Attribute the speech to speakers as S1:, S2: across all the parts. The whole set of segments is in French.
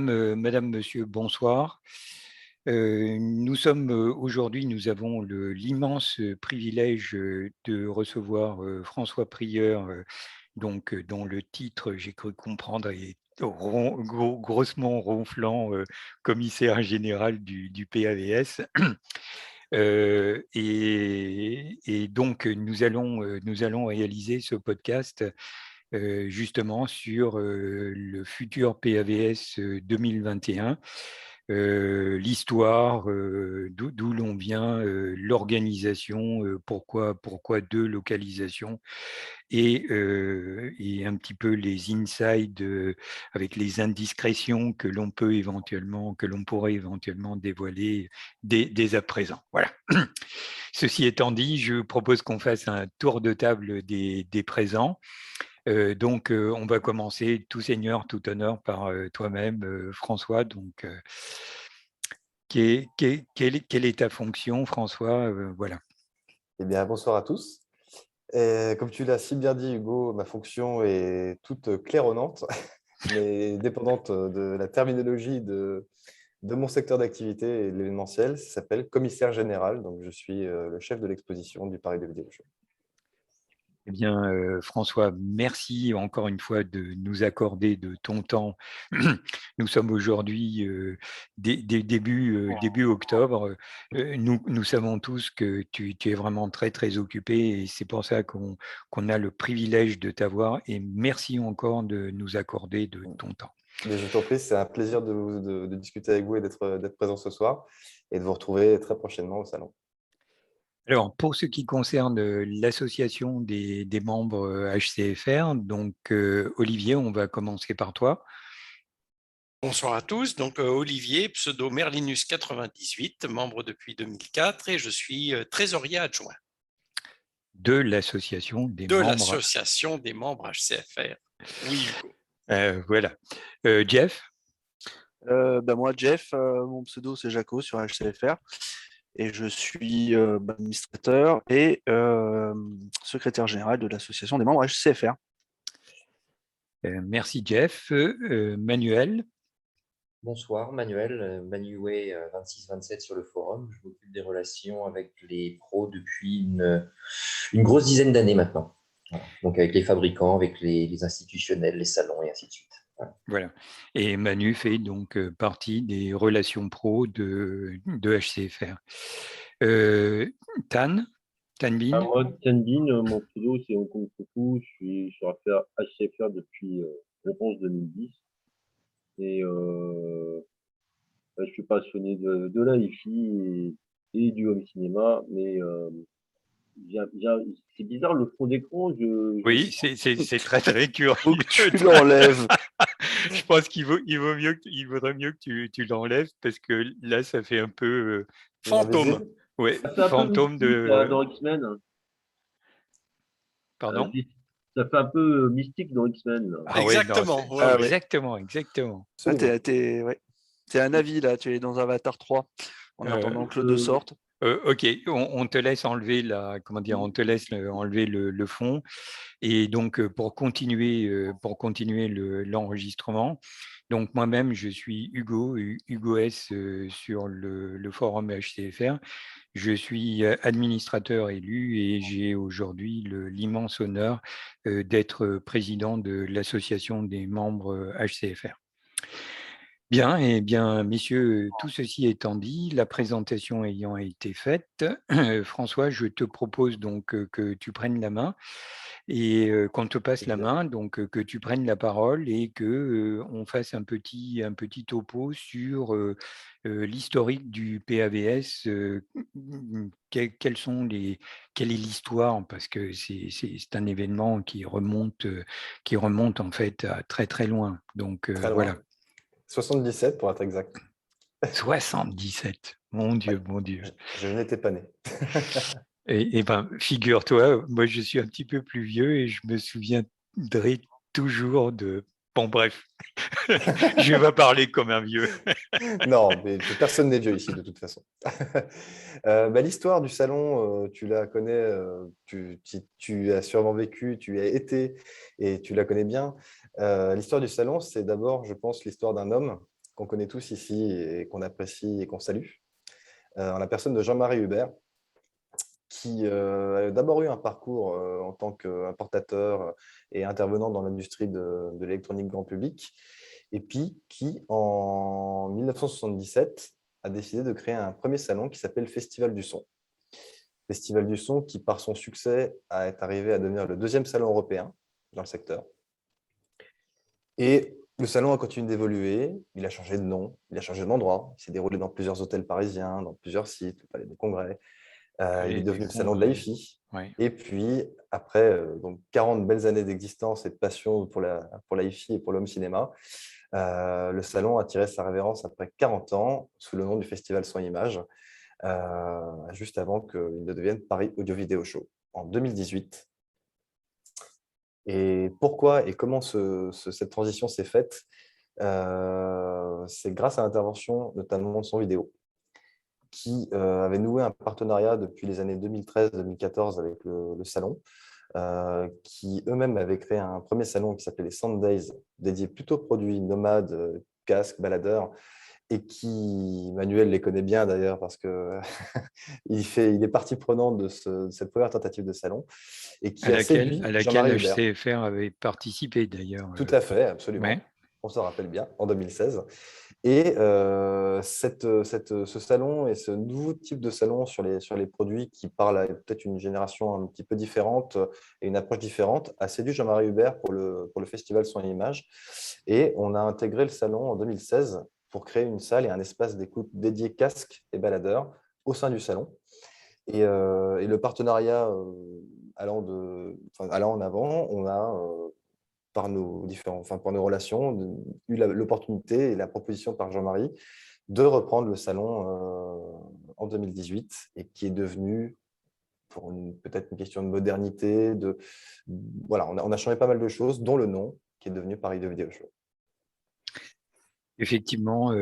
S1: Madame, Monsieur, bonsoir. Aujourd'hui, nous avons l'immense privilège de recevoir François Prieur, dont le titre, j'ai cru comprendre, est grossement ronflant, commissaire général du PAVS. Et donc, nous allons réaliser ce podcast justement sur le futur PAVS 2021, l'histoire, d'où l'on vient, l'organisation, pourquoi deux localisations et un petit peu les insides avec les indiscrétions que l'on pourrait éventuellement dévoiler dès à présent. Voilà. Ceci étant dit, je propose qu'on fasse un tour de table des présents. Donc, on va commencer tout seigneur, tout honneur par toi-même, François. Donc, quelle est ta fonction, François? Voilà.
S2: Eh bien, bonsoir à tous. Et comme tu l'as si bien dit, Hugo, ma fonction est toute claironnante, mais dépendante de la terminologie de mon secteur d'activité et de l'événementiel. Ça s'appelle commissaire général. Donc, je suis le chef de l'exposition du Paris de Vidéo Show.
S1: Eh bien, François, merci encore une fois de nous accorder de ton temps. Nous sommes aujourd'hui début octobre. Nous savons tous que tu es vraiment très, très occupé et c'est pour ça qu'on a le privilège de t'avoir. Et merci encore de nous accorder de ton temps.
S2: Mais je t'en prie, c'est un plaisir de discuter avec vous et d'être présent ce soir et de vous retrouver très prochainement au salon.
S1: Alors, pour ce qui concerne l'association des membres HCFR, donc Olivier, on va commencer par toi.
S3: Bonsoir à tous, donc Olivier, pseudo Merlinus 98, membre depuis 2004 et je suis trésorier adjoint
S1: De l'association des
S3: de
S1: membres.
S3: l'association des membres HCFR. Oui, Hugo.
S1: Voilà. Jeff?
S4: Moi, Jeff, mon pseudo c'est Jaco sur HCFR et je suis administrateur et secrétaire général de l'association des membres HCFR.
S1: Merci Jeff. Manuel?
S5: Bonsoir, Manuel, Manué 2627 sur le forum. Je m'occupe des relations avec les pros depuis une grosse dizaine d'années maintenant. Voilà. Donc avec les fabricants, avec les institutionnels, les salons et ainsi de suite.
S1: Voilà. Et Manu fait donc partie des relations pro de HCFR. Tan Bin?
S6: Moi, Tan Bin, mon pseudo c'est Hong Kong Fuku, je suis sur affaire HCFR depuis je pense 2010 et je suis passionné de la hi-fi et du home cinéma, mais c'est bizarre le fond d'écran.
S1: Oui, c'est très récurrent.
S4: Faut que tu l'enlèves.
S1: Je pense qu'il vaudrait mieux que tu l'enlèves parce que là, ça fait un peu fantôme. Ouais,
S6: Ça fait un
S1: fantôme
S6: peu dans X-Men.
S1: Pardon?
S6: Ça fait un peu mystique dans X-Men.
S1: Ah
S3: Exactement.
S1: Ouais,
S3: Ouais.
S1: exactement.
S4: T'es un avis là, tu es dans Avatar 3 en attendant que le 2 sorte.
S1: Ok, on te laisse enlever on te laisse enlever le fond. Et donc, pour continuer l'enregistrement, donc moi-même, je suis Hugo S sur le forum HCFR. Je suis administrateur élu et j'ai aujourd'hui l'immense honneur d'être président de l'association des membres HCFR. Bien, eh bien, messieurs, tout ceci étant dit, la présentation ayant été faite, François, je te propose donc que tu prennes la main et qu'on te passe la main, donc que tu prennes la parole et que on fasse un petit topo sur l'historique du PAVS. Quelle est l'histoire? Parce que c'est un événement qui remonte en fait à très très loin. Donc
S2: Très loin.
S1: voilà.
S2: 77 pour être exact.
S1: 77, mon Dieu, mon Dieu.
S2: Je n'étais pas né.
S1: Et ben, figure-toi, moi je suis un petit peu plus vieux et je me souviendrai toujours de... Bon, bref, je vais pas parler comme un vieux.
S2: Non, mais personne n'est vieux ici de toute façon. L'histoire du salon, tu la connais, tu as sûrement vécu, tu y as été et tu la connais bien. L'histoire du salon, c'est d'abord, je pense, l'histoire d'un homme qu'on connaît tous ici et qu'on apprécie et qu'on salue, en la personne de Jean-Marie Hubert, qui a d'abord eu un parcours en tant qu'importateur et intervenant dans l'industrie de l'électronique grand public, et puis qui, en 1977, a décidé de créer un premier salon qui s'appelle Festival du Son. Festival du Son qui, par son succès, est arrivé à devenir le deuxième salon européen dans le secteur. Et le salon a continué d'évoluer, il a changé de nom, il a changé d'endroit, il s'est déroulé dans plusieurs hôtels parisiens, dans plusieurs sites, le Palais des Congrès. Il est devenu le salon de l'AIFI.
S1: Ouais.
S2: Et puis, après donc 40 belles années d'existence et de passion pour l'AIFI et pour l'homme cinéma, le salon a tiré sa révérence après 40 ans sous le nom du Festival Son Image, juste avant qu'il ne devienne Paris Audio Vidéo Show en 2018. Et pourquoi et comment cette transition s'est faite? C'est grâce à l'intervention notamment de Son Vidéo, qui avait noué un partenariat depuis les années 2013-2014 avec le salon, qui eux-mêmes avaient créé un premier salon qui s'appelait les Sound Days, dédié plutôt aux produits nomades, casques, baladeurs, et qui, Manuel les connaît bien d'ailleurs parce qu'il est partie prenante de cette première tentative de salon, et qui a séduit
S1: à laquelle
S2: Jean-Marie Hubert.
S1: HCFR avait participé d'ailleurs.
S2: Tout à fait, absolument.
S1: Ouais.
S2: On se rappelle bien, en 2016. Et ce salon et ce nouveau type de salon sur les produits qui parlent à peut-être une génération un petit peu différente et une approche différente a séduit Jean-Marie Hubert pour le Festival Son Image. Et on a intégré le salon en 2016 pour créer une salle et un espace d'écoute dédié casques et baladeurs au sein du salon. Et le partenariat allant en avant, on a par nos relations, eu l'opportunité et la proposition par Jean-Marie de reprendre le salon en 2018 et qui est devenu, pour peut-être une question de modernité, voilà, on a changé pas mal de choses, dont le nom qui est devenu Paris Audio Vidéo Show.
S1: Effectivement,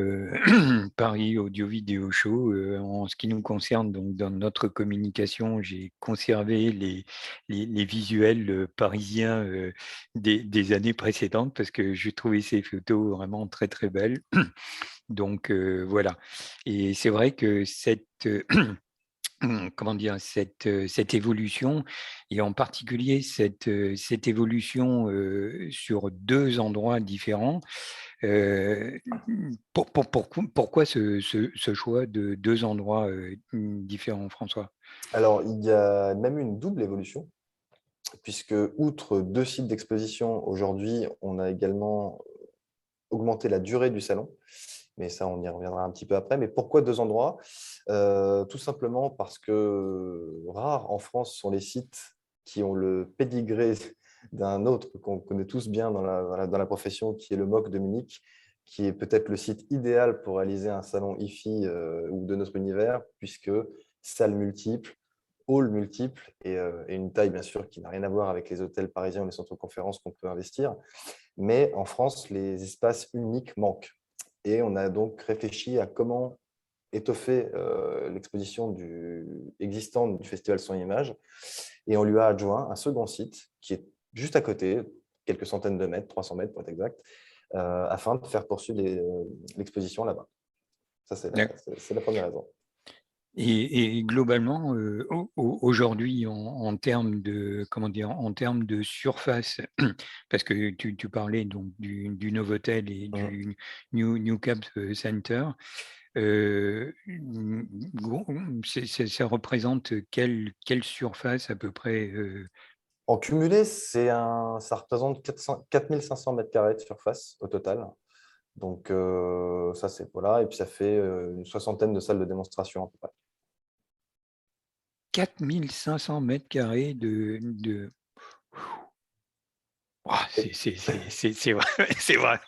S1: Paris Audio Vidéo Show, en ce qui nous concerne, donc dans notre communication, j'ai conservé les visuels parisiens des années précédentes parce que j'ai trouvé ces photos vraiment très très belles. Donc voilà. Et c'est vrai que comment dire, cette évolution, et en particulier cette évolution sur deux endroits différents, pourquoi ce choix de deux endroits différents, François?
S2: Alors, il y a même une double évolution, puisque outre 2 sites d'exposition, aujourd'hui, on a également augmenté la durée du salon. Mais ça, on y reviendra un petit peu après. Mais pourquoi 2 endroits? Tout simplement parce que rares en France sont les sites qui ont le pédigré d'un autre qu'on connaît tous bien dans la profession, qui est le MOC de Munich, qui est peut-être le site idéal pour réaliser un salon IFI ou de notre univers, puisque salles multiples, halls multiples et une taille, bien sûr, qui n'a rien à voir avec les hôtels parisiens ou les centres de conférences qu'on peut investir. Mais en France, les espaces uniques manquent. Et on a donc réfléchi à comment étoffer l'exposition existante du Festival Son Image. Et on lui a adjoint un second site qui est juste à côté, quelques centaines de mètres, 300 mètres pour être exact, afin de faire poursuivre l'exposition là-bas. Ça, c'est la première raison.
S1: Et globalement, aujourd'hui, en termes de, comment dire, en termes de surface, parce que tu parlais donc du Novotel et du New Cap Center, ça représente quelle surface à peu près?
S2: En cumulé, ça représente 4500 mètres carrés de surface au total. Donc, ça, c'est voilà. Et puis, ça fait une soixantaine de salles de démonstration à peu près.
S1: 4500 mètres carrés de... Oh, c'est vraiment
S2: C'est vrai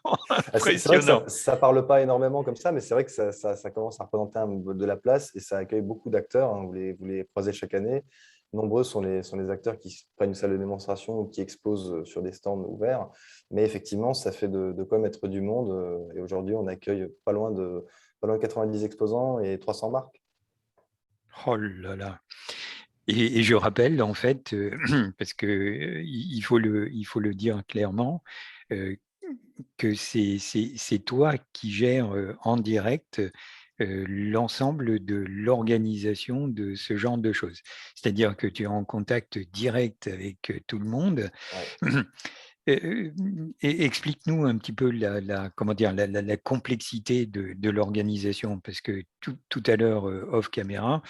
S1: impressionnant.
S2: que ça ne parle pas énormément comme ça, mais c'est vrai que ça commence à représenter de la place et ça accueille beaucoup d'acteurs. Hein. Vous les croisez chaque année. Nombreux sont les acteurs qui prennent une salle de démonstration ou qui exposent sur des stands ouverts. Mais effectivement, ça fait de quoi mettre du monde. Et aujourd'hui, on accueille pas loin de 90 exposants et 300 marques.
S1: Oh là là. Et je rappelle, en fait, parce qu'il faut le dire clairement, que c'est toi qui gères en direct l'ensemble de l'organisation de ce genre de choses. C'est-à-dire que tu es en contact direct avec tout le monde.
S2: Ouais.
S1: Et explique-nous un petit peu comment dire, la complexité de l'organisation, parce que tout à l'heure, off caméra,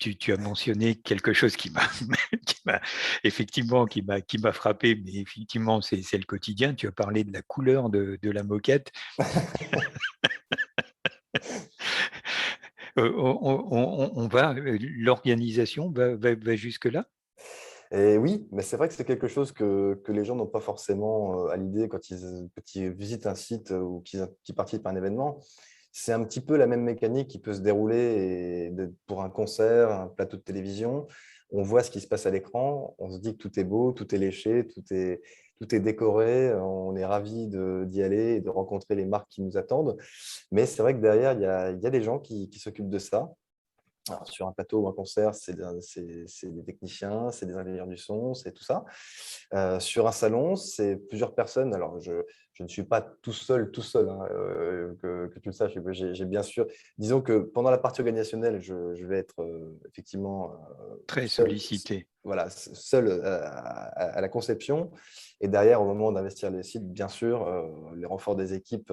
S1: tu as mentionné quelque chose qui m'a effectivement qui m'a frappé, mais effectivement c'est le quotidien. Tu as parlé de la couleur de la moquette. L'organisation va jusque-là?
S2: Et oui, mais c'est vrai que c'est quelque chose que les gens n'ont pas forcément à l'idée quand ils visitent un site ou qu'ils participent à un événement. C'est un petit peu la même mécanique qui peut se dérouler pour un concert, un plateau de télévision. On voit ce qui se passe à l'écran, on se dit que tout est beau, tout est léché, tout est décoré. On est ravis d'y aller et de rencontrer les marques qui nous attendent. Mais c'est vrai que derrière, il y a des gens qui s'occupent de ça. Alors, sur un plateau ou un concert, c'est des techniciens, c'est des ingénieurs du son, c'est tout ça. Sur un salon, c'est plusieurs personnes. Alors, je ne suis pas tout seul, hein, que tu le saches. J'ai bien sûr, disons que pendant la partie organisationnelle, je vais être effectivement
S1: Très
S2: seul,
S1: sollicité.
S2: voilà, seul à la conception. Et derrière, au moment d'investir les sites, bien sûr, les renforts des équipes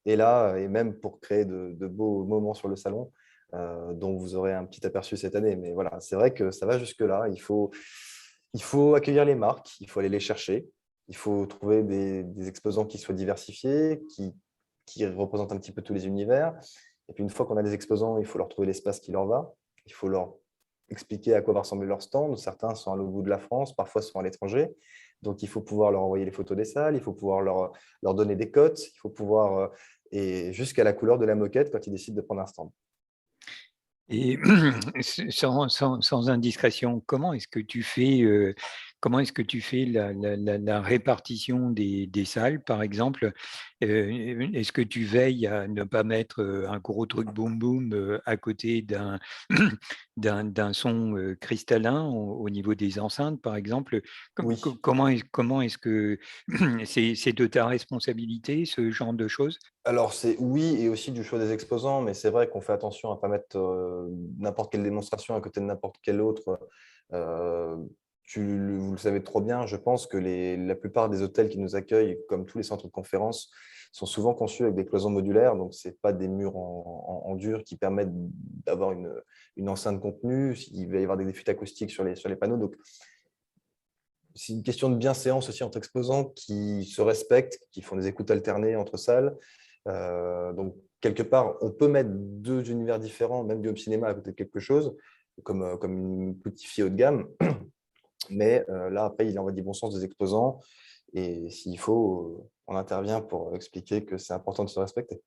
S2: est là, et même pour créer de beaux moments sur le salon. Dont vous aurez un petit aperçu cette année. Mais voilà, c'est vrai que ça va jusque-là. Il faut accueillir les marques, il faut aller les chercher, il faut trouver des exposants qui soient diversifiés, qui représentent un petit peu tous les univers. Et puis une fois qu'on a des exposants, il faut leur trouver l'espace qui leur va. Il faut leur expliquer à quoi va ressembler leur stand. Certains sont à l'autre bout de la France, parfois sont à l'étranger. Donc, il faut pouvoir leur envoyer les photos des salles, il faut pouvoir leur donner des cotes, il faut pouvoir, et jusqu'à la couleur de la moquette quand ils décident de prendre un stand.
S1: Et sans indiscrétion, comment est-ce que tu fais la répartition des salles, par exemple? Est-ce que tu veilles à ne pas mettre un gros truc boum boum à côté d'un son cristallin au niveau des enceintes, par exemple?
S2: Oui.
S1: Comment est-ce que c'est de ta responsabilité, ce genre de choses?
S2: Alors, c'est oui, et aussi du choix des exposants, mais c'est vrai qu'on fait attention à ne pas mettre n'importe quelle démonstration à côté de n'importe quelle autre. Euh, vous le savez trop bien, je pense que la plupart des hôtels qui nous accueillent, comme tous les centres de conférence, sont souvent conçus avec des cloisons modulaires, donc ce n'est pas des murs en dur qui permettent d'avoir une enceinte contenue. Il va y avoir des fuites acoustiques sur les panneaux. Donc, c'est une question de bienséance aussi entre exposants qui se respectent, qui font des écoutes alternées entre salles. Donc, quelque part, on peut mettre deux univers différents, même du home cinéma à côté de quelque chose, comme une petite fille haut de gamme. Mais là, après, il envoie du bon sens des exposants. Et s'il faut, on intervient pour expliquer que c'est important de se respecter.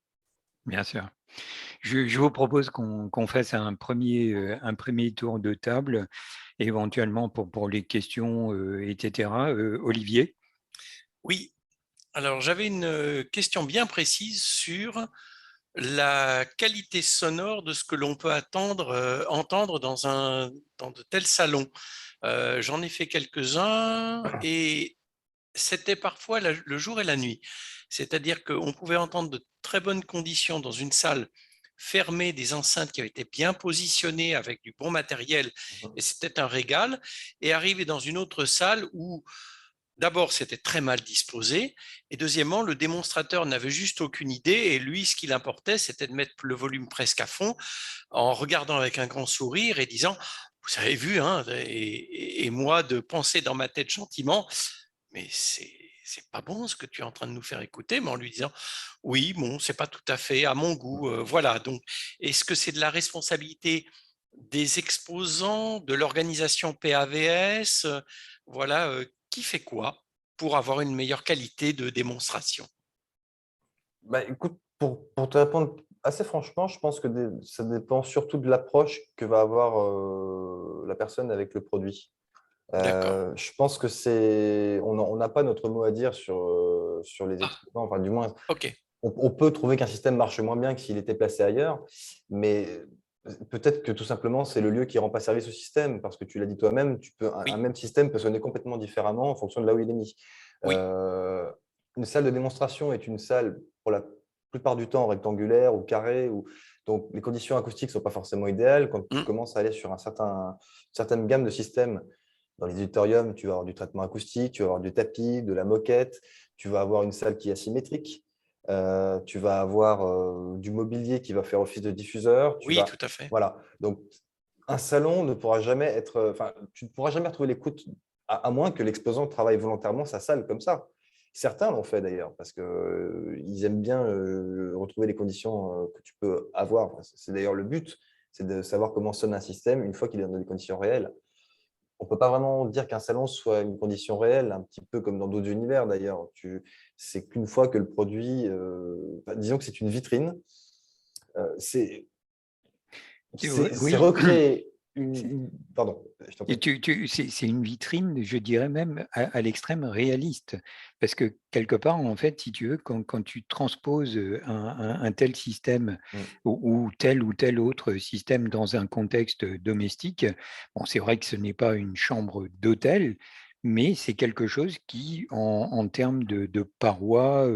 S1: Bien sûr. Je vous propose qu'on fasse un premier tour de table, éventuellement pour les questions, etc. Olivier?
S3: Oui, alors j'avais une question bien précise sur la qualité sonore de ce que l'on peut entendre dans de tels salons. J'en ai fait quelques-uns et c'était parfois le jour et la nuit. C'est-à-dire qu'on pouvait entendre de très bonnes conditions dans une salle fermée, des enceintes qui avaient été bien positionnées avec du bon matériel, et c'était un régal. Et arriver dans une autre salle où d'abord, c'était très mal disposé. Et deuxièmement, le démonstrateur n'avait juste aucune idée. Et lui, ce qui l'importait, c'était de mettre le volume presque à fond en regardant avec un grand sourire et disant, vous avez vu, hein, et moi de penser dans ma tête gentiment, mais c'est pas bon ce que tu es en train de nous faire écouter, mais en lui disant, oui, bon, c'est pas tout à fait à mon goût. Voilà. Donc, est-ce que c'est de la responsabilité des exposants, de l'organisation PAVS, voilà, qui fait quoi pour avoir une meilleure qualité de démonstration?
S2: Bah, écoute, pour te répondre assez franchement, je pense que ça dépend surtout de l'approche que va avoir la personne avec le produit.
S3: D'accord.
S2: Je pense que on n'a pas notre mot à dire sur les
S3: Ah,
S2: exposants. Enfin, du moins,
S3: ok.
S2: on peut trouver qu'un système marche moins bien que s'il était placé ailleurs, mais peut-être que tout simplement, c'est le lieu qui rend pas service au système, parce que tu l'as dit toi-même, un
S3: Oui,
S2: même système peut sonner complètement différemment en fonction de là où il est mis.
S3: oui.
S2: Euh, une salle de démonstration est une salle, pour la plupart du temps, rectangulaire ou carrée, donc les conditions acoustiques ne sont pas forcément idéales. Quand tu commences à aller sur une certaine gamme de systèmes, dans les auditoriums, tu vas avoir du traitement acoustique, tu vas avoir du tapis, de la moquette, tu vas avoir une salle qui est asymétrique, tu vas avoir du mobilier qui va faire office de diffuseur.
S3: Oui, tout à fait.
S2: Voilà. Donc, un salon ne pourra jamais être… Enfin, tu ne pourras jamais retrouver l'écoute, à moins que l'exposant travaille volontairement sa salle comme ça. Certains l'ont fait d'ailleurs, parce qu'ils aiment bien retrouver les conditions que tu peux avoir. C'est d'ailleurs le but, c'est de savoir comment sonne un système une fois qu'il est dans des conditions réelles. On ne peut pas vraiment dire qu'un salon soit une condition réelle, un petit peu comme dans d'autres univers d'ailleurs. C'est qu'une fois que le produit, disons que c'est une vitrine, c'est
S1: Oui.
S2: recréer Pardon, je t'en
S1: Et
S2: prie.
S1: c'est une vitrine, je dirais même à l'extrême réaliste, parce que quelque part, en fait, si tu veux, quand tu transposes un tel système ou tel autre système dans un contexte domestique, bon, c'est vrai que ce n'est pas une chambre d'hôtel, mais c'est quelque chose qui, en termes de parois,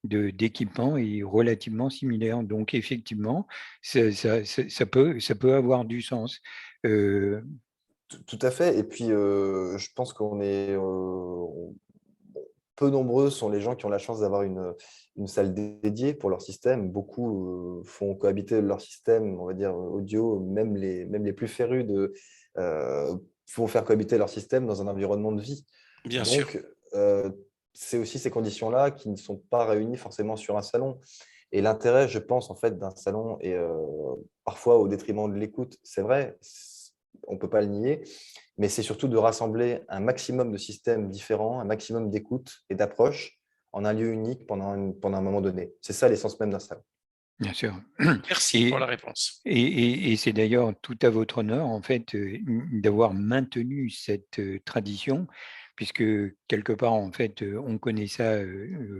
S1: d'équipement, est relativement similaire. Donc, effectivement, ça peut avoir du sens.
S2: Tout à fait. Et puis, je pense peu nombreux sont les gens qui ont la chance d'avoir une salle dédiée pour leur système. Beaucoup font cohabiter leur système, on va dire, audio, même les plus férus font faire cohabiter leur système dans un environnement de vie.
S3: Bien sûr.
S2: Donc, c'est aussi ces conditions-là qui ne sont pas réunies forcément sur un salon. Et l'intérêt, je pense, en fait, d'un salon, et parfois au détriment de l'écoute, c'est vrai, on ne peut pas le nier, mais c'est surtout de rassembler un maximum de systèmes différents, un maximum d'écoute et d'approche en un lieu unique pendant un moment donné. C'est ça l'essence même d'un salon.
S1: Bien sûr.
S3: Merci pour la réponse.
S1: Et c'est d'ailleurs tout à votre honneur, en fait, d'avoir maintenu cette tradition, puisque quelque part, en fait, on connaît ça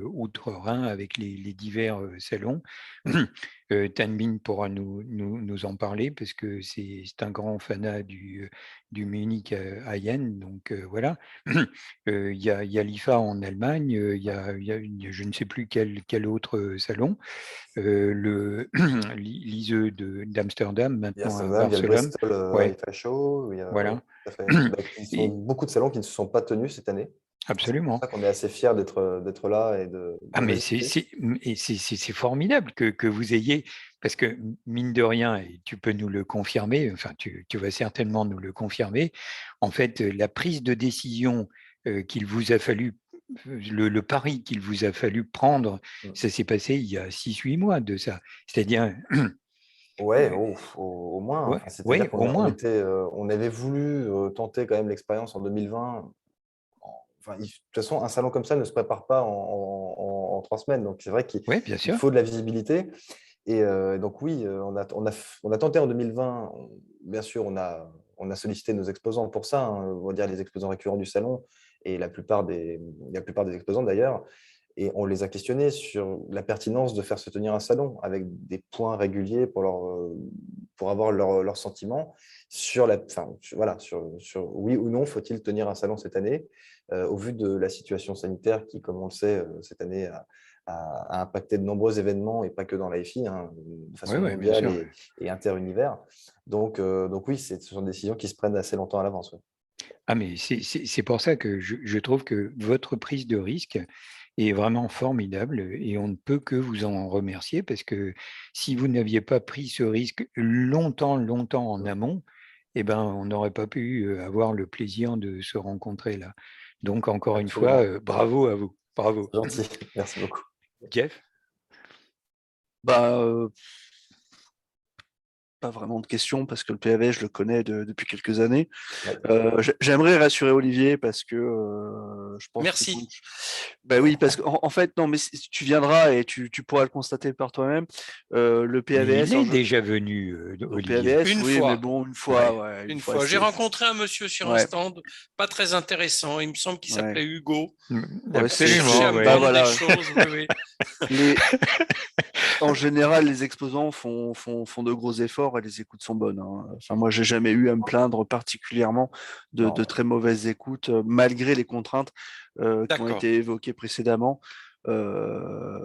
S1: outre-Rhin avec les divers salons. Tan Minh pourra nous en parler, parce que c'est un grand fanat du Munich Hayen. Donc voilà. Il y a l'IFA en Allemagne, il y a je ne sais plus quel autre salon. Le l'ISE d'Amsterdam,
S2: Il y a
S1: maintenant à
S2: Amsterdam, il y a le
S1: Barcelone.
S2: Bristol
S1: Ouais,
S2: IFA Show, il y a, oui,
S1: voilà.
S2: tout à fait. Ils sont beaucoup de salons qui ne se sont pas tenus cette année. C'est pour
S1: Absolument.
S2: ça qu'on est assez fiers d'être là et de
S1: Ah, mais
S2: résister.
S1: c'est formidable que vous ayez, parce que mine de rien, et tu peux nous le confirmer, enfin tu vas certainement nous le confirmer, en fait, la prise de décision qu'il vous a fallu, le pari qu'il vous a fallu prendre, ça s'est passé il y a 6-8 mois de ça. C'est-à-dire,
S2: Ouais, au moins.
S1: ouais,
S2: Enfin, c'est-à-dire
S1: ouais,
S2: qu'on
S1: au moins.
S2: on avait voulu tenter quand même l'expérience en 2020. Enfin, de toute façon, un salon comme ça ne se prépare pas en 3 semaines. Donc, c'est vrai qu'il
S1: Oui, bien sûr.
S2: faut de la visibilité. Et donc, oui, on a tenté en 2020. Bien sûr, on a sollicité nos exposants pour ça, hein, on va dire les exposants récurrents du salon et la plupart des exposants d'ailleurs. Et on les a questionnés sur la pertinence de faire se tenir un salon avec des points réguliers pour avoir leurs sentiments voilà, sur oui ou non, faut-il tenir un salon cette année, au vu de la situation sanitaire qui, comme on le sait, cette année a impacté de nombreux événements et pas que dans l'AFI, hein, de façon
S1: Ouais, bien
S2: mondiale
S1: sûr.
S2: et interunivers. Donc oui, ce sont des décisions qui se prennent assez longtemps à l'avance. Ouais.
S1: Ah, mais c'est pour ça que je trouve que votre prise de risque est vraiment formidable, et on ne peut que vous en remercier, parce que si vous n'aviez pas pris ce risque longtemps en amont, eh ben, on n'aurait pas pu avoir le plaisir de se rencontrer là. Donc encore une fois,
S2: Absolument.
S1: bravo à vous. Bravo.
S2: Gentil. Merci beaucoup.
S1: Jeff?
S4: Bah, pas vraiment de questions parce que le PAV, je le connais depuis quelques années.
S2: Ouais.
S4: J'aimerais rassurer Olivier parce que je pense
S3: Merci.
S4: que… Ben oui, parce qu'en fait, non, mais tu viendras et tu pourras le constater par toi-même. Le
S1: Mais il
S4: PAVS,
S1: est déjà venu,
S4: au
S1: Olivier.
S4: PAVS,
S3: Une
S4: oui,
S3: fois.
S4: mais bon, une fois,
S1: Ouais.
S4: ouais,
S3: Une fois. J'ai rencontré un monsieur sur un stand, pas très intéressant. Il me semble qu'il s'appelait Hugo.
S4: Ouais,
S3: Qui cherchait à me
S4: bah
S3: vendre
S4: voilà.
S3: des choses. Oui.
S4: En général, les exposants font de gros efforts et les écoutes sont bonnes, hein. Enfin, moi, j'ai jamais eu à me plaindre particulièrement de très mauvaises écoutes, malgré les contraintes qui ont
S3: D'accord.
S4: été évoquées précédemment.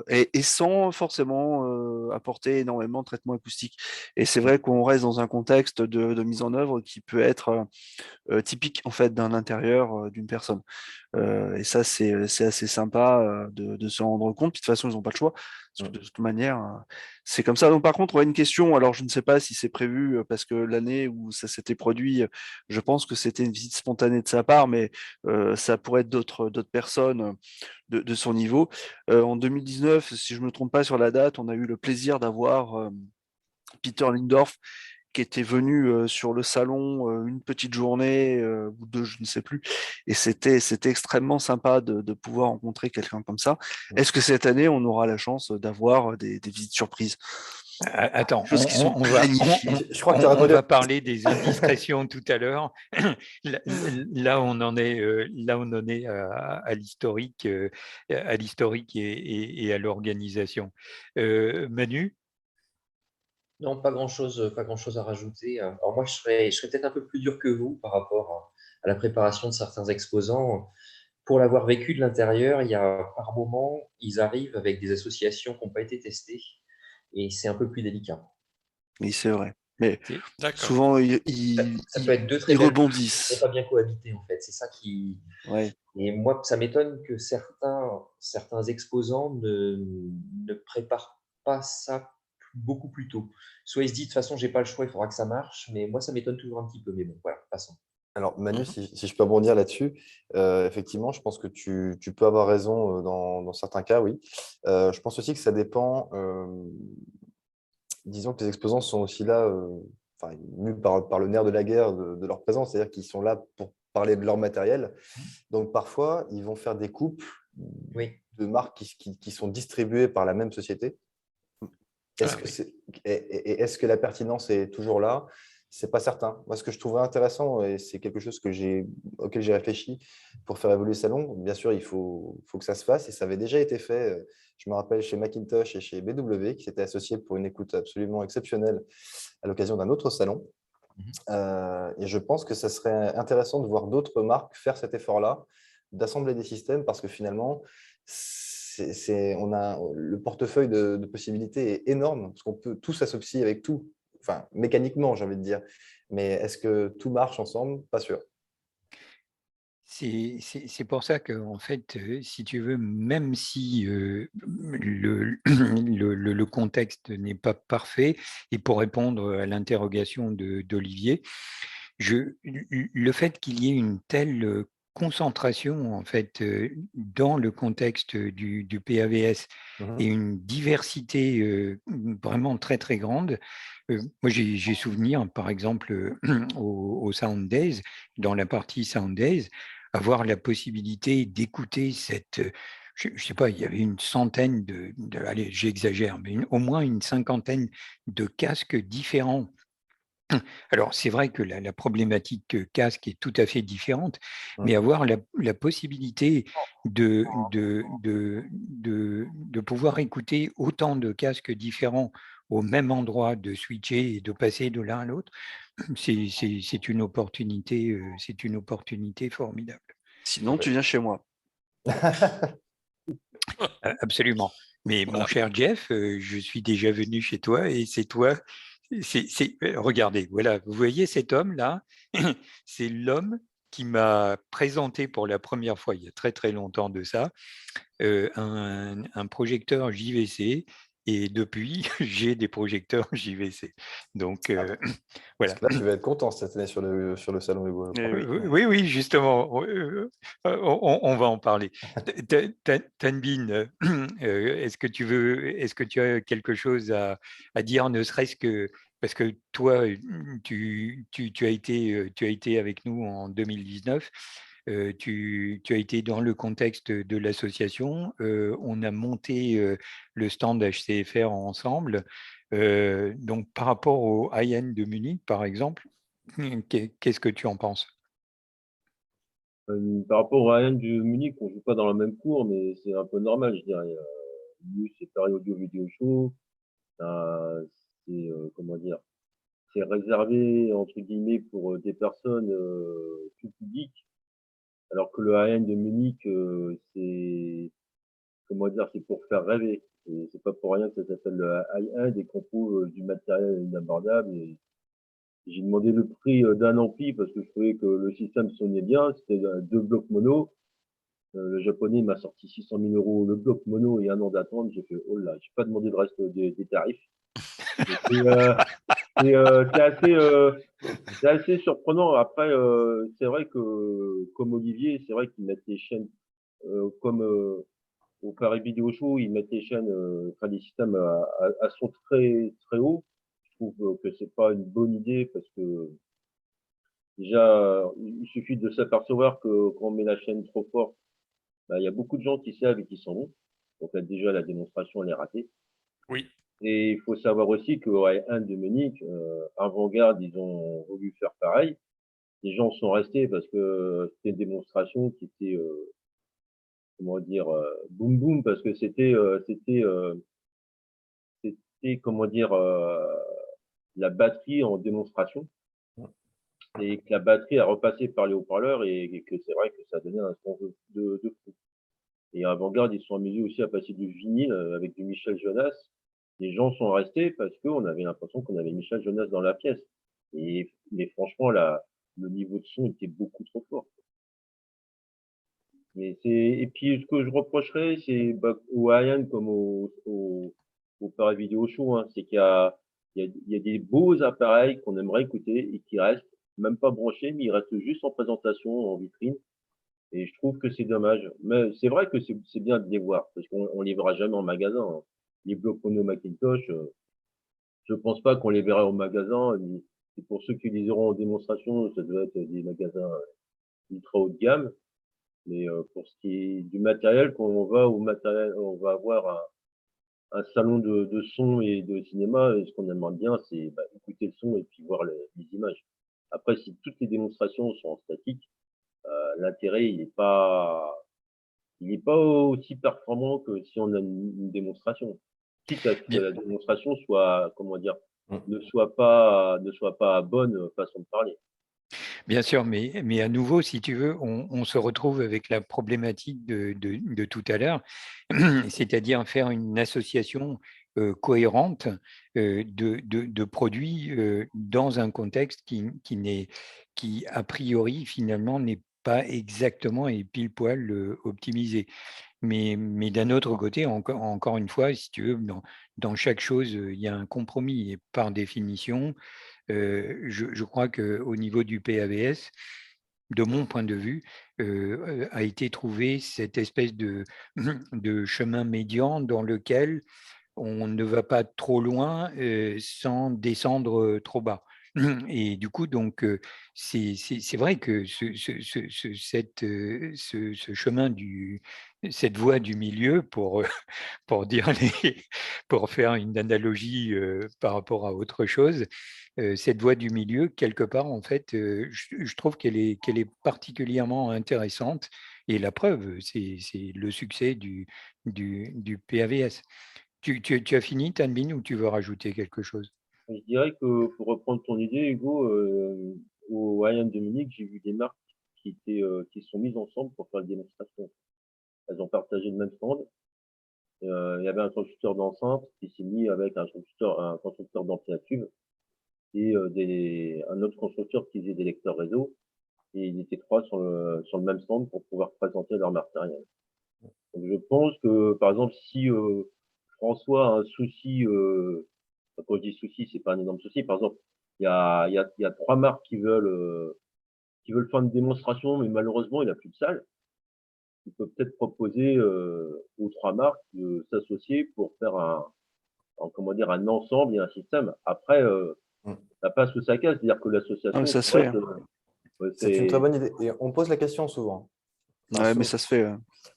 S4: Et sans forcément apporter énormément de traitement acoustique. Et c'est vrai qu'on reste dans un contexte de mise en œuvre qui peut être typique en fait d'un intérieur d'une personne. Et ça, c'est assez sympa de se rendre compte. Puis de toute façon, ils n'ont pas le choix. Parce que de toute manière, c'est comme ça. Donc, par contre, une question. Alors, je ne sais pas si c'est prévu parce que l'année où ça s'était produit, je pense que c'était une visite spontanée de sa part, mais ça pourrait être d'autres personnes de son niveau. En 2019, si je ne me trompe pas sur la date, on a eu le plaisir d'avoir Peter Lindorf qui était venu sur le salon une petite journée ou deux, je ne sais plus. Et c'était extrêmement sympa de pouvoir rencontrer quelqu'un comme ça. Est-ce que cette année, on aura la chance d'avoir des visites surprises?
S1: Attends,
S4: Des choses qui sont
S1: on va,
S4: planifiées.
S2: Je crois que tu as
S1: on
S2: répondu.
S1: va parler des indiscrétions tout à l'heure. Là, on en est, à l'historique, et à l'organisation. Manu?
S5: Non, pas grand-chose à rajouter. Alors moi, je serais peut-être un peu plus dur que vous par rapport à la préparation de certains exposants. Pour l'avoir vécu de l'intérieur, il y a par moment, ils arrivent avec des associations qui n'ont pas été testées et c'est un peu plus délicat.
S4: Oui, c'est vrai. Mais
S3: D'accord.
S4: souvent,
S5: Ça peut être deux très
S4: ils
S5: belles
S4: rebondissent.
S5: choses qui n'ont pas bien cohabité en fait. C'est ça qui.
S4: Ouais.
S5: Et moi, ça m'étonne que certains exposants ne préparent pas ça beaucoup plus tôt. Soit ils se disent, de toute façon, j'ai pas le choix, il faudra que ça marche, mais moi, ça m'étonne toujours un petit peu. Mais bon, voilà, passons.
S2: Alors, Manu,
S3: Mhm.
S2: si je peux rebondir là-dessus, effectivement, je pense que tu peux avoir raison dans certains cas, oui. Je pense aussi que ça dépend. Disons que les exposants sont aussi là, enfin, mus par le nerf de la guerre de leur présence, c'est-à-dire qu'ils sont là pour parler de leur matériel. Donc, parfois, ils vont faire des coupes
S5: Oui.
S2: de marques qui sont distribuées par la même société. Est-ce
S3: Ah
S2: que
S3: oui.
S2: est-ce que la pertinence est toujours là? C'est pas certain. Moi, ce que je trouverais intéressant, et c'est quelque chose auquel j'ai réfléchi pour faire évoluer le salon, bien sûr, il faut que ça se fasse, et ça avait déjà été fait. Je me rappelle chez Macintosh et chez BW, qui s'étaient associés pour une écoute absolument exceptionnelle à l'occasion d'un autre salon. Et je pense que ça serait intéressant de voir d'autres marques faire cet effort-là, d'assembler des systèmes, parce que finalement, on a le portefeuille de possibilités est énorme, parce qu'on peut tout s'associer avec tout, enfin mécaniquement, j'ai envie de dire. Mais est-ce que tout marche ensemble? Pas sûr.
S1: C'est pour ça que, en fait, si tu veux, même si le contexte n'est pas parfait, et pour répondre à l'interrogation d'Olivier, le fait qu'il y ait une telle concentration, en fait, dans le contexte du PAVS, et une diversité vraiment très très grande. Moi, j'ai souvenir, par exemple, au Sound Days, dans la partie Sound Days, avoir la possibilité d'écouter je ne sais pas, il y avait une centaine allez, j'exagère, mais au moins une cinquantaine de casques différents. Alors, c'est vrai que la problématique casque est tout à fait différente, mais avoir la possibilité de pouvoir écouter autant de casques différents au même endroit, de switcher et de passer de l'un à l'autre, c'est une opportunité, formidable.
S4: Sinon, tu viens chez moi.
S1: Absolument. Mais mon
S3: Voilà.
S1: cher Jeff, je suis déjà venu chez toi, et c'est toi. Regardez, voilà, vous voyez cet homme-là, c'est l'homme qui m'a présenté pour la première fois, il y a très très longtemps de ça, un projecteur JVC, et depuis, j'ai des projecteurs JVC. Donc, voilà.
S2: Parce que là, tu vas être content cette année sur le salon Hugo. Je crois.
S1: Oui, oui, justement, on va en parler. Tanbin, est-ce que tu as quelque chose à dire, ne serait-ce que parce que toi, tu as été avec nous en 2019. Tu as été dans le contexte de l'association. On a monté le stand HCFR ensemble. Donc, par rapport au IN de Munich, par exemple, qu'est-ce que tu en penses?
S6: Par rapport à Ryan du Munich, on joue pas dans la même cour, mais c'est un peu normal, je dirais. Lui, c'est Paris Audio Video Show. C'est, comment dire, c'est réservé, entre guillemets, pour des personnes tout public, alors que le high-end de Munich, c'est, comment dire, c'est pour faire rêver. Et c'est pas pour rien que ça s'appelle le high-end et qu'on trouve du matériel inabordable. Et j'ai demandé le prix d'un ampli parce que je trouvais que le système sonnait bien. C'était 2 blocs mono. Le japonais m'a sorti 600 000 euros le bloc mono et 1 an d'attente. J'ai fait, oh là, j'ai pas demandé le reste des tarifs. C'est assez surprenant. Après, c'est vrai que, comme Olivier, c'est vrai qu'ils mettent les chaînes, comme au Paris Vidéo Show, ils mettent les chaînes, enfin, les systèmes à son très, très haut. Je trouve que c'est pas une bonne idée parce que déjà, il suffit de s'apercevoir que quand on met la chaîne trop fort, bah, il y a beaucoup de gens qui savent et qui s'en vont. Donc là, déjà, la démonstration, elle est ratée.
S3: Oui.
S6: Et il faut savoir aussi qu'au High-End de Munich, Avant-Garde, ils ont voulu faire pareil. Les gens sont restés parce que c'était une démonstration qui était, comment dire, boum boum, parce que c'était, comment dire, la batterie en démonstration. Et que la batterie a repassé par les haut-parleurs et que c'est vrai que ça donnait un son de fou. Et Avant-Garde, ils sont amusés aussi à passer du vinyle avec du Michel Jonas. Les gens sont restés parce qu'on avait l'impression qu'on avait Michel Jonas dans la pièce. Mais franchement, le niveau de son était beaucoup trop fort. Et puis, ce que je reprocherais, c'est au high-end comme au Paris Vidéo Show, hein, c'est qu'il y a des beaux appareils qu'on aimerait écouter et qui restent même pas branchés, mais ils restent juste en présentation, en vitrine. Et je trouve que c'est dommage. Mais c'est vrai que c'est bien de les voir, parce qu'on les verra jamais en magasin, hein. Les blocs mono Macintosh, je pense pas qu'on les verra au magasin. Et pour ceux qui les auront en démonstration, ça doit être des magasins ultra haut de gamme. Mais pour ce qui est du matériel, quand on va avoir un salon de son et de cinéma, et ce qu'on aimerait bien, c'est écouter le son et puis voir les images. Après, si toutes les démonstrations sont en statique, l'intérêt, il n'est pas aussi performant que si on a une démonstration. Quitte à ce que la démonstration soit, comment dire, ne soit pas bonne façon de parler.
S1: Bien sûr, mais à nouveau, si tu veux, on se retrouve avec la problématique de tout à l'heure, c'est-à-dire faire une association cohérente de produits dans un contexte qui, a priori, finalement, n'est pas exactement et pile poil optimisé. Mais d'un autre côté, encore une fois, si tu veux, dans chaque chose, il y a un compromis et par définition, je crois qu'au niveau du PAVS, de mon point de vue, a été trouvé cette espèce de chemin médian dans lequel on ne va pas trop loin sans descendre trop bas. Et du coup, donc, c'est vrai que ce chemin cette voie du milieu, pour dire pour faire une analogie par rapport à autre chose, cette voie du milieu, quelque part, en fait, je trouve qu'elle est particulièrement intéressante. Et la preuve, c'est le succès du PAVS. Tu as fini, Tanbin, ou tu veux rajouter quelque chose?
S6: Je dirais que pour reprendre ton idée, Hugo, au Bayern de Munich, j'ai vu des marques qui se sont mises ensemble pour faire une démonstration. Elles ont partagé le même stand. Il y avait un constructeur d'enceinte qui s'est mis avec un constructeur d'ampli à tube et un autre constructeur qui faisait des lecteurs réseau. Et ils étaient trois sur le même stand pour pouvoir présenter leur matériel. Donc je pense que, par exemple, si François a un souci, quand je dis souci, c'est pas un énorme souci. Par exemple, il y a 3 marques qui veulent faire une démonstration, mais malheureusement, il n'a plus de salle. Il peut peut-être proposer aux 3 marques de s'associer pour faire comment dire, un ensemble et un système. Après, ça passe ou ça casse, c'est-à-dire que l'association,
S4: ça se fait.
S2: C'est une très bonne idée. Et on pose la question souvent.
S4: Ouais, mais ça se fait.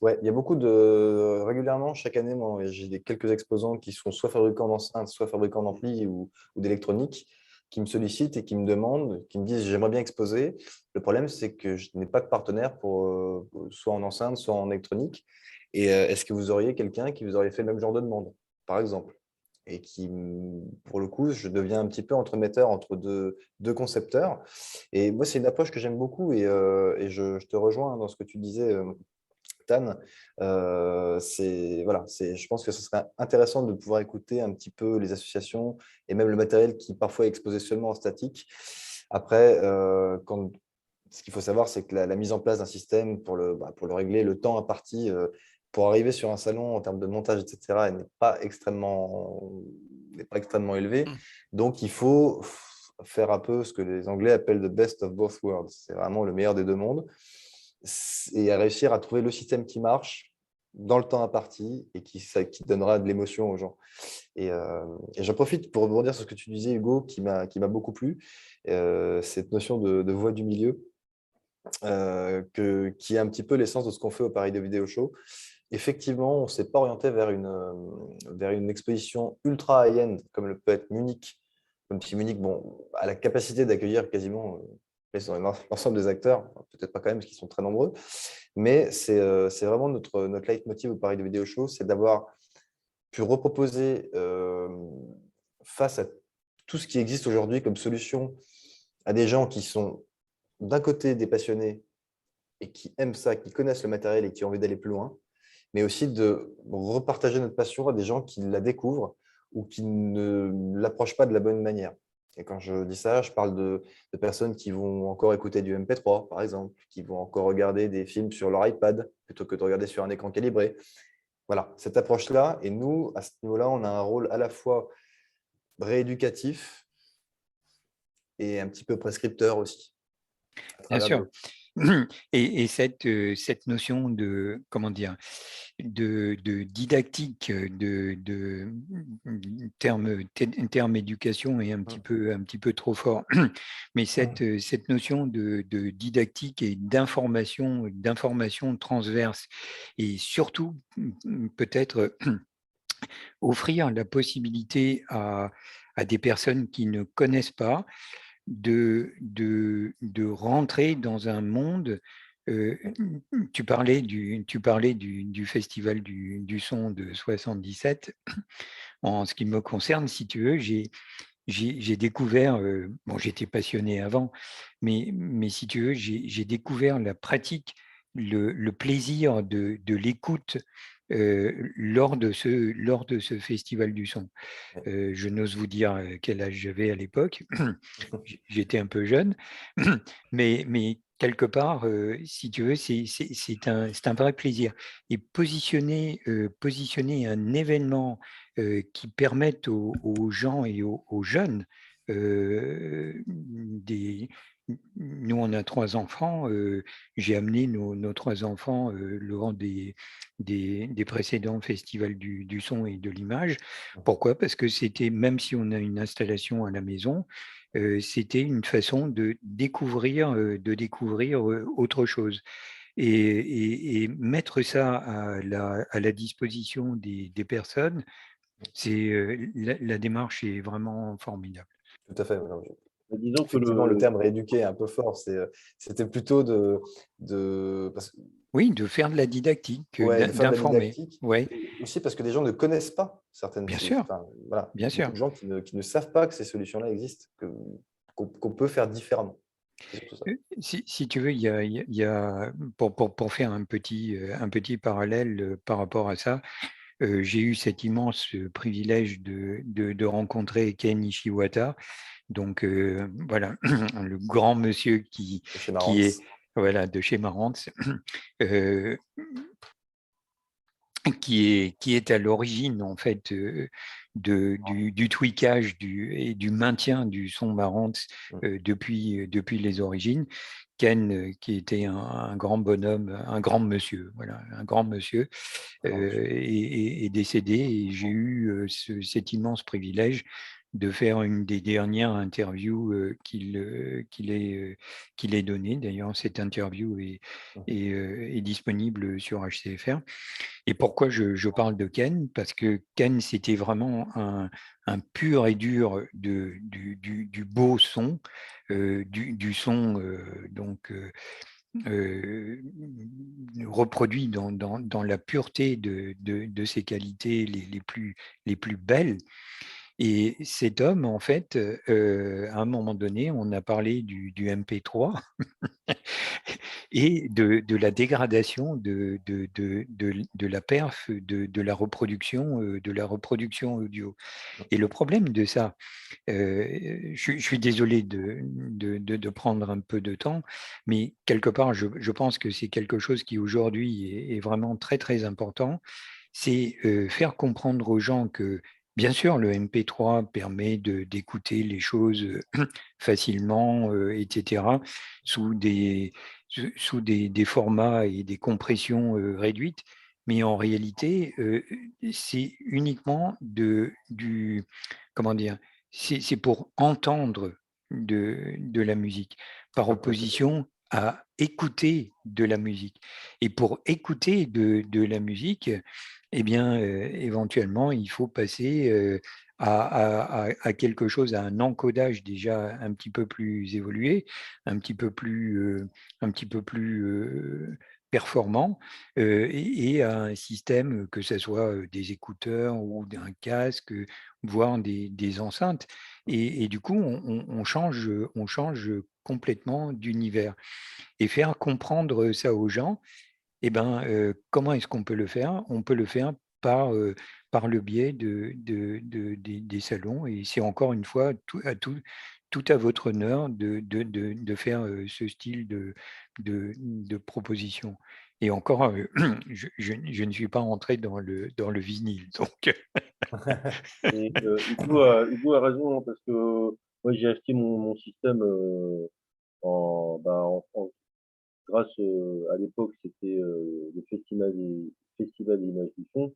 S2: Ouais, il y a beaucoup régulièrement, chaque année, moi, j'ai quelques exposants qui sont soit fabricants d'enceintes, soit fabricants d'amplis ou d'électronique, qui me sollicitent et qui me demandent, qui me disent j'aimerais bien exposer. Le problème, c'est que je n'ai pas de partenaire pour soit en enceinte, soit en électronique. Et est-ce que vous auriez quelqu'un qui vous aurait fait le même genre de demande, par exemple? et qui, pour le coup, je deviens un petit peu entremetteur entre deux concepteurs. Et moi, c'est une approche que j'aime beaucoup et je te rejoins dans ce que tu disais, Tan. Voilà, je pense que ce serait intéressant de pouvoir écouter un petit peu les associations et même le matériel qui parfois est exposé seulement en statique. Après, ce qu'il faut savoir, c'est que la mise en place d'un système pour le régler, le temps imparti pour arriver sur un salon en termes de montage, etc., n'est pas extrêmement élevé. Donc, il faut faire un peu ce que les Anglais appellent the best of both worlds. C'est vraiment le meilleur des deux mondes et à réussir à trouver le système qui marche dans le temps imparti et qui donnera de l'émotion aux gens. Et j'en profite pour rebondir sur ce que tu disais, Hugo, qui m'a beaucoup plu, cette notion de voix du milieu, qui est un petit peu l'essence de ce qu'on fait au Paris de Vidéo Show. Effectivement, on ne s'est pas orienté vers une exposition ultra high-end, comme le peut être Munich. Même si Munich a la capacité d'accueillir quasiment l'ensemble des acteurs, peut-être pas quand même, parce qu'ils sont très nombreux, mais c'est vraiment notre leitmotiv au Paris de Vidéo Show, c'est d'avoir pu reproposer face à tout ce qui existe aujourd'hui comme solution à des gens qui sont d'un côté des passionnés et qui aiment ça, qui connaissent le matériel et qui ont envie d'aller plus loin, mais aussi de repartager notre passion à des gens qui la découvrent ou qui ne l'approchent pas de la bonne manière. Et quand je dis ça, je parle de personnes qui vont encore écouter du MP3, par exemple, qui vont encore regarder des films sur leur iPad plutôt que de regarder sur un écran calibré. Voilà, cette approche-là. Et nous, à ce niveau-là, on a un rôle à la fois rééducatif et un petit peu prescripteur aussi.
S1: Bien sûr. Et cette notion de, comment dire, de didactique, de terme éducation est un petit peu trop fort, mais cette notion de didactique et d'information transverse, et surtout peut-être offrir la possibilité à des personnes qui ne connaissent pas de rentrer dans un monde. Tu parlais du festival du son de 77. En ce qui me concerne, si tu veux, j'ai découvert, j'étais passionné avant, mais si tu veux, j'ai découvert la pratique, le plaisir de l'écoute lors de ce festival du son. Je n'ose vous dire quel âge j'avais à l'époque. J'étais un peu jeune, mais quelque part, si tu veux, c'est un vrai plaisir. Et positionner un événement qui permette aux gens et aux jeunes, nous, on a 3 enfants. J'ai amené nos 3 enfants lors des précédents festivals du son et de l'image. Pourquoi? Parce que c'était, même si on a une installation à la maison, c'était une façon de découvrir autre chose. Et mettre ça à la disposition des personnes, la démarche est vraiment formidable.
S2: Tout à fait.
S6: Disons que
S2: Effectivement, le terme rééduquer est un peu fort. C'était plutôt
S1: Oui, de faire de la didactique,
S2: de faire de la
S1: d'informer.
S2: didactique.
S1: Ouais.
S2: Aussi parce que les gens ne connaissent pas certaines
S1: Bien
S2: solutions.
S1: sûr.
S2: Voilà,
S1: Bien sûr.
S2: beaucoup de gens qui ne savent pas que ces solutions-là existent, qu'on peut faire différemment. C'est surtout ça.
S1: Si tu veux, il y a pour faire un petit parallèle par rapport à ça, j'ai eu cet immense privilège de rencontrer Ken Nishiwata, donc voilà, le grand monsieur qui est de chez Marantz, qui est à l'origine en fait du tweakage et du maintien du son Marantz depuis les origines. Ken, qui était un grand bonhomme, un grand monsieur, est décédé, et j'ai eu cet immense privilège de faire une des dernières interviews qu'il ait données. D'ailleurs, cette interview est disponible sur HCFR. Et pourquoi je parle de Ken? Parce que Ken, c'était vraiment un pur et dur du beau son, du son reproduit dans la pureté de ses qualités les plus belles. Et cet homme, en fait, à un moment donné, on a parlé du MP3 et de la dégradation de la perf, de la reproduction audio. Et le problème de ça, je suis désolé de prendre un peu de temps, mais quelque part, je pense que c'est quelque chose qui aujourd'hui est vraiment très, très important. C'est faire comprendre aux gens que, bien sûr, le MP3 permet d'écouter les choses facilement, etc., sous des formats et des compressions réduites, mais en réalité, c'est uniquement comment dire, c'est pour entendre de la musique, par opposition à écouter de la musique. Et pour écouter de la musique, eh bien, éventuellement, il faut passer à quelque chose, à un encodage déjà un petit peu plus évolué, un petit peu plus performant, et à un système, que ce soit des écouteurs ou d'un casque, voire des enceintes. Et du coup, on change complètement d'univers. Et faire comprendre ça aux gens, eh ben, comment est-ce qu'on peut le faire? On peut le faire par le biais des salons, et c'est encore une fois tout à votre honneur de faire ce style de proposition. Et encore, je ne suis pas entré dans le vinyle, donc.
S6: Et Hugo a raison, hein, parce que moi j'ai acheté mon système grâce à l'époque, c'était le festival des images du son.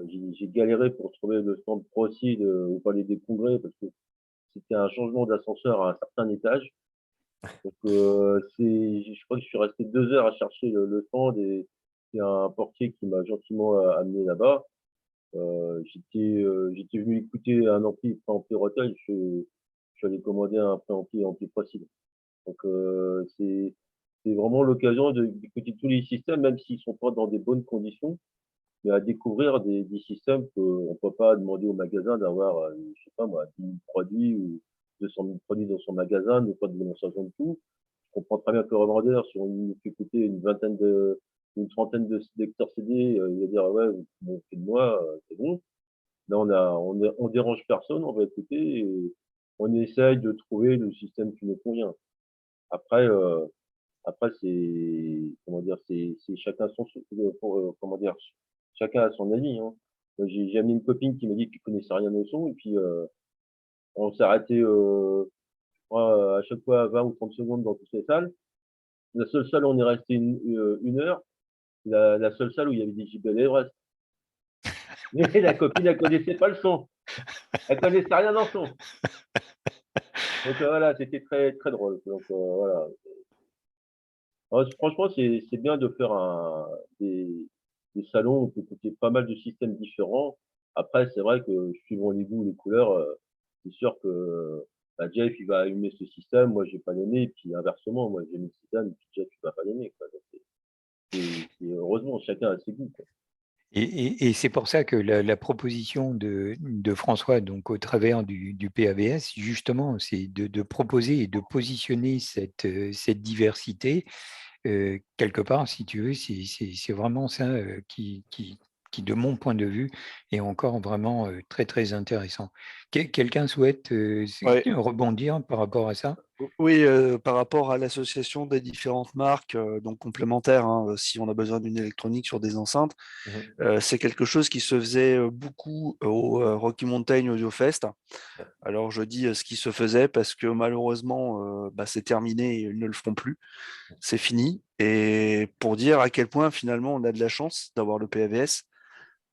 S6: J'ai galéré pour trouver le stand Proceed au Palais des Congrès parce que c'était un changement d'ascenseur à un certain étage. Donc, je crois que je suis resté 2 heures à chercher le stand et c'est un portier qui m'a gentiment amené là-bas. J'étais venu écouter un préampli Rotel, je suis allé commander un préampli Proceed. Donc, c'est vraiment l'occasion d'écouter tous les systèmes, même s'ils sont pas dans des bonnes conditions, mais à découvrir des systèmes qu'on peut pas demander au magasin d'avoir, je sais pas moi, 10 000 produits ou 200 000 produits dans son magasin, ne pas de démonstration de tout. Je comprends très bien que le revendeur, si on lui fait écouter une trentaine de lecteurs CD, il va dire, ouais, bon, fais-le-moi, c'est bon. Là, on dérange personne, on va écouter et on essaye de trouver le système qui nous convient. Après, c'est, comment dire, c'est chacun comment dire, chacun a son avis, hein. Moi, j'ai amené une copine qui m'a dit qu'elle connaissait rien au son, et puis, on s'est arrêté, à chaque fois 20 ou 30 secondes dans toutes les salles. La seule salle où on est resté une heure, la seule salle où il y avait des JBL Everest. Mais la copine, elle connaissait pas le son. Elle connaissait rien dans le son. Donc, voilà, c'était très, très drôle. Donc, voilà. Franchement, c'est bien de faire des salons où on peut écouter pas mal de systèmes différents. Après, c'est vrai que suivant les goûts, les couleurs, c'est sûr que bah, Jeff, il va aimer ce système, moi, j'ai pas aimé, et puis inversement, moi, j'aime le système, et puis Jeff, il va pas l'aimer, quoi. Donc, heureusement, chacun a ses goûts, quoi.
S1: Et c'est pour ça que la proposition de François, donc au travers du PAVS, justement, c'est de proposer et de positionner cette diversité. Quelque part, si tu veux, c'est vraiment ça qui, de mon point de vue, est encore vraiment très, très intéressant. Quelqu'un souhaite
S4: Ouais.
S1: rebondir par rapport à ça?
S4: Oui, par rapport à l'association des différentes marques, donc complémentaires, hein, si on a besoin d'une électronique sur des enceintes, c'est quelque chose qui se faisait beaucoup au Rocky Mountain Audio Fest. Alors je dis ce qui se faisait parce que malheureusement, c'est terminé, ils ne le feront plus, c'est fini. Et pour dire à quel point finalement on a de la chance d'avoir le PAVS,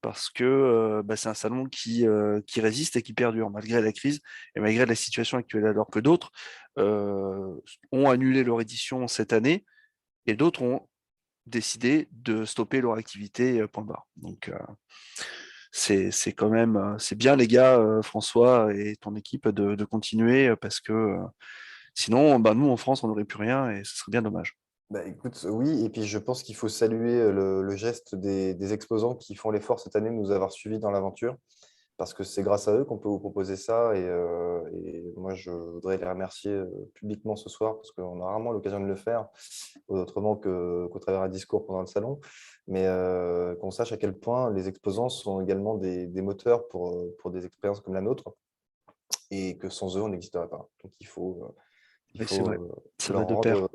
S4: parce que c'est un salon qui résiste et qui perdure malgré la crise et malgré la situation actuelle, alors que d'autres ont annulé leur édition cette année et d'autres ont décidé de stopper leur activité, point barre. Donc c'est quand même, c'est bien les gars, François et ton équipe, de continuer parce que sinon, nous en France, on n'aurait plus rien et ce serait bien dommage.
S2: Bah, écoute, oui, et puis je pense qu'il faut saluer le geste des exposants qui font l'effort cette année de nous avoir suivis dans l'aventure, parce que c'est grâce à eux qu'on peut vous proposer ça. Et moi, je voudrais les remercier publiquement ce soir, parce qu'on a rarement l'occasion de le faire, autrement qu'au travers un discours pendant le salon. Mais qu'on sache à quel point les exposants sont également des moteurs pour des expériences comme la nôtre, et que sans eux, on n'existerait pas. Donc il
S4: Oui, c'est
S2: faut
S4: vrai. Ça va de pair.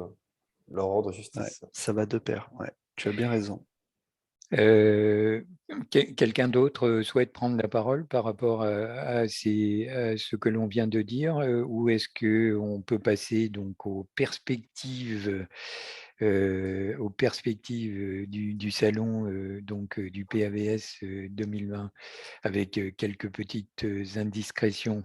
S2: leur rendre
S4: Ouais,
S2: justice.
S4: ça va de pair. Ouais. Tu as bien raison.
S1: Quelqu'un d'autre souhaite prendre la parole par rapport à ce que l'on vient de dire, ou est-ce qu'on peut passer donc aux perspectives du salon donc du PAVS 2020 avec quelques petites indiscrétions.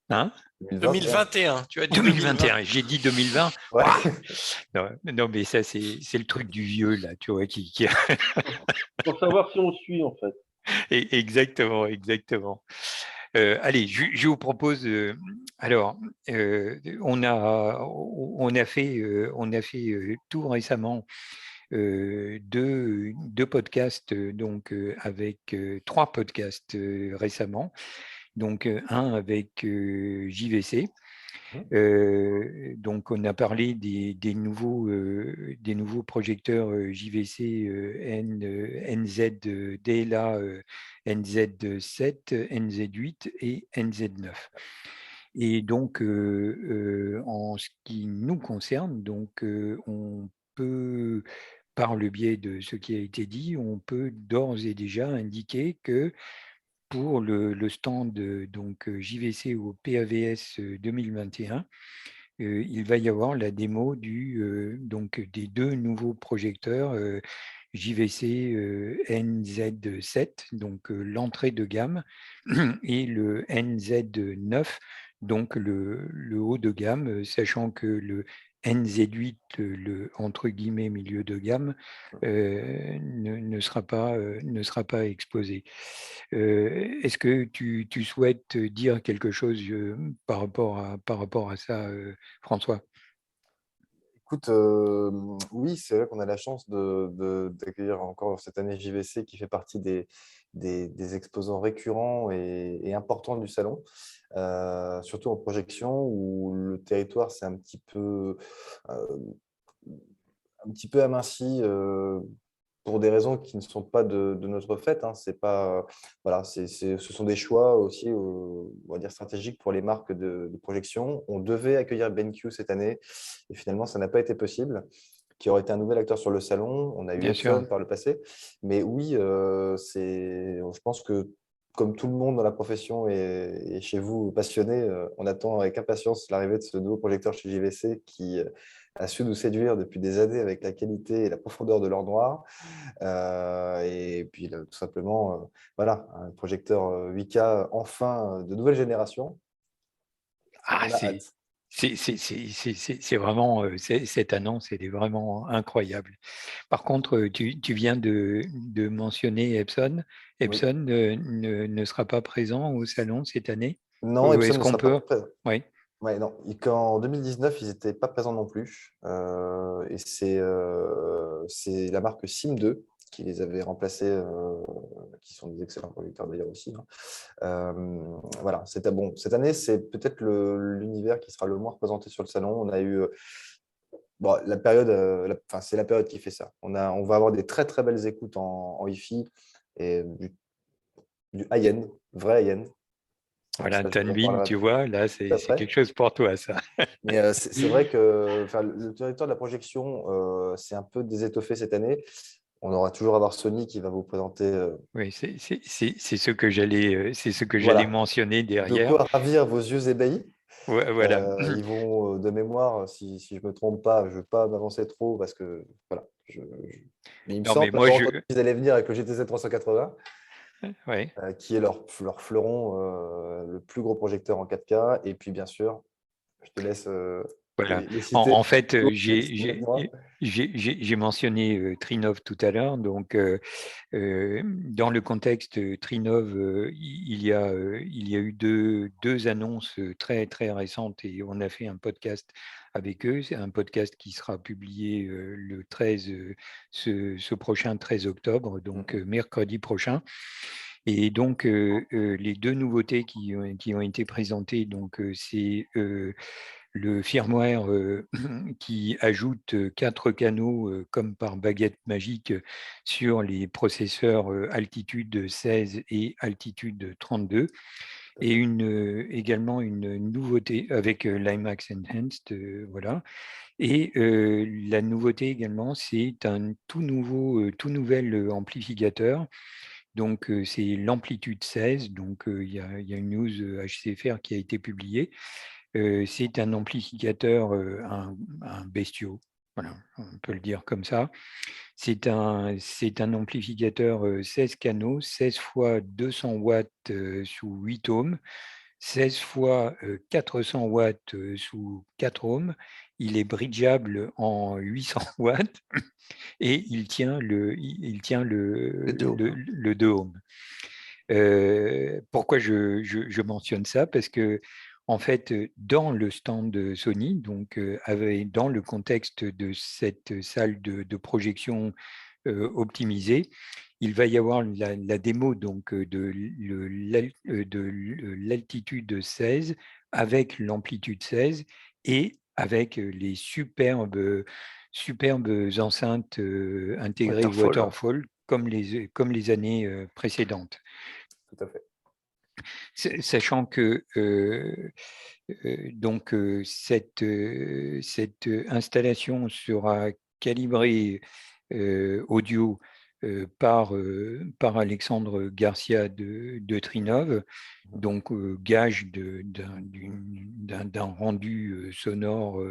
S1: Hein?
S2: 2021.
S3: 2021, tu as dit 2020.
S1: 2021, j'ai dit 2020.
S2: Ouais.
S1: Ouah, non, mais ça, c'est le truc du vieux, là, tu vois, qui...
S6: Pour savoir si on suit, en fait.
S1: Exactement, exactement. Allez, je vous propose. Alors, on a fait tout récemment deux podcasts, donc avec 3 podcasts récemment. Donc un avec JVC. Donc, on a parlé des nouveaux projecteurs JVC NZ DLA NZ7, NZ8 et NZ9. Et donc, en ce qui nous concerne, donc, on peut, par le biais de ce qui a été dit, on peut d'ores et déjà indiquer que pour le stand donc JVC au PAVS 2021, il va y avoir la démo donc des 2 nouveaux projecteurs JVC NZ7, donc l'entrée de gamme, et le NZ9, donc le haut de gamme, sachant que le NZ8, le entre guillemets milieu de gamme, ne sera pas exposé. Est-ce que tu souhaites dire quelque chose par rapport à ça, François?
S2: Écoute, oui, c'est vrai qu'on a la chance d'accueillir encore cette année JVC qui fait partie des exposants récurrents et importants du salon, surtout en projection où le territoire s'est euh, un petit peu aminci pour des raisons qui ne sont pas de notre fait. Hein. C'est pas, voilà, ce sont des choix aussi, on va dire, stratégiques pour les marques de projection. On devait accueillir BenQ cette année et finalement, ça n'a pas été possible, qui aurait été un nouvel acteur sur le salon. On a eu
S1: Bien sûr.
S2: Epson par le passé. Mais oui, je pense que comme tout le monde dans la profession et chez vous passionnés, on attend avec impatience l'arrivée de ce nouveau projecteur chez JVC qui a su nous séduire depuis des années avec la qualité et la profondeur de leur noir. Et puis, tout simplement, voilà, un projecteur 8K enfin de nouvelle génération.
S1: Ah,
S2: On a hâte.
S1: c'est vraiment, cette annonce, elle est vraiment incroyable. Par contre, tu viens de mentionner Epson.
S2: Oui.
S1: Epson ne sera pas présent au salon cette année?
S2: Non,
S1: Ou
S2: Epson
S1: est-ce
S2: ne
S1: qu'on
S2: sera pas
S1: peut?
S2: présent.
S1: Oui,
S2: Ouais, non. En 2019, ils n'étaient pas présents non plus. Et c'est la marque Sim2 qui les avait remplacés, qui sont des excellents projecteurs d'ailleurs aussi. Hein. Voilà, c'était bon. Cette année, c'est peut-être l'univers qui sera le moins représenté sur le salon. On a eu bon, la période, enfin, c'est la période qui fait ça. On va avoir des très très belles écoutes en Wi-Fi et du high-end, vrai high-end.
S1: voilà,
S2: Ça, je vous en
S1: Tanvin,
S2: parlerai
S1: tu vois, là,
S2: tout
S1: c'est
S2: après.
S1: quelque chose pour toi, ça.
S2: Mais c'est vrai que enfin, le territoire de la projection, c'est un peu désétoffé cette année. On aura toujours à voir Sony qui va vous présenter.
S1: Oui, c'est ce que j'allais
S2: Voilà,
S1: mentionner
S2: de
S1: derrière.
S2: quoi ravir vos yeux ébahis.
S1: Voilà.
S2: Ils vont, de mémoire, si je ne me trompe pas, je ne veux pas m'avancer trop parce que, voilà. Mais il me
S1: Non, mais
S2: semble
S1: moi,
S2: avoir entendu qu'ils allaient venir avec le GTZ 380,
S1: ouais,
S2: qui est leur fleuron, le plus gros projecteur en 4K. Et puis, bien sûr, je te laisse
S1: voilà.
S2: les
S1: En
S2: citer.
S1: fait,
S2: Hugo, c'est bien de moi.
S1: J'ai mentionné Trinov tout à l'heure. Donc, dans le contexte Trinov, il y a eu deux annonces très, très récentes et on a fait un podcast avec eux. C'est un podcast qui sera publié le 13, ce prochain 13 octobre, donc mercredi prochain. Et donc, les deux nouveautés qui ont été présentées, donc, c'est le firmware qui ajoute 4 canaux comme par baguette magique sur les processeurs altitude 16 et altitude 32. Et également une nouveauté avec l'IMAX Enhanced, voilà. Et la nouveauté également, c'est un tout nouvel amplificateur. Donc, c'est l'amplitude 16. Donc, il y a une news HCFR qui a été publiée. C'est un amplificateur, un bestiau, voilà, on peut le dire comme ça. C'est un amplificateur 16 canaux, 16 fois 200 watts sous 8 ohms, 16 fois 400 watts sous 4 ohms. Il est bridgeable en 800 watts et il tient le 2 ohms. Pourquoi je mentionne ça? Parce que, en fait, dans le stand de Sony, donc dans le contexte de cette salle de projection optimisée, il va y avoir la démo donc, de l'altitude 16 avec l'amplitude 16 et avec les superbes enceintes intégrées Waterfall comme les années précédentes.
S2: Tout à fait.
S1: Sachant que donc, cette installation sera calibrée audio par Alexandre Garcia de Trinov, donc gage d'un rendu sonore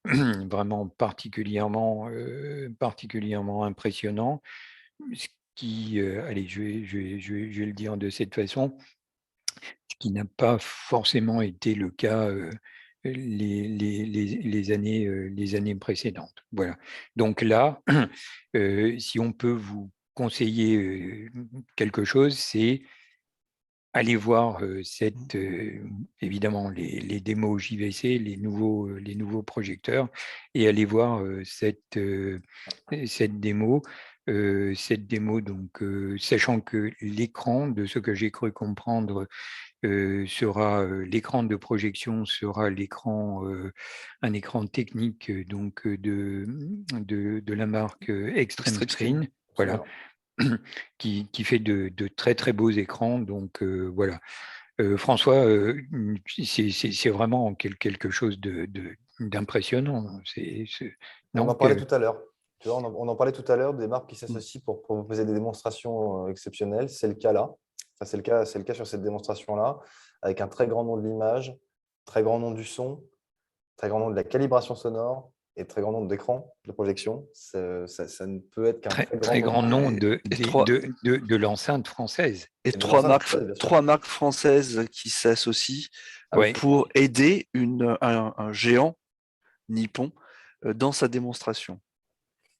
S1: vraiment particulièrement impressionnant. Ce qui, allez, je vais le dire de cette façon, ce qui n'a pas forcément été le cas les années précédentes. Voilà. Donc là, si on peut vous conseiller quelque chose, c'est aller voir évidemment les démos JVC, les nouveaux projecteurs, et aller voir cette démo. Donc, sachant que l'écran, de ce que j'ai cru comprendre, l'écran de projection sera un écran technique donc de la marque Extreme Screen, voilà, qui fait de très très beaux écrans. Donc voilà. François, c'est vraiment quelque chose d'impressionnant.
S2: On en parlait tout à l'heure. Tu vois, on en parlait tout à l'heure des marques qui s'associent pour proposer des démonstrations exceptionnelles. C'est le cas là. Enfin, c'est le cas sur cette démonstration-là, avec un très grand nom de l'image, très grand nom du son, très grand nom de la calibration sonore et très grand nombre d'écrans de projection. Ça ne peut être qu'un
S1: très grand nom de l'enceinte française.
S4: Et trois marques françaises qui s'associent pour aider un géant nippon dans sa démonstration.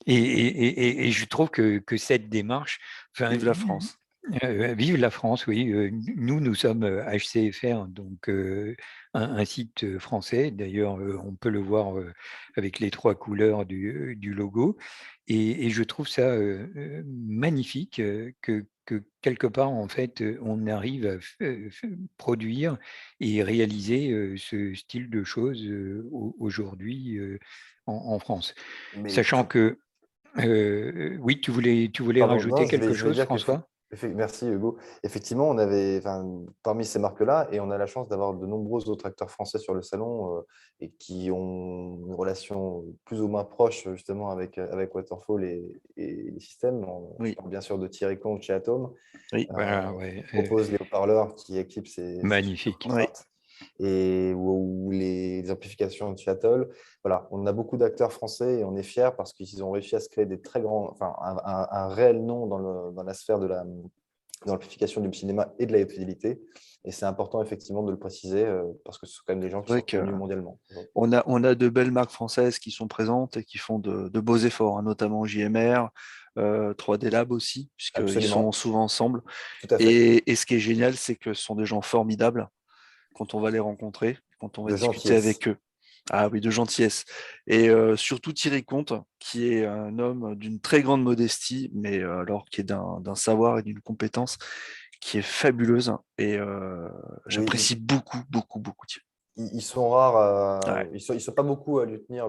S1: Et je trouve que cette démarche…
S4: Vive la France.
S1: Vive la France, oui. Nous sommes HCFR, donc un site français. D'ailleurs, on peut le voir avec les 3 couleurs du logo. Et je trouve ça magnifique que quelque part, en fait, on arrive à produire et réaliser ce style de choses aujourd'hui en France. Sachant que… oui, tu voulais rajouter quelque chose, François?
S2: Merci Hugo. Effectivement, on avait parmi ces marques-là, et on a la chance d'avoir de nombreux autres acteurs français sur le salon et qui ont une relation plus ou moins proche justement avec Waterfall et les systèmes. On parle bien sûr de Thierry Comte chez Atom.
S4: Oui,
S2: qui propose les haut-parleurs qui équipent ces
S1: magnifique.
S2: Ou les amplifications de Seattle. Voilà, on a beaucoup d'acteurs français et on est fiers parce qu'ils ont réussi à se créer des très grands, un réel nom dans la sphère de dans l'amplification du cinéma et de la haute fidélité. Et c'est important effectivement de le préciser parce que ce sont quand même des gens qui
S4: C'est
S2: sont
S4: vrai que
S2: connus mondialement.
S4: on a de belles marques françaises qui sont présentes et qui font de beaux efforts, hein, notamment JMR, 3D Lab aussi, puisqu'ils sont
S2: Absolument,
S4: souvent ensemble.
S2: tout à fait.
S4: Et ce qui est génial, c'est que ce sont des gens formidables quand on va les rencontrer, quand on va
S2: De
S4: discuter
S2: gentillesse.
S4: avec eux. Ah oui, de gentillesse. Et surtout Thierry Comte, qui est un homme d'une très grande modestie, mais alors qui est d'un savoir et d'une compétence qui est fabuleuse. Et
S2: Oui,
S4: j'apprécie beaucoup, beaucoup, beaucoup Thierry.
S2: ils sont rares,
S4: Ouais.
S2: ils sont pas beaucoup à lui tenir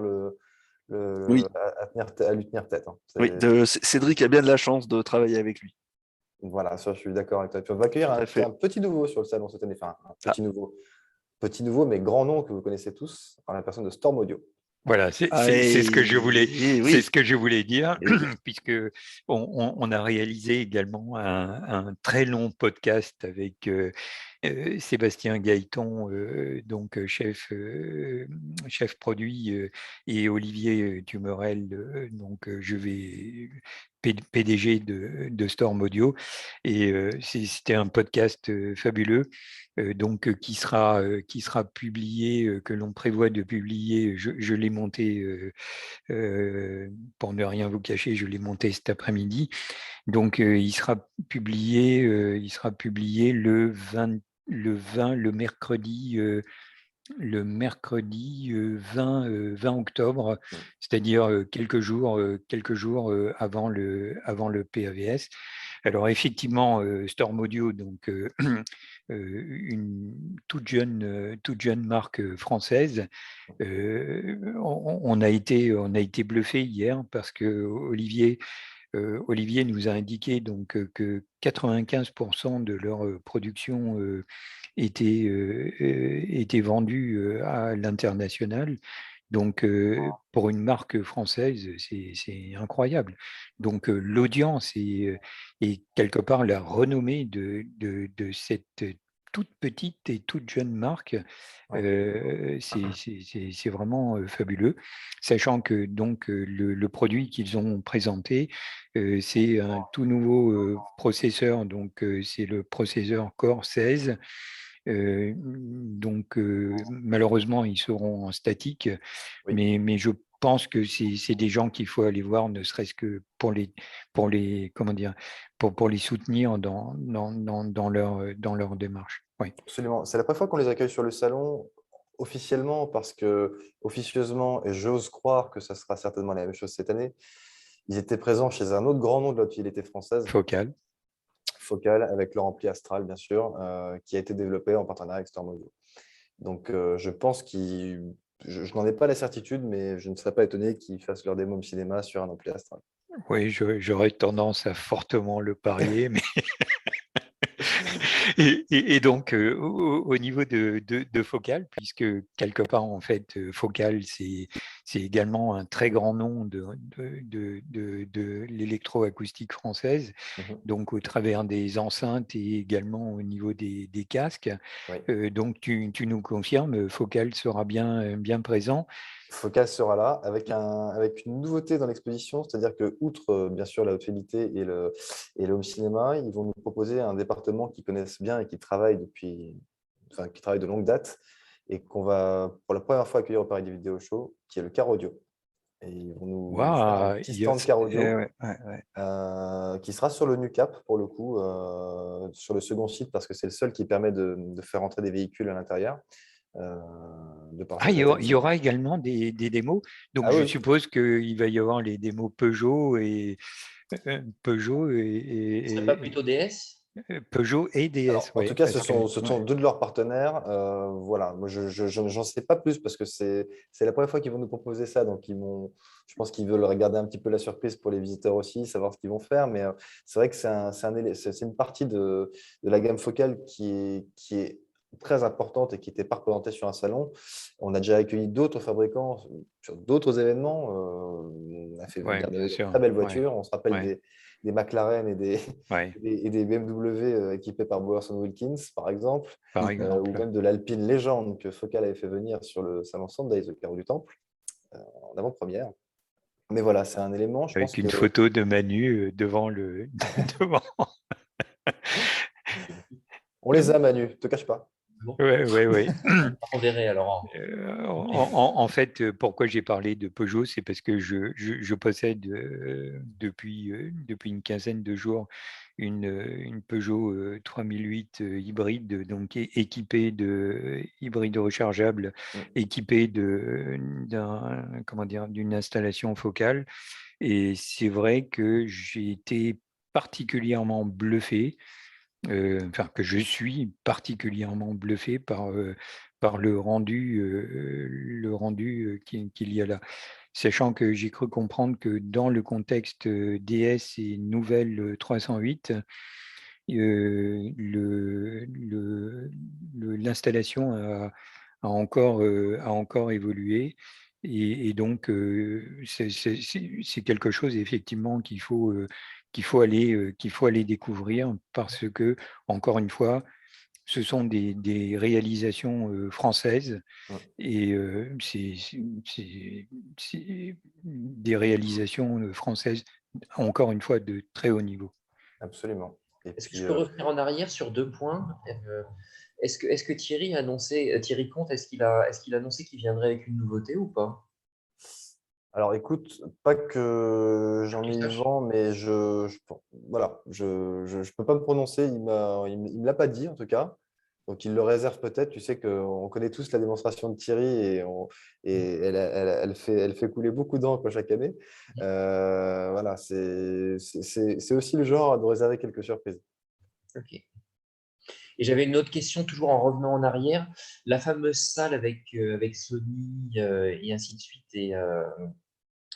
S4: Oui,
S2: à lui tenir tête. Hein.
S4: oui. Cédric a bien de la chance de travailler avec lui.
S2: Voilà, ça, je suis d'accord avec toi. Puis on va accueillir
S4: Tout à fait.
S2: un petit nouveau sur le salon cette année, enfin un
S4: Ah,
S2: petit nouveau, mais grand nom que vous connaissez tous, en la personne de Storm Audio.
S1: Voilà, c'est
S4: ah,
S1: ce que je voulais, c'est
S4: oui,
S1: ce que je voulais dire,
S4: et oui.
S1: puisque on a réalisé également un très long podcast avec Sébastien Gaëton, donc chef produit, et Olivier Tumerel, donc PDG de Storm Audio. Et c'était un podcast fabuleux. Donc qui sera publié, que l'on prévoit de publier. Je l'ai monté, pour ne rien vous cacher, je l'ai monté cet après-midi. Donc il sera publié, le mercredi, 20 octobre, c'est-à-dire quelques jours avant le PAVS. Alors effectivement, Storm Audio, donc une toute jeune marque française. On a été bluffé hier parce que Olivier nous a indiqué donc que 95% de leur production était vendue à l'international. Donc, pour une marque française, c'est incroyable. Donc, l'audience et quelque part la renommée de cette toute petite et toute jeune marque, c'est vraiment fabuleux. Sachant que donc le produit qu'ils ont présenté, c'est un tout nouveau processeur. Donc, c'est le processeur Core 16. Donc, malheureusement, ils seront en statique,
S2: Oui,
S1: mais je pense que c'est des gens qu'il faut aller voir, ne serait-ce que comment dire, pour les soutenir dans leur démarche. Oui.
S2: absolument. C'est la première fois qu'on les accueille sur le salon officiellement parce que officieusement, et j'ose croire que ça sera certainement la même chose cette année, ils étaient présents chez un autre grand nom de l'automobile française,
S1: Focal.
S2: Focal, avec leur ampli Astral, bien sûr, qui a été développé en partenariat avec Storm Audio. Donc, je pense je n'en ai pas la certitude, mais je ne serais pas étonné qu'ils fassent leur démo au cinéma sur un ampli Astral.
S1: Oui, j'aurais tendance à fortement le parier, mais et donc, au niveau de Focal, puisque quelque part, en fait, Focal, c'est également un très grand nom de l'électroacoustique française,
S2: Mhm.
S1: donc au travers des enceintes et également au niveau des casques.
S2: Oui.
S1: Donc, tu nous confirmes, Focal sera bien présent.
S2: Focal sera là avec une nouveauté dans l'exposition, c'est-à-dire que, outre bien sûr la haute fidélité et le home cinéma, ils vont nous proposer un département qu'ils connaissent bien et qui travaille qui travaille de longue date et qu'on va pour la première fois accueillir au Paris des Vidéo Show, qui est le car audio. Et ils vont nous faire un
S1: Waouh,
S2: petit stand car audio
S1: ouais, ouais.
S2: qui sera sur le NuCap pour le coup, sur le second site, parce que c'est le seul qui permet de faire entrer des véhicules à l'intérieur. De par
S1: Ah,
S2: sa
S1: il y
S2: totalité.
S1: aura également des démos. Donc,
S2: Ah
S1: je
S2: oui,
S1: suppose qu'il va y avoir les démos Peugeot
S5: Ce serait pas plutôt DS?
S1: Peugeot et
S2: alors,
S1: DS,
S2: en tout
S1: oui.
S2: cas,
S1: Parce que,
S2: ce sont
S1: ouais.
S2: deux de leurs partenaires. Voilà, moi, j'en sais pas plus parce que c'est la première fois qu'ils vont nous proposer ça. Donc, je pense qu'ils veulent regarder un petit peu la surprise pour les visiteurs aussi, savoir ce qu'ils vont faire. Mais c'est vrai que c'est une partie de la gamme focale qui est très importante et qui n'était pas représentée sur un salon. On a déjà accueilli d'autres fabricants sur d'autres événements. On a fait
S1: Ouais,
S2: venir
S1: bien
S2: de
S1: sûr.
S2: très belles
S1: Ouais,
S2: voitures. On se rappelle
S1: ouais,
S2: des McLaren
S1: ouais,
S2: et des BMW équipés par Bowers Wilkins, par exemple,
S1: par
S2: ou
S1: exemple.
S2: même de l'Alpine Légende que Focal avait fait venir sur le salon Sundays au Carreau du Temple, en avant-première. Mais voilà, c'est un élément, je pense
S1: Avec une
S2: que
S1: photo de Manu devant le. devant.
S2: On les a, Manu, ne te cache pas.
S5: Bon,
S1: Ouais.
S5: on verrait alors.
S1: En fait, pourquoi j'ai parlé de Peugeot, c'est parce que je possède depuis une quinzaine de jours une Peugeot 3008 hybride, donc équipée de hybride rechargeable, équipée d'une installation focale. Et c'est vrai que j'ai été particulièrement bluffé, enfin que je suis particulièrement bluffé par le rendu qu'il y a là. Sachant que j'ai cru comprendre que dans le contexte DS et nouvelle 308, l'installation a encore évolué. Et donc, c'est quelque chose effectivement qu'il faut aller découvrir parce que, encore une fois, ce sont des réalisations françaises
S2: Ouais.
S1: et c'est des réalisations françaises, encore une fois, de très haut niveau.
S2: Absolument. Et
S5: Est-ce que
S2: puis,
S5: je peux revenir en arrière sur 2 points? Est-ce que Thierry a annoncé, Thierry Comte, est-ce qu'il a annoncé qu'il viendrait avec une nouveauté ou pas?
S2: alors écoute, pas que j'en
S5: Tu
S2: ai eu
S5: saches.
S2: vent, mais voilà, je peux pas me prononcer, il me l'a pas dit en tout cas. Donc il le réserve peut-être. Tu sais qu'on connaît tous la démonstration de Thierry et elle fait couler beaucoup d'encre chaque année. Voilà, c'est aussi le genre à nous réserver quelques surprises.
S5: Ok. Et j'avais une autre question, toujours en revenant en arrière. La fameuse salle avec Sony et ainsi de suite.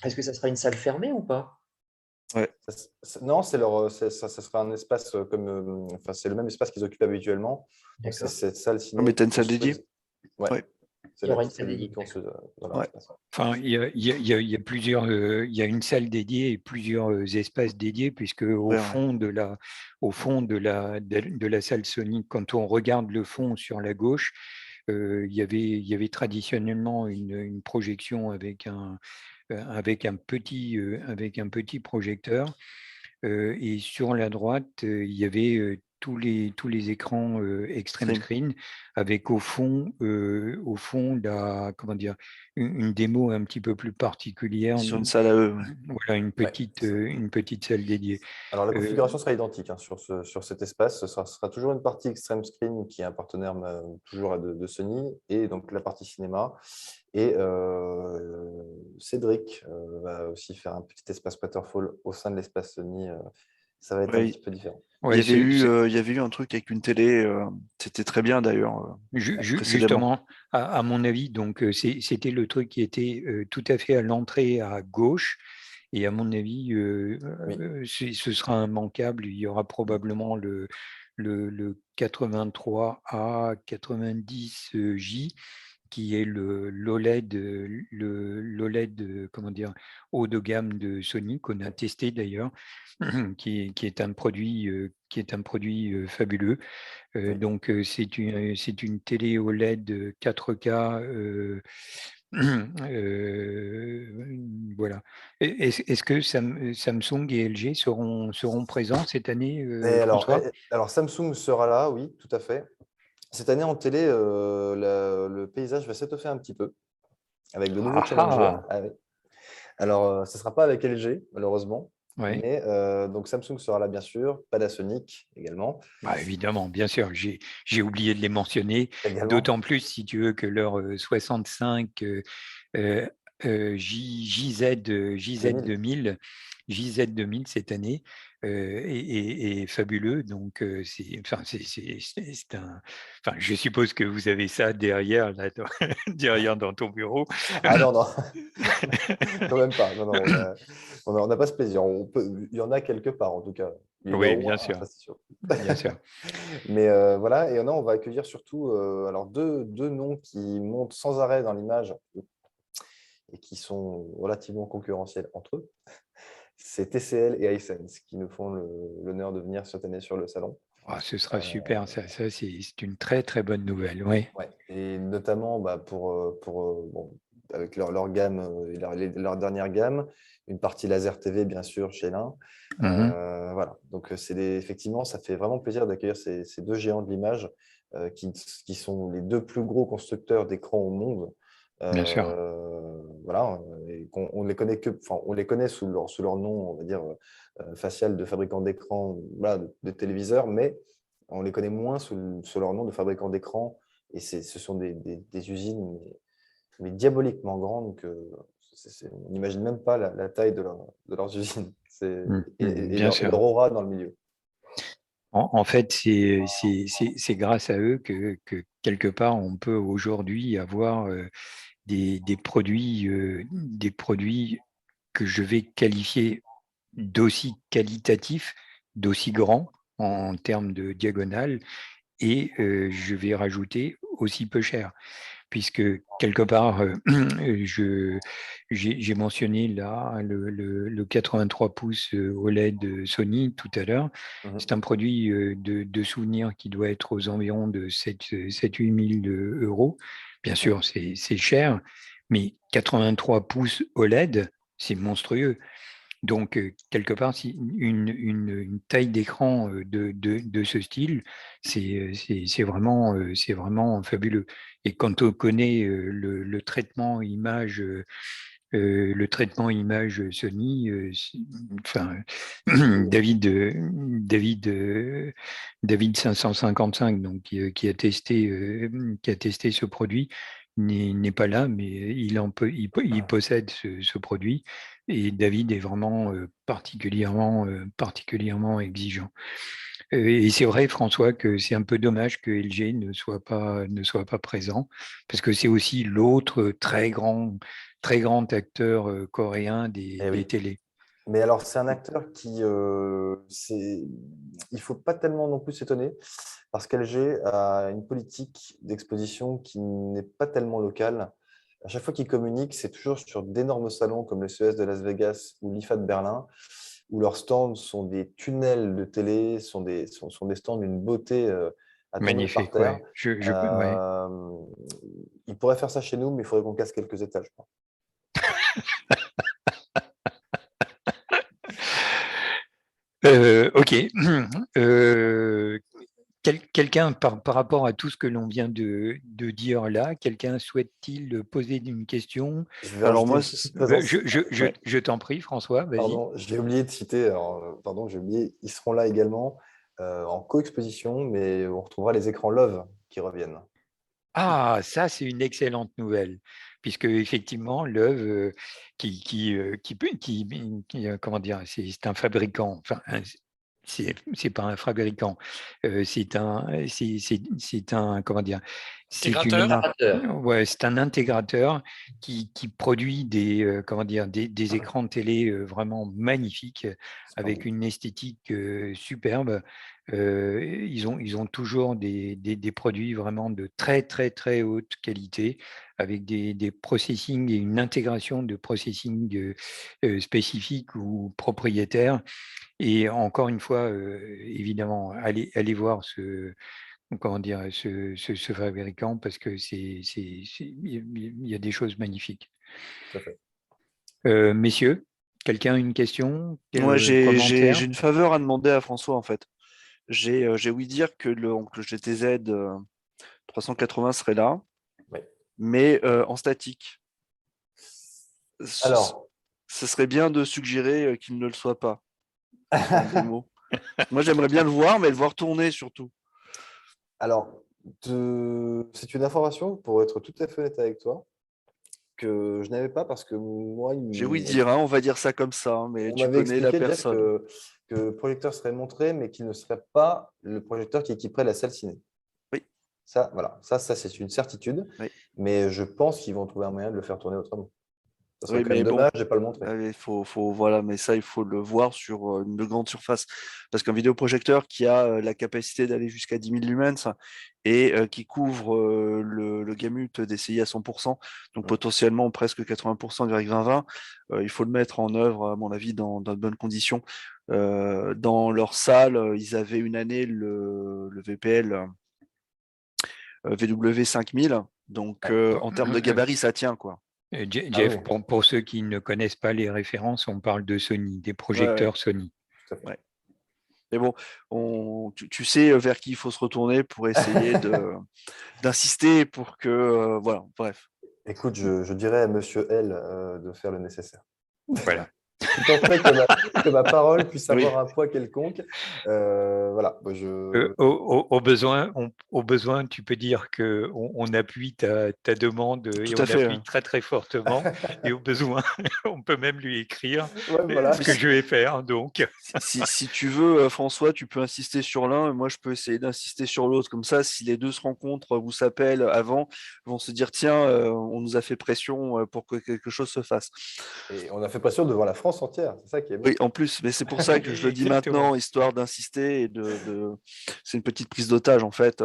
S5: Est-ce que ça sera une salle fermée ou pas?
S2: Non, ça sera un espace enfin, c'est le même espace qu'ils occupent habituellement. Donc c'est
S5: D'accord.
S2: cette salle
S4: Non, mais
S2: ciné
S4: tu as
S2: qu'ils
S4: une salle dédiée.
S2: construisent. Ouais,
S4: Ouais.
S2: c'est
S5: Il y aura
S2: la
S5: une
S2: petite
S5: salle
S2: salle
S5: dédiée.
S2: dédiée qu'ils construisent dans leur
S4: Ouais.
S2: espace.
S1: Enfin, il y a plusieurs, il y a une salle dédiée et plusieurs espaces dédiés, puisque au
S4: Ouais,
S1: fond de la salle Sony, quand on regarde le fond sur la gauche, il y avait traditionnellement une projection avec avec un petit projecteur. Et sur la droite, il y avait tous les écrans extreme
S4: Stream.
S1: screen avec au fond comment dire, une démo un petit peu plus particulière.
S4: Sur une salle à eux. Ouais.
S1: Voilà,
S2: Ouais, c'est ça.
S1: une petite salle dédiée.
S2: Alors la
S1: Euh,
S2: configuration sera identique hein, sur cet espace. Ce sera toujours une partie Extreme Screen qui est un partenaire toujours de Sony et donc la partie cinéma. Et Cédric va aussi faire un petit espace Waterfall au sein de l'espace Sony. Ça va être un
S4: Ouais,
S2: petit peu différent.
S1: ouais,
S4: il y avait eu un truc avec une télé. C'était très bien d'ailleurs précédemment.
S1: Justement, à mon avis, donc c'était le truc qui était tout à fait à l'entrée à gauche. Et à mon avis,
S2: Oui.
S1: ce sera immanquable. Il y aura probablement le 83A 90J qui est l'OLED, comment dire, haut de gamme de Sony qu'on a testé d'ailleurs, qui est un produit fabuleux.
S2: Oui.
S1: Donc c'est une télé OLED 4K. Voilà. Est-ce que Samsung et LG seront présents cette année,
S2: Et
S1: François?
S2: alors Samsung sera là, oui, tout à fait. Cette année en télé, le paysage va s'étoffer un petit peu avec de nouveaux
S1: Ah
S2: challengers.
S1: ah,
S2: Ah oui. Alors, ce ne sera pas avec LG, malheureusement.
S1: ouais.
S2: Mais donc Samsung sera là, bien sûr. Panasonic également.
S1: Bah, évidemment, bien sûr, j'ai oublié de les mentionner,
S2: Également.
S1: d'autant plus si tu veux que leur 65 JZ 2000 cette année est fabuleux. Donc, enfin, je suppose que vous avez ça derrière, là, derrière dans ton bureau.
S2: Ah non, non, quand même pas. Non, non, on n'a pas ce plaisir. Il y en a quelque part, en tout cas. Il y en a
S1: Oui,
S2: au moins
S1: bien
S2: un,
S1: sûr,
S2: ça c'est sûr.
S1: bien sûr.
S2: Mais voilà, et on va accueillir surtout alors deux noms qui montent sans arrêt dans l'image et qui sont relativement concurrentiels entre eux. C'est TCL et Hisense qui nous font l'honneur de venir cette année sur le salon.
S1: Ah, ce sera super, ça c'est une très très bonne nouvelle. Oui.
S2: Ouais. Et notamment bon, avec leur gamme, leur dernière gamme, une partie laser TV, bien sûr, chez l'un.
S1: Mhm.
S2: Voilà. Donc, effectivement, ça fait vraiment plaisir d'accueillir ces deux géants de l'image qui sont les deux plus gros constructeurs d'écrans au monde.
S1: Bien sûr.
S2: Voilà, et on les connaît on les connaît sous leur nom, on va dire, facial de fabricants d'écrans, voilà, de téléviseurs, mais on les connaît moins sous leur nom de fabricants d'écrans. Et ce sont des usines mais diaboliquement grandes que on n'imagine même pas la taille de leurs usines et
S1: Bien
S2: leur
S1: sûr.
S2: aura dans le milieu.
S1: En fait, c'est grâce à eux que quelque part, on peut aujourd'hui avoir des produits que je vais qualifier d'aussi qualitatifs, d'aussi grands en termes de diagonale, et je vais rajouter aussi peu cher, puisque quelque part, j'ai mentionné là le 83 pouces OLED de Sony tout à l'heure.
S2: Mhm.
S1: C'est un produit de souvenir qui doit être aux environs de 7-8 000 euros. Bien sûr, c'est cher, mais 83 pouces OLED, c'est monstrueux. Donc, quelque part, si une taille d'écran de ce style, c'est vraiment fabuleux. Et quand on connaît le traitement image, le traitement image Sony, enfin, David 555, donc, qui a testé ce produit, n'est pas là, mais il possède ce produit. Et David est vraiment particulièrement exigeant. Et c'est vrai, François, que c'est un peu dommage que LG ne soit pas présent, parce que c'est aussi l'autre très grand acteur coréen
S2: Eh
S1: des
S2: oui.
S1: télés.
S2: Mais alors, c'est un acteur il faut pas tellement non plus s'étonner, parce qu'LG a une politique d'exposition qui n'est pas tellement locale. À chaque fois qu'ils communiquent, c'est toujours sur d'énormes salons comme le CES de Las Vegas ou l'IFA de Berlin, où leurs stands sont des tunnels de télé, sont des stands d'une beauté à tomber par
S1: Magnifique,
S2: terre.
S1: ouais. Ouais.
S2: Ils pourraient faire ça chez nous, mais il faudrait qu'on casse quelques étages.
S1: Ok. Euh, quelqu'un, par rapport à tout ce que l'on vient de dire là, quelqu'un souhaite-t-il poser une question?
S2: Je vais
S4: Alors
S2: rajouter
S4: moi,
S2: une petite présence.
S4: ouais.
S1: Je t'en prie, François, vas-y.
S2: Pardon, j'ai oublié de citer, pardon, j'ai oublié, ils seront là également en co-exposition, mais on retrouvera les écrans Love qui reviennent.
S1: Ah, ça, c'est une excellente nouvelle, puisque effectivement, l'œuvre comment dire, c'est un fabricant, enfin, c'est pas un fabricant, c'est un, comment dire, c'est une
S3: Intégrateur.
S1: marque, ouais, c'est un intégrateur qui produit comment dire, des écrans de télé vraiment magnifiques, avec une esthétique superbe. Ils ont toujours des produits vraiment de très, très, très haute qualité, avec des processing et une intégration de processing spécifiques ou propriétaires. Et encore une fois, évidemment, allez voir comment dire, ce fabricant, parce que il y a des choses magnifiques.
S2: Tout à fait.
S1: Messieurs, quelqu'un a une question,
S4: Moi,
S1: commentaire?
S4: j'ai une faveur à demander à François, en fait. J'ai ouï dire que le GTZ 380 serait là,
S2: Oui.
S4: mais en statique.
S2: Alors,
S4: Ce serait bien de suggérer qu'il ne le soit pas, qu'il soit en démo. Moi, j'aimerais bien le voir, mais le voir tourner surtout.
S2: alors c'est une information, pour être tout à fait honnête avec toi, que je n'avais pas parce que moi,
S4: J'ai ouï dire, hein, on va dire ça comme ça, hein, mais
S2: on
S4: tu
S2: m'avait
S4: connais la
S2: expliqué déjà
S4: personne.
S2: que le projecteur serait montré, mais qu'il ne serait pas le projecteur qui équiperait la salle ciné.
S4: Oui.
S2: Ça, voilà, ça c'est une certitude,
S4: Oui.
S2: mais je pense qu'ils vont trouver un moyen de le faire tourner autrement. Ça serait
S4: Oui,
S2: quand même
S4: mais bon,
S2: dommage de ne pas le montrer.
S4: voilà, mais ça, il faut le voir sur une grande surface. Parce qu'un vidéoprojecteur qui a la capacité d'aller jusqu'à 10 000 lumens et qui couvre le gamut DCI à 100%, donc potentiellement presque 80% avec 20-20, il faut le mettre en œuvre, à mon avis, dans de bonnes conditions. Dans leur salle, ils avaient une année le VPL VW5000, donc en termes de gabarit, ça tient, quoi.
S1: Jeff,
S2: oui.
S1: pour ceux qui ne connaissent pas les références, on parle de Sony, des projecteurs Sony.
S2: Tout à fait.
S4: Ouais. Mais bon, tu sais vers qui il faut se retourner pour essayer d'insister pour que, voilà, bref.
S2: Écoute, je dirais à Monsieur L de faire le nécessaire.
S1: Voilà.
S2: Je tenterai que ma parole puisse
S4: Oui.
S2: avoir un poids quelconque. Voilà.
S1: Au besoin, tu peux dire qu'on appuie ta demande et
S4: Tout
S1: on
S4: à fait.
S1: appuie très très fortement. Et au besoin, on peut même lui écrire
S2: Ouais, voilà.
S1: ce que je vais faire. Donc,
S4: Si tu veux, François, tu peux insister sur l'un et moi je peux essayer d'insister sur l'autre. Comme ça, si les deux se rencontrent ou s'appellent avant, ils vont se dire tiens, on nous a fait pression pour que quelque chose se fasse.
S2: Et on a fait pression devant la France entière. C'est ça qui est bon.
S4: Oui, en plus, mais c'est pour ça que je le dis
S1: Exactement.
S4: maintenant, histoire d'insister et c'est une petite prise d'otage en fait.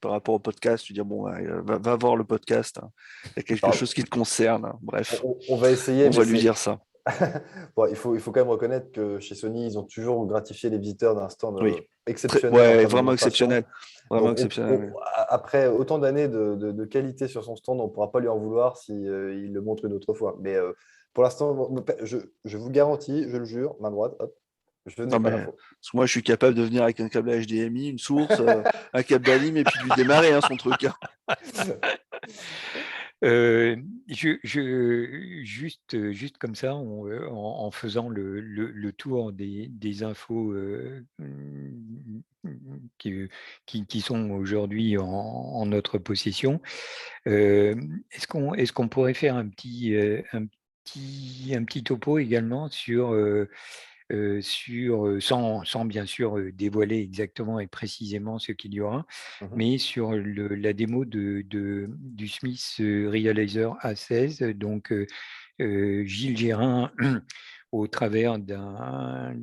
S4: Par rapport au podcast, tu dis bon, va voir le podcast, hein. Il y a quelque
S2: Alors,
S4: chose qui te concerne, hein. Bref,
S2: on va essayer,
S4: on
S2: mais
S4: va lui dire ça.
S2: Bon, il faut quand même reconnaître que chez Sony, ils ont toujours gratifié les visiteurs d'un stand
S4: Oui.
S2: exceptionnel en
S4: Ouais,
S2: termes de
S4: vraiment
S2: démonstration.
S4: exceptionnel. Vraiment
S2: Donc,
S4: exceptionnel.
S2: après autant d'années de qualité sur son stand, on ne pourra pas lui en vouloir si, il le montre une autre fois. Mais pour l'instant, je vous garantis, je le jure, main droite, hop, je n'ai
S4: Non,
S2: pas
S4: mais
S2: l'info.
S4: parce que moi, je suis capable de venir avec un câble HDMI, une source, un câble Alim et puis de lui démarrer hein, son truc, hein.
S1: Juste comme ça, en faisant le tour des infos qui sont aujourd'hui en notre possession, est-ce qu'on pourrait faire un petit topo également sans bien sûr dévoiler exactement et précisément ce qu'il y aura, mais sur la démo du Smith Realizer A16. Donc, Gilles Gérin, au travers d'un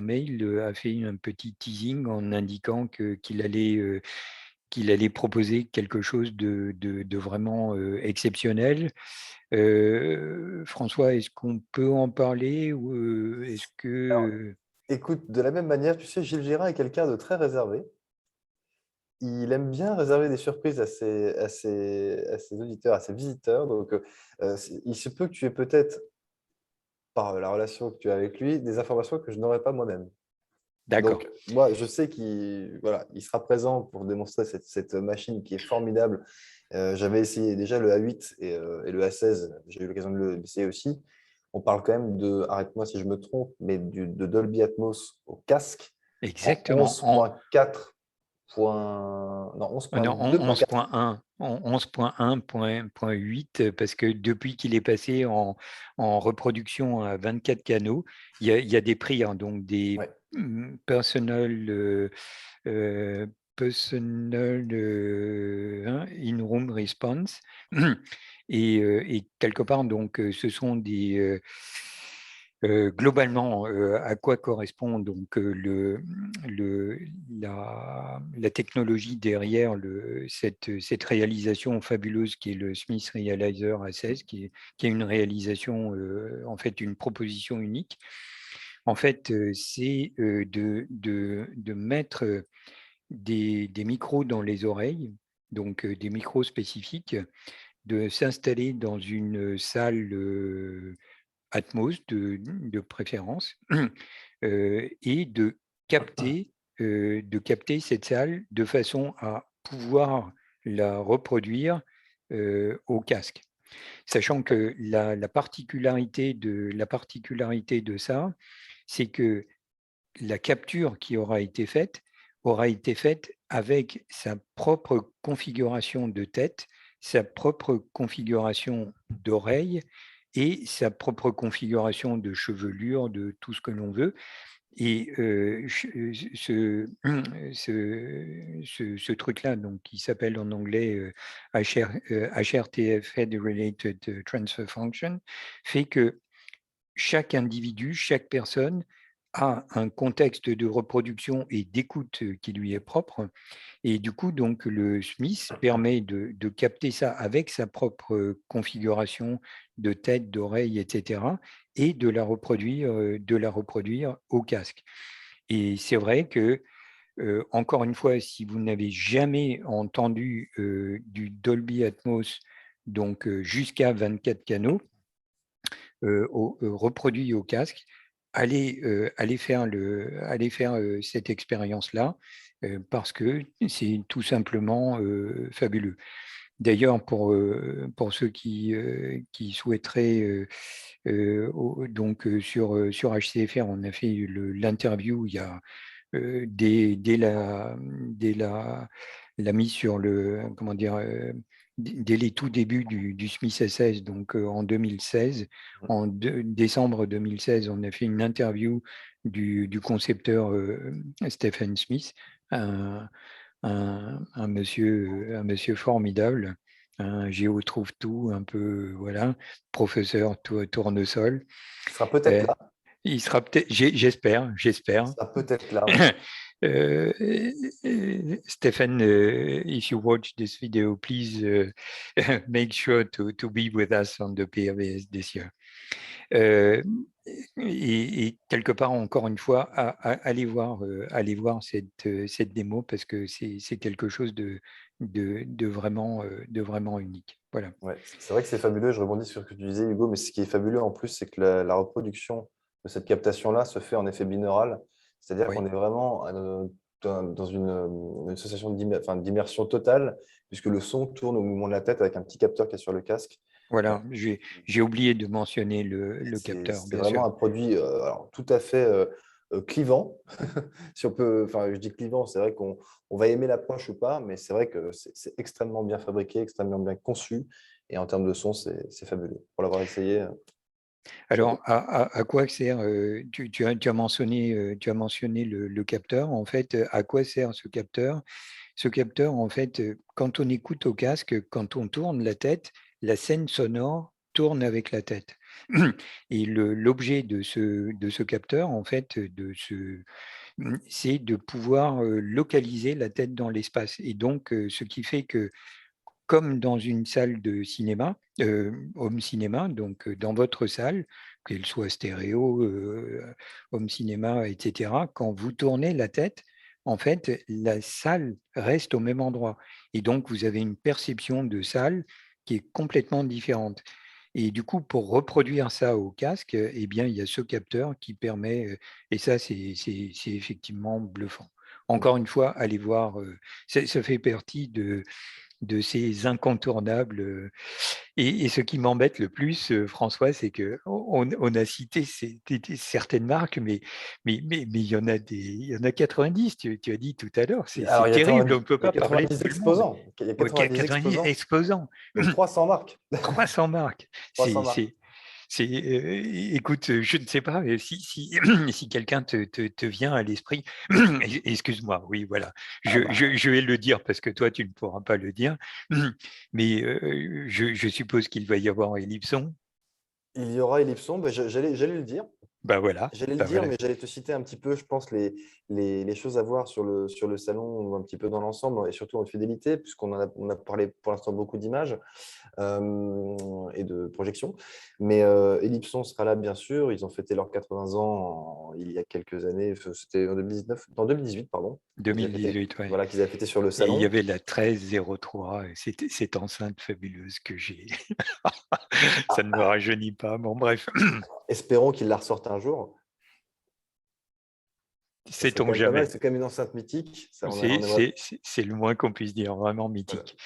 S1: mail, a fait un petit teasing en indiquant qu'il allait proposer quelque chose de vraiment exceptionnel. François, est-ce qu'on peut en parler ou est-ce
S2: Alors,
S1: que…
S2: écoute, de la même manière, tu sais, Gilles Gérin est quelqu'un de très réservé. Il aime bien réserver des surprises à ses auditeurs, à ses visiteurs. Donc, il se peut que tu aies peut-être, par la relation que tu as avec lui, des informations que je n'aurais pas moi-même.
S1: D'accord.
S2: Donc, moi, je sais qu'il il sera présent pour démontrer cette machine qui est formidable. J'avais essayé déjà le A8 et le A16. J'ai eu l'occasion de l'essayer aussi. On parle quand même de, arrête-moi si je me trompe, mais de Dolby Atmos au casque
S1: Exactement.
S2: en 11.4. Non,
S1: Non,
S2: 11.2.4.
S1: 11.1.8, parce que depuis qu'il est passé en reproduction à 24 canaux, il y a des prix, hein, donc des
S2: Ouais.
S1: personal in-room response. Et quelque part, donc, ce sont des… globalement, à quoi correspond donc la technologie derrière cette réalisation fabuleuse qui est le Smith Realizer A16, qui est une réalisation, en fait, une proposition unique. En fait, c'est de mettre des micros dans les oreilles, donc des micros spécifiques, de s'installer dans une salle Atmos de préférence, et de capter cette salle de façon à pouvoir la reproduire au casque. Sachant que la particularité de ça, c'est que la capture qui aura été faite avec sa propre configuration de tête, sa propre configuration d'oreille et sa propre configuration de chevelure, de tout ce que l'on veut. Et ce truc-là, donc, qui s'appelle en anglais HRTF, Head Related Transfer Function, fait que chaque individu, chaque personne a un contexte de reproduction et d'écoute qui lui est propre. Et du coup, donc, le Smith permet de capter ça avec sa propre configuration de tête, d'oreille, etc., et de la reproduire au casque. Et c'est vrai que, encore une fois, si vous n'avez jamais entendu du Dolby Atmos donc jusqu'à 24 canaux reproduits au casque. Allez faire cette expérience-là parce que c'est tout simplement fabuleux. D'ailleurs, pour ceux qui souhaiteraient, sur HCFR, on a fait l'interview il y a dès la mise sur le, comment dire, dès les tout débuts du SMIS SS, donc en 2016. En décembre 2016, on a fait une interview du concepteur Stephen Smith, un monsieur formidable, un géo trouve tout, un peu, voilà, professeur tournesol.
S2: Il sera peut-être là.
S1: Il sera peut-être, j'espère.
S2: Il sera peut-être là.
S1: Stephen, if you watch this video, please make sure to be with us on the PRVS this year. Et quelque part, encore une fois, allez voir cette démo parce que c'est quelque chose de vraiment unique. Voilà.
S2: Ouais, c'est vrai que c'est fabuleux. Je rebondis sur ce que tu disais, Hugo, mais ce qui est fabuleux en plus, c'est que la reproduction de cette captation-là se fait en effet binaural. C'est-à-dire
S1: Oui.
S2: qu'on est vraiment dans une sensation d'immersion totale, puisque le son tourne au mouvement de la tête avec un petit capteur qui est sur le casque.
S1: Voilà, j'ai oublié de mentionner le capteur.
S2: C'est
S1: bien
S2: vraiment
S1: sûr.
S2: un produit alors, tout à fait clivant. Si on peut, enfin, je dis clivant, c'est vrai qu'on va aimer l'approche ou pas, mais c'est vrai que c'est extrêmement bien fabriqué, extrêmement bien conçu. Et en termes de son, c'est fabuleux. Pour l'avoir essayé.
S1: Alors, à quoi sert tu as mentionné, le capteur. En fait, à quoi sert ce capteur? Ce capteur, en fait, quand on écoute au casque, quand on tourne la tête, la scène sonore tourne avec la tête. Et l'objet de ce capteur, en fait, c'est de pouvoir localiser la tête dans l'espace. Et donc, ce qui fait que, comme dans une salle de cinéma, home cinéma, donc dans votre salle, qu'elle soit stéréo, home cinéma, etc., quand vous tournez la tête, en fait, la salle reste au même endroit. Et donc, vous avez une perception de salle qui est complètement différente. Et du coup, pour reproduire ça au casque, eh bien, il y a ce capteur qui permet, et ça, c'est effectivement bluffant. Encore une fois, allez voir, ça fait partie de ces incontournables. Et ce qui m'embête le plus, François, c'est qu'on a cité certaines marques, mais il y en a 90, tu as dit tout à l'heure. C'est
S2: Alors,
S1: terrible, on ne peut
S2: il y a
S1: pas parler de
S2: 90
S1: tout le monde.
S2: exposants. Il y a
S1: Ouais,
S2: 90
S1: 90
S2: exposants,
S1: exposants,
S2: donc 300 marques.
S1: 300 marques.
S2: 300 marques.
S1: Écoute, je ne sais pas si quelqu'un te vient à l'esprit. Excuse-moi, oui, voilà. Je vais le dire parce que toi, tu ne pourras pas le dire. Mais je suppose qu'il va y avoir Ellipson.
S2: Il y aura Ellipson, j'allais le dire.
S1: Bah voilà.
S2: J'allais le
S1: Bah
S2: dire,
S1: voilà.
S2: mais j'allais te citer un petit peu, je pense, les choses à voir sur le salon ou un petit peu dans l'ensemble, et surtout en fidélité, puisqu'on on a parlé pour l'instant beaucoup d'images et de projections. Mais Ellipson sera là, bien sûr. Ils ont fêté leurs 80 ans il y a quelques années. C'était en 2019, en 2018, pardon.
S1: 2018, ouais.
S2: Voilà, qu'ils avaient fêté sur le
S1: Et il y
S2: salon.
S1: avait la 1303, c'était cette enceinte fabuleuse que j'ai. Ça ne me rajeunit pas. Bon, bref.
S2: Espérons qu'ils la ressortent un jour. Ça serait quand
S1: Sait-on
S2: même pas mal.
S1: jamais.
S2: C'est quand même une enceinte mythique. Ça,
S1: C'est le moins qu'on puisse dire, vraiment mythique.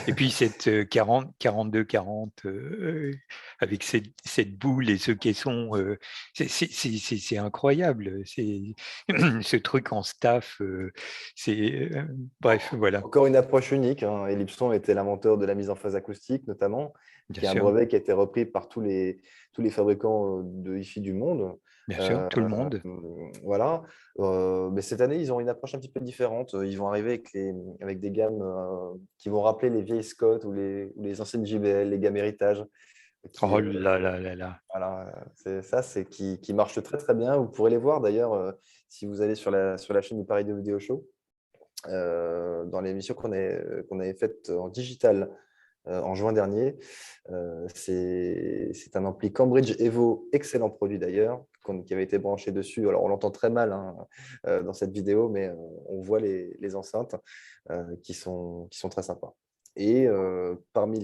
S1: Et puis cette 42-40 avec cette boule et ce caisson, c'est incroyable. Ce truc en staff, bref, voilà.
S2: Encore une approche unique. Ellipson était l'inventeur de la mise en phase acoustique, notamment, qui est un brevet qui a été repris par tous les fabricants de hi-fi du monde.
S1: Bien sûr, tout le monde.
S2: Voilà. Mais cette année, ils ont une approche un petit peu différente. Ils vont arriver avec des gammes qui vont rappeler les vieilles Scott ou les anciennes JBL, les gammes héritage.
S1: Oh là là là là.
S2: Voilà, c'est qui marche très très bien. Vous pourrez les voir d'ailleurs si vous allez sur la chaîne du Paris de Vidéo Show. Dans l'émission qu'on avait faite en digital en juin dernier. C'est un ampli Cambridge Evo, excellent produit d'ailleurs, qui avait été branché dessus. Alors on l'entend très mal dans cette vidéo, mais on voit les enceintes qui sont très sympas. Et parmi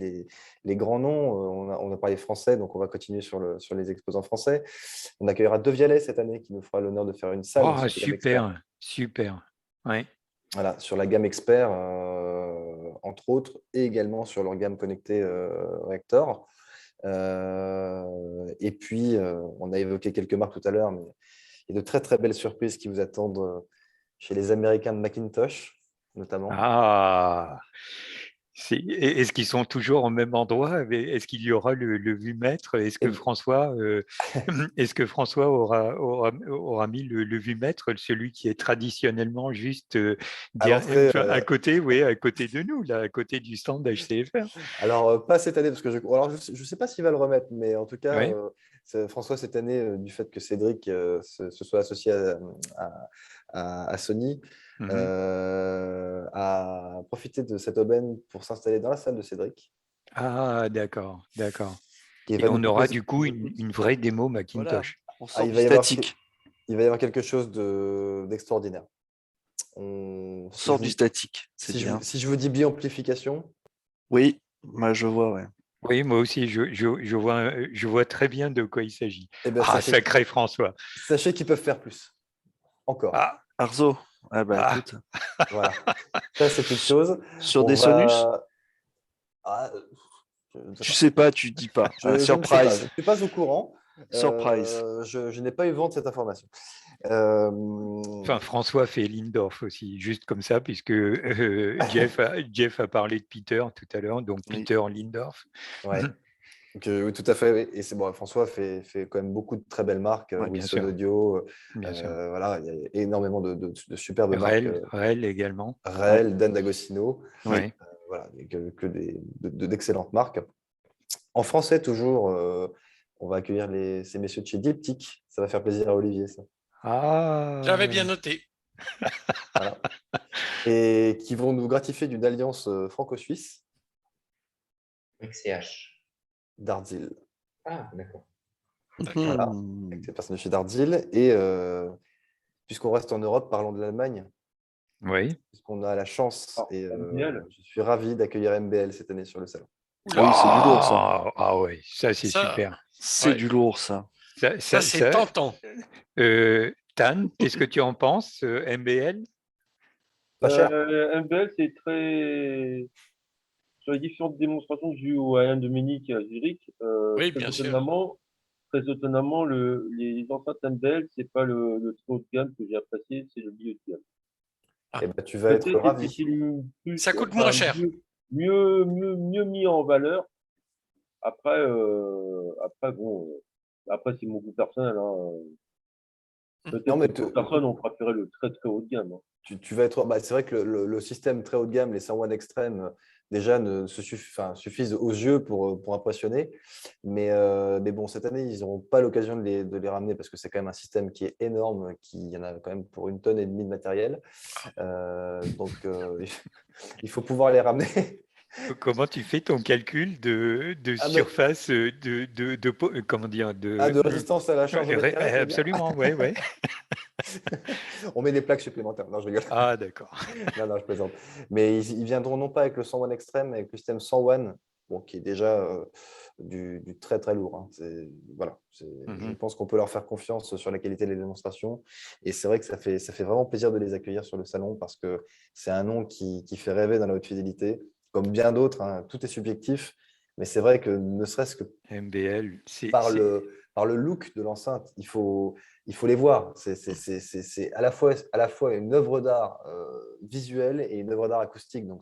S2: les grands noms, on a parlé français, donc on va continuer sur les exposants français. On accueillera De Vialet cette année, qui nous fera l'honneur de faire une salle
S1: Oh,
S2: sur la gamme Expert.
S1: super, super. Ouais.
S2: Voilà, sur la gamme Expert, entre autres, et également sur leur gamme connectée Reactor. Et puis, on a évoqué quelques marques tout à l'heure, mais il y a de très, très belles surprises qui vous attendent chez les Américains de Macintosh, notamment.
S1: Ah, est-ce qu'ils sont toujours au même endroit? Est-ce qu'il y aura le vumètre? Est-ce que
S2: Et-
S1: François, est-ce que François aura mis le vumètre, celui qui est traditionnellement juste
S2: À l'entrée,
S1: à côté, oui, à côté de nous, là, à côté du stand d'HCFR?
S2: alors, pas cette année, parce que alors, je ne sais pas s'il va le remettre, mais en tout cas,
S1: Oui.
S2: François, cette année, du fait que Cédric se soit associé à Sony,
S1: Mhm.
S2: a profité de cette aubaine pour s'installer dans la salle de Cédric.
S1: Ah, d'accord, d'accord.
S2: Et
S1: Et
S2: va nous
S1: on aura
S2: proposer.
S1: du coup une vraie démo
S4: Voilà,
S1: Macintosh.
S4: on
S2: Ah,
S4: sort
S2: il
S4: du
S2: va y avoir,
S4: statique.
S2: il va y avoir quelque chose d'extraordinaire.
S4: On
S2: Si je
S4: sort du
S2: vous,
S4: statique, c'est
S2: si je,
S4: bien.
S2: si je vous dis biamplification,
S4: Oui, moi je vois, ouais.
S1: Oui, moi aussi, je vois très bien de quoi il s'agit.
S2: eh ben,
S1: Ah, sacré François.
S2: sachez qu'ils peuvent faire plus. Encore.
S1: Ah,
S4: Arzo, ah bah
S1: ah,
S4: écoute,
S2: Voilà. Ça, c'est une chose.
S4: sur
S2: On
S4: des Sonus,
S2: va. Ah, je ne sais
S4: tu
S2: pas.
S4: sais pas, tu dis pas.
S2: Je ne sais pas. Je
S4: Surprise,
S2: ne suis pas au courant.
S4: surprise.
S2: Je n'ai pas eu vent de cette information. Euh,
S1: enfin, François fait Lindorf aussi, juste comme ça, puisque Jeff a parlé de Peter tout à l'heure, donc
S4: Oui.
S1: Peter Lindorf.
S2: ouais. Donc, oui, tout à fait. Oui. Et c'est bon. François fait quand même beaucoup de très belles marques.
S1: Ouais, bien
S2: Wilson
S1: sûr,
S2: Audio.
S1: bien sûr.
S2: Voilà, il y a énormément de superbes marques.
S1: Rel également.
S4: Ouais.
S2: Rel, Dan D'Agostino.
S4: Oui.
S1: Ouais.
S2: Voilà, que d'excellentes marques. En français, toujours, on va accueillir ces messieurs de chez Diptyque. Ça va faire plaisir à Olivier, ça.
S1: Ah,
S3: J'avais bien noté.
S2: Voilà. Et qui vont nous gratifier d'une alliance franco-suisse
S5: Avec CH.
S2: d'Ardil.
S5: Ah, d'accord.
S2: Voilà,
S4: Mhm.
S2: avec ces personnes de chez Dardil. Et puisqu'on reste en Europe, parlons de l'Allemagne,
S1: oui.
S2: puisqu'on a la chance,
S6: Ah,
S2: et
S6: MBL.
S2: je suis ravi d'accueillir MBL cette année sur le salon.
S4: Ah oui, c'est du lourd ça.
S1: Ah ouais, ça c'est
S3: Ça,
S1: super.
S4: C'est
S3: ouais.
S4: du lourd ça.
S3: Ça, c'est tentant.
S1: Tan, qu'est-ce que tu en penses, MBL?
S2: Pas cher.
S6: MBL, c'est très. Sur les différentes démonstrations que j'ai eues au Alain Dominique et à Zurich,
S3: Oui, bien sûr.
S6: très étonnamment, les enceintes MBL, c'est pas le très haut de gamme que j'ai apprécié, c'est le milieu de gamme.
S2: Et ben, tu vas être
S6: Peut-être
S2: ravi.
S6: était-il plus,
S3: Ça coûte moins cher.
S6: mieux mis en valeur. Après, bon, après c'est mon goût personnel. Hein.
S2: Non,
S6: Peut-être
S2: mais
S6: que d'autres personnes ont préféré le très très haut de gamme. Hein.
S2: tu vas être. Bah, c'est vrai que le système très haut de gamme, les 101 Extreme, déjà suffisent aux yeux pour impressionner. Mais bon, cette année, ils n'auront pas l'occasion de les ramener parce que c'est quand même un système qui est énorme, qui y en a quand même pour 1,5 tonne de matériel. Donc, il faut pouvoir les ramener.
S1: Comment tu fais ton calcul de
S2: Ah, mais-
S1: surface comment dire
S2: de résistance à la charge au mètre carré, tu veux dire.
S1: absolument, ouais, ouais.
S2: On met des plaques supplémentaires. Non, je rigole.
S1: Ah, d'accord.
S2: Non, je plaisante. Mais ils viendront non pas avec le 101 Extreme, mais avec le système 101, bon, qui est déjà du très très lourd. Hein. Voilà, je pense qu'on peut leur faire confiance sur la qualité des démonstrations. Et c'est vrai que ça fait vraiment plaisir de les accueillir sur le salon parce que c'est un nom qui fait rêver dans la haute fidélité, comme bien d'autres. Hein. Tout est subjectif, mais c'est vrai que ne serait-ce que
S1: MBL,
S2: par le look de l'enceinte, il faut les voir. C'est à la fois une œuvre d'art visuelle et une œuvre d'art acoustique. Donc,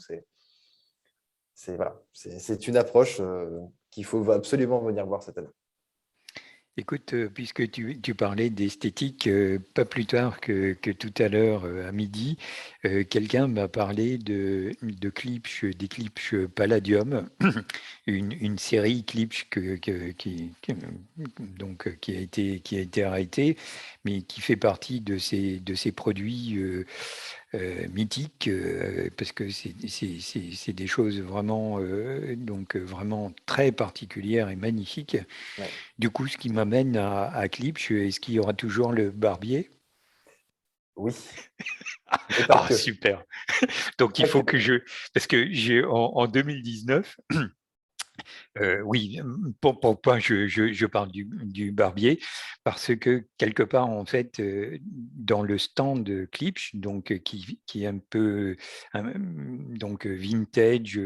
S2: c'est une approche qu'il faut absolument venir voir cette année.
S1: Écoute, puisque tu parlais d'esthétique, pas plus tard que tout à l'heure à midi, quelqu'un m'a parlé de Klipsch, des Klipsch Palladium, une série Klipsch qui a été arrêtée, mais qui fait partie de ces produits mythiques, parce que c'est des choses vraiment, vraiment très particulières et magnifiques.
S2: Ouais.
S1: Du coup, ce qui m'amène à Klipsch, est-ce qu'il y aura toujours le barbier?
S2: Oui, et pas
S1: Ah,
S2: que.
S1: super. Donc, il
S2: Pas
S1: faut
S2: que.
S1: que parce que en 2019, oui, pourquoi je parle du barbier? Parce que quelque part, en fait, dans le stand de Klipsch, donc qui est un peu donc vintage,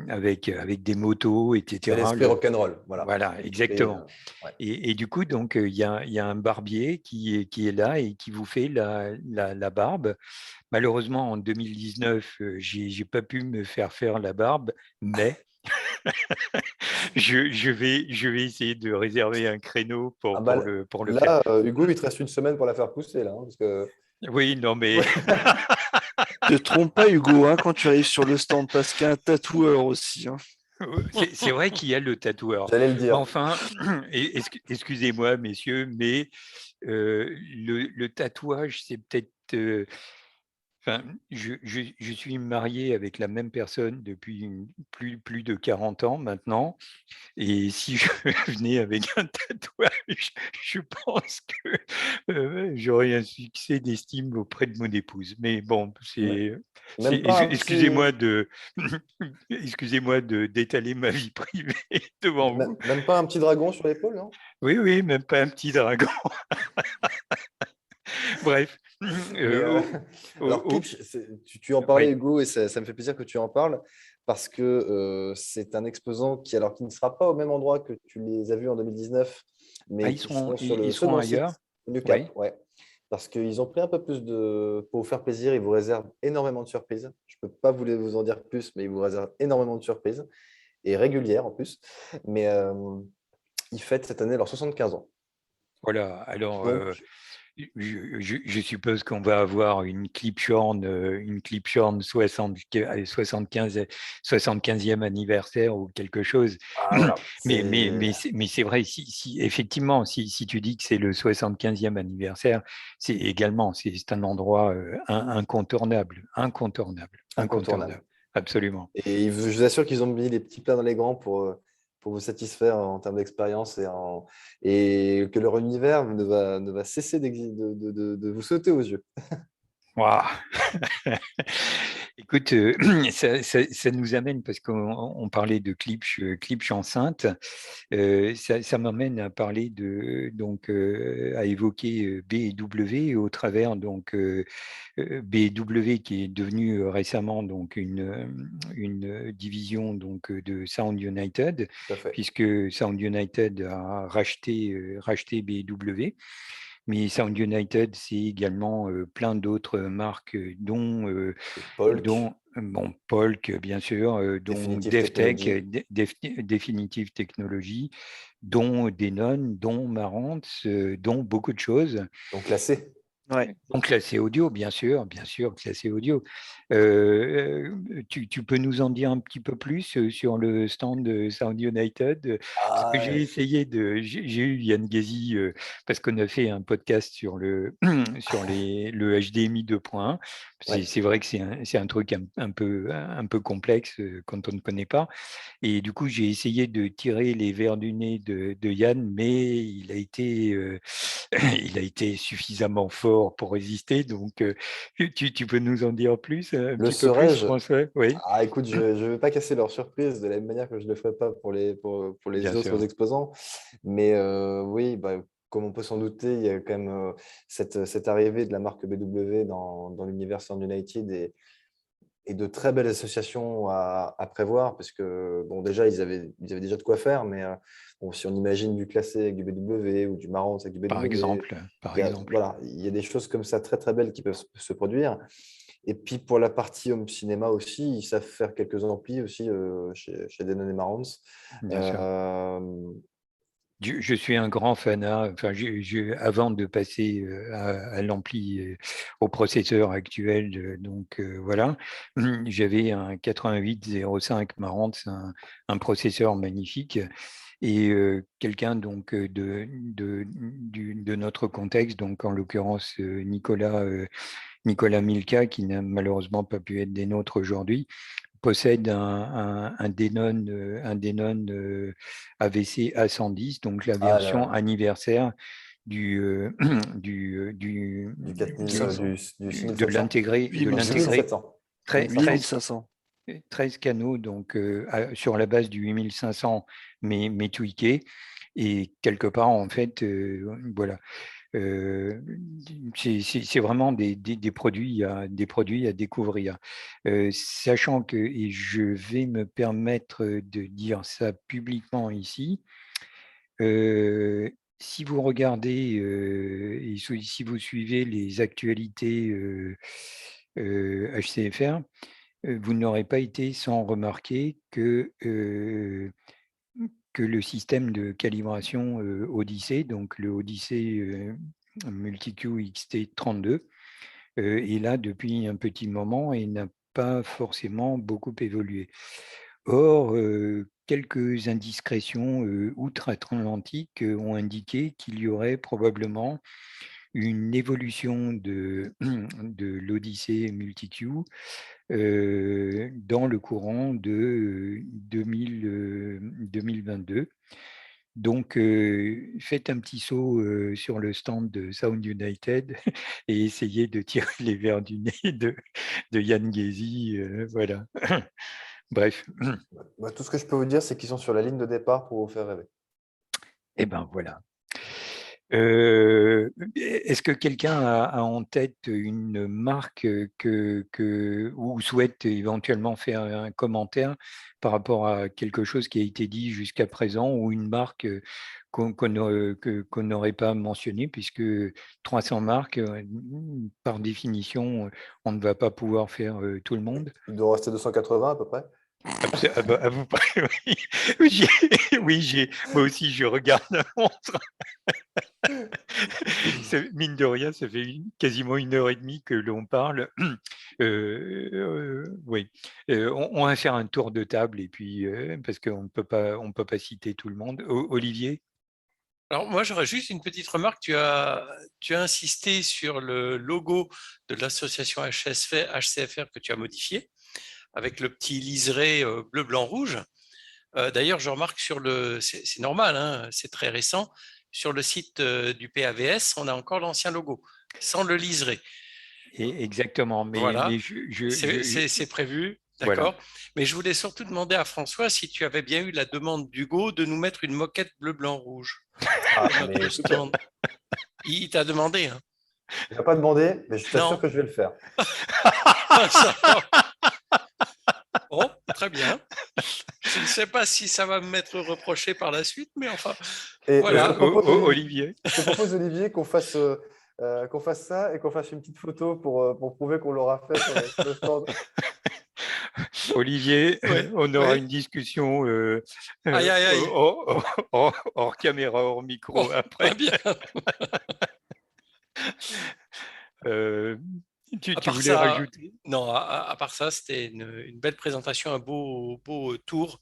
S1: avec des motos,
S2: C'est
S1: etc.
S2: l'esprit rock'n'roll, voilà.
S1: Voilà,
S2: L'esprit,
S1: exactement.
S2: ouais.
S1: Et du coup, donc, il y a un barbier qui est là et qui vous fait la barbe. Malheureusement, en 2019, j'ai pas pu me faire la barbe, mais je vais essayer de réserver un créneau
S2: Ah
S1: pour,
S2: bah,
S1: pour le faire.
S2: là, Hugo, il te reste une semaine pour la faire pousser, là, hein, parce que...
S1: Oui, non, mais
S4: Te trompe pas, Hugo, hein, quand tu arrives sur le stand, parce qu'il y a un tatoueur aussi. Hein.
S1: c'est vrai qu'il y a le tatoueur.
S2: J'allais le
S1: Mais
S2: dire.
S1: enfin, excusez-moi, messieurs, mais le tatouage, c'est peut-être. Enfin, je suis marié avec la même personne depuis plus de 40 ans maintenant. Et si je venais avec un tatouage, je pense que j'aurais un succès d'estime auprès de mon épouse. Mais bon,
S2: Même pas un petit...
S1: excusez-moi excusez-moi d'étaler ma vie privée devant vous.
S2: Même pas un petit dragon sur l'épaule, non?
S1: Oui, oui, même pas un petit dragon. Bref.
S2: Mais alors,
S1: Au-
S2: Klipsch, tu en parlais,
S1: oui.
S2: Hugo, et ça me fait plaisir que tu en parles, parce que c'est un exposant qui ne sera pas au même endroit que tu les as vus en 2019,
S1: Ah,
S2: mais qui seront sur
S1: ils
S2: le
S1: seront
S2: second
S1: ailleurs.
S2: site du
S1: Oui.
S2: Cap, ouais. Parce qu'ils ont pris un peu plus de... Pour vous faire plaisir, ils vous réservent énormément de surprises. Je ne peux pas vous en dire plus, mais ils vous réservent énormément de surprises, et régulières en plus. Mais ils fêtent cette année leurs 75 ans.
S1: Voilà. Alors,
S2: Donc,
S1: je suppose qu'on va avoir une Clipshorn 75e anniversaire ou quelque chose.
S2: ah, voilà,
S1: Mais c'est vrai, effectivement, si tu dis que c'est le 75e anniversaire, c'est un endroit incontournable, incontournable,
S2: incontournable.
S1: incontournable, absolument.
S2: Et je vous assure qu'ils ont mis les petits plats dans les grands pour vous satisfaire en termes d'expérience et que leur univers ne va cesser de vous sauter aux yeux.
S1: Waouh. Écoute, ça nous amène, parce qu'on parlait de Klipsch enceinte, ça m'amène à parler à évoquer B&W au travers B&W qui est devenu récemment donc une division donc de Sound United,
S2: Tout à fait.
S1: puisque Sound United a racheté B&W. Mais Sound United, c'est également plein d'autres marques,
S2: Polk,
S1: bon, Polk, bien sûr, dont
S2: Definitive
S1: DevTech,
S2: Technology.
S1: Definitive Technology, dont Denon, dont Marantz, dont beaucoup de choses.
S2: Donc classé.
S4: Ouais.
S1: Donc classé audio, bien sûr, classé audio. Tu peux nous en dire un petit peu plus sur le stand de Sound United? Parce que
S2: Ah,
S1: j'ai eu Yann Gazy, parce qu'on a fait un podcast sur le HDMI 2.1.
S2: ouais.
S1: C'est vrai que c'est un truc un peu complexe quand on ne connaît pas. Et du coup, j'ai essayé de tirer les vers du nez de Yann, mais il a été suffisamment fort pour résister. Donc, tu peux nous en dire plus, un
S2: Le
S1: petit peu plus,
S2: serais-je?
S1: François? Oui,
S2: Ah, écoute, je ne vais pas casser leur surprise de la même manière que je ne le ferai pas pour
S1: bien
S2: les autres
S1: sûr.
S2: exposants. Mais oui, bah, comme on peut s'en douter, il y a quand même cette arrivée de la marque BW dans l'univers Sound United et de très belles associations à prévoir, parce que bon, déjà, ils avaient déjà de quoi faire, mais bon, si on imagine du classé avec du BW ou du Marantz avec du
S1: Par
S2: BW,
S1: exemple, par
S2: il y a,
S1: exemple.
S2: voilà, il y a des choses comme ça très très belles qui peuvent se produire. Et puis pour la partie home cinéma aussi, ils savent faire quelques amplis aussi chez Denon et Marantz.
S1: Bien sûr.
S2: Euh,
S1: Je suis un grand fanat. Enfin, avant de passer à l'ampli, au processeur actuel, donc voilà, j'avais un 8805 Marantz, un processeur magnifique. Et quelqu'un donc de notre contexte, donc en l'occurrence Nicolas Milka, qui n'a malheureusement pas pu être des nôtres aujourd'hui, possède un Denon AVC A110, donc la
S2: ah là
S1: version
S2: là.
S1: anniversaire
S2: Du 4000, du
S1: de
S2: 6700.
S1: l'intégrer, de l'intégrer
S2: 8700.
S4: 8500.
S1: 13 canaux donc, sur la base du 8500, mais tweakés. Et quelque part, en fait, voilà. C'est vraiment des produits à découvrir. Sachant que, et je vais me permettre de dire ça publiquement ici, si vous regardez et si vous suivez les actualités HCFR, vous n'aurez pas été sans remarquer que le système de calibration Odyssey, donc le Odyssey MultiQ XT32, est là depuis un petit moment et n'a pas forcément beaucoup évolué. Or, quelques indiscrétions outre-Atlantique ont indiqué qu'il y aurait probablement une évolution de l'Odyssée MultiQ dans le courant de 2022. Donc, faites un petit saut sur le stand de Sound United et essayez de tirer les vers du nez de Yann Guézy. Voilà. Bref.
S2: Bah, tout ce que je peux vous dire, c'est qu'ils sont sur la ligne de départ pour vous faire rêver.
S1: Eh ben voilà. Est-ce que quelqu'un a en tête une marque ou souhaite éventuellement faire un commentaire par rapport à quelque chose qui a été dit jusqu'à présent, ou une marque qu'on n'aurait pas mentionnée, puisque 300 marques, par définition, on ne va pas pouvoir faire tout le monde.
S2: Il doit en rester 280 à peu près.
S1: À vous parler, oui, moi aussi je regarde la montre. Mine de rien, ça fait quasiment 1h30 que l'on parle. Oui, on va faire un tour de table et puis parce qu'on ne peut pas citer tout le monde. Olivier?
S3: Alors moi, j'aurais juste une petite remarque. Tu as insisté sur le logo de l'association HCFR que tu as modifié avec le petit liseré bleu, blanc, rouge. D'ailleurs, je remarque c'est normal, hein, c'est très récent, sur le site du PAVS, on a encore l'ancien logo, sans le liseré.
S1: Exactement,
S3: Voilà,
S1: mais
S3: c'est prévu,
S1: voilà.
S3: d'accord. Mais je voulais surtout demander à François si tu avais bien eu la demande d'Hugo de nous mettre une moquette bleu, blanc, rouge.
S2: Ah,
S3: Pour notre stand. Il t'a demandé. Hein.
S2: Il n'a pas demandé, mais je t'assure
S3: Non.
S2: que je vais le faire.
S3: Bon, très bien. Je ne sais pas si ça va m'être reproché par la suite, mais enfin,
S2: Et
S3: voilà.
S2: je te propose,
S1: Olivier.
S2: Je te propose, Olivier, qu'on fasse ça et qu'on fasse une petite photo pour prouver qu'on l'aura fait sur le stand.
S1: Olivier,
S3: Ouais,
S1: on aura
S3: ouais.
S1: une discussion
S3: Aïe, aïe, aïe.
S1: hors caméra, hors micro
S3: Bon,
S1: après.
S3: très bien.
S1: Tu voulais rajouter?
S3: Non, à part ça, c'était une belle présentation, un beau tour.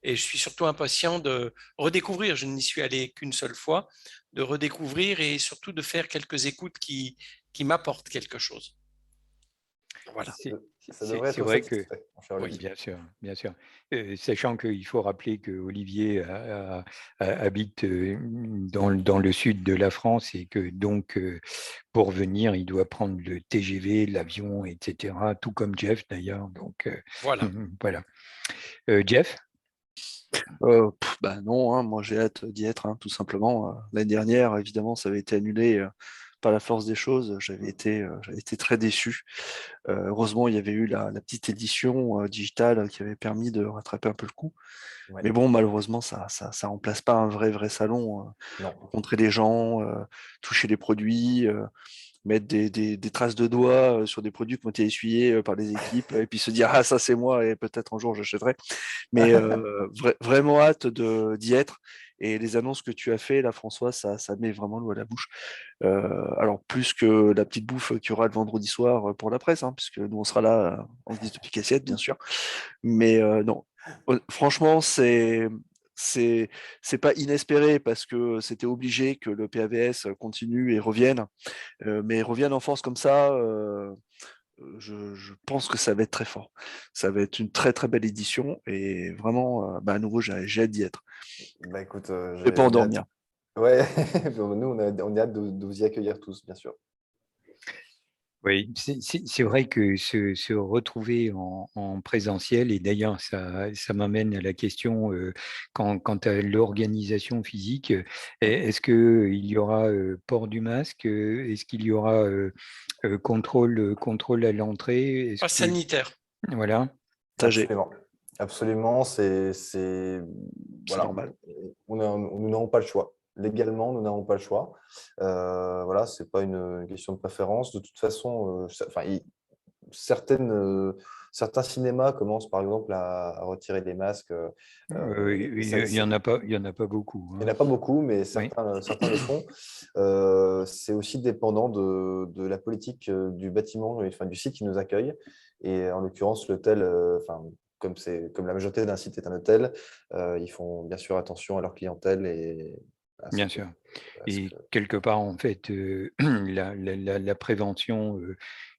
S3: Et je suis surtout impatient de redécouvrir, je n'y suis allé qu'une seule fois, de redécouvrir et surtout de faire quelques écoutes qui m'apportent quelque chose. Voilà.
S2: Ça devrait être
S1: vrai que,
S2: satisfait, mon cher Olivier.
S1: bien sûr. Sachant qu'il faut rappeler que Olivier habite dans le sud de la France et que donc pour venir, il doit prendre le TGV, l'avion, etc. Tout comme Jeff d'ailleurs. Donc
S3: Voilà.
S1: voilà. Jeff?
S4: Non, hein, moi j'ai hâte d'y être, hein, tout simplement. L'année dernière, évidemment, ça avait été annulé par la force des choses. J'avais été très déçu. Heureusement, il y avait eu la petite édition digitale qui avait permis de rattraper un peu le coup.
S2: Ouais.
S4: Mais bon, malheureusement, ça remplace pas un vrai salon. Rencontrer les gens, toucher les produits, mettre des traces de doigts sur des produits qui ont été essuyés par les équipes, et puis se dire ah ça c'est moi et peut-être un jour j'achèterai. Mais vraiment hâte d'y être. Et les annonces que tu as fait là, François, ça met vraiment l'eau à la bouche. Alors plus que la petite bouffe qu'il y aura le vendredi soir pour la presse, hein, puisque nous on sera là en guise de pique assiette bien sûr. Mais non, franchement c'est pas inespéré parce que c'était obligé que le PAVS continue et revienne, mais revienne en force comme ça, je pense que ça va être très fort. Ça va être une très très belle édition et vraiment, à nouveau, j'ai hâte d'y être.
S2: Bah écoute,
S4: Je vais pas endormir.
S2: Ouais, nous, on a hâte de vous y accueillir tous, bien sûr.
S1: Oui, c'est vrai que se retrouver en présentiel, et d'ailleurs, ça m'amène à la question, quant à l'organisation physique, est-ce qu'il y aura port du masque? Est-ce qu'il y aura contrôle à l'entrée? Est-ce
S3: Pas
S1: que,
S3: sanitaire.
S1: voilà,
S4: Tagé,
S2: Absolument. Absolument,
S4: c'est
S2: voilà,
S4: normal.
S2: nous n'avons pas le choix. Légalement, nous n'avons pas le choix. Voilà, c'est pas une question de préférence. De toute façon, certains cinémas commencent par exemple à retirer des masques.
S1: il y en a pas beaucoup,
S2: Il
S1: hein.
S2: n'y en a pas beaucoup, mais
S1: Oui,
S2: certains le font. C'est aussi dépendant de la politique du bâtiment, enfin, du site qui nous accueille. Et en l'occurrence, l'hôtel, comme la majorité d'un site est un hôtel, ils font bien sûr attention à leur clientèle et à ce
S1: bien
S2: que,
S1: sûr.
S2: à ce
S1: Et
S2: que-
S1: quelque part, en fait, la prévention,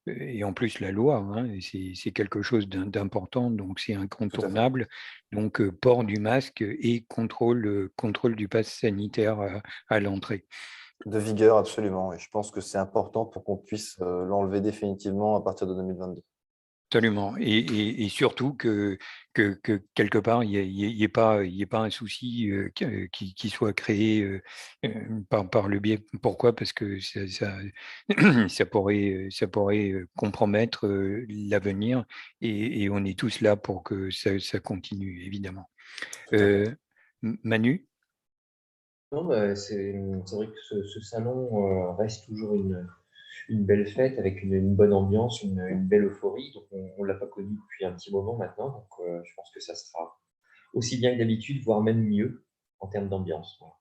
S1: et en plus la loi, hein, et c'est quelque chose d'important, donc c'est
S2: Tout à fait.
S1: incontournable. Donc, port du masque et contrôle du pass sanitaire à l'entrée.
S2: De vigueur, absolument. Et je pense que c'est important pour qu'on puisse l'enlever définitivement à partir de 2022.
S1: Absolument. Et surtout que quelque part, il y ait pas un souci qui soit créé par le biais. Pourquoi? Parce que ça pourrait compromettre l'avenir, et on est tous là pour que ça continue, évidemment.
S2: Tout à fait.
S1: Manu?
S5: Non, bah, c'est vrai que ce salon reste toujours une belle fête avec une bonne ambiance, une belle euphorie. Donc, on ne l'a pas connu depuis un petit moment maintenant. Donc, je pense que ça sera aussi bien que d'habitude, voire même mieux en termes d'ambiance. Voilà.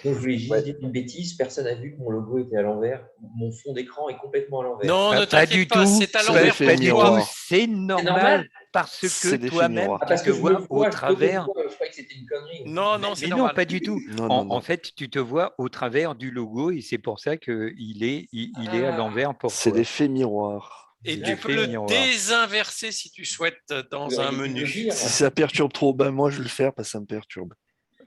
S5: Sinon, je voulais juste
S2: Ouais.
S5: dire une bêtise. Personne n'a vu que mon logo était à l'envers. Mon fond d'écran est complètement à l'envers.
S3: Non, ne
S1: Pas du
S3: t'inquiète pas,
S1: tout,
S3: c'est à
S4: C'est
S3: l'envers
S4: l'effet
S1: pas
S3: pour
S1: du tout,
S3: toi.
S4: miroir.
S1: c'est
S5: C'est normal.
S1: normal parce que
S4: C'est l'effet
S1: toi-même,
S5: Ah,
S4: miroir.
S1: tu
S5: parce
S1: te
S5: que je me
S1: vois au
S5: vois, je bloque
S1: travers.
S5: quoi. Je croyais que c'était une connerie.
S3: Non, non, c'est
S1: Mais non,
S3: normal.
S1: pas du tout.
S4: Non,
S1: En,
S4: non,
S1: en
S4: non.
S1: fait, tu te vois au travers du logo, et c'est pour ça qu'il est à
S5: Ah,
S1: l'envers pour
S4: C'est
S1: toi.
S4: l'effet miroir.
S3: Et
S1: C'est
S3: tu peux
S1: l'effet
S3: le
S1: miroir.
S3: désinverser si tu souhaites
S5: vous
S3: dans un
S5: auriez pu me le
S3: menu.
S5: dire.
S4: Si ça perturbe trop, ben moi je vais le faire parce que ça me perturbe.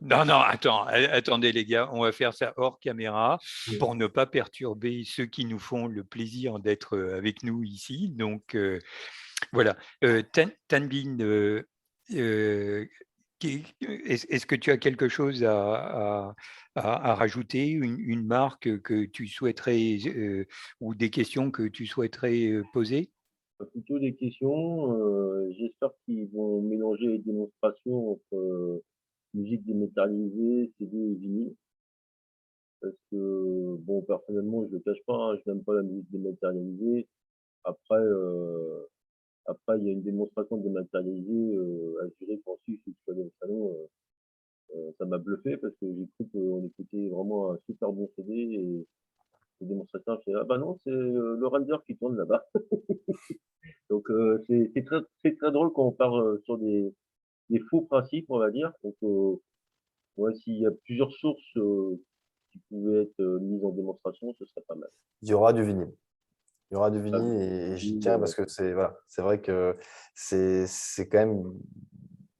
S1: Non, non, attendez les gars, on va faire ça hors caméra pour ne pas perturber ceux qui nous font le plaisir d'être avec nous ici. Donc voilà. Tanvin, euh, est-ce que tu as quelque chose à rajouter, une marque que tu souhaiterais ou des questions que tu souhaiterais poser?
S6: Plutôt des questions. J'espère qu'ils vont mélanger les démonstrations entre musique dématérialisée, CD et vinyle. Parce que, bon, personnellement, je ne le cache pas, hein, je n'aime pas la musique dématérialisée. Après, après, il y a une démonstration dématérialisée à Zurich en Suisse où je suis allé au salon. Ça m'a bluffé parce que j'ai cru qu'on écoutait vraiment un super bon CD et le démonstrateur, je fais, ah bah non, c'est le render qui tourne là-bas. Donc, c'est très drôle quand on part sur des faux principes, on va dire. Donc, ouais, s'il y a plusieurs sources qui pouvaient être mises en démonstration, ce serait pas mal.
S2: Il y aura du vinyle. Il y aura du
S6: Ah,
S2: vinyle et j'y
S6: oui,
S2: tiens parce que voilà, c'est vrai que c'est quand même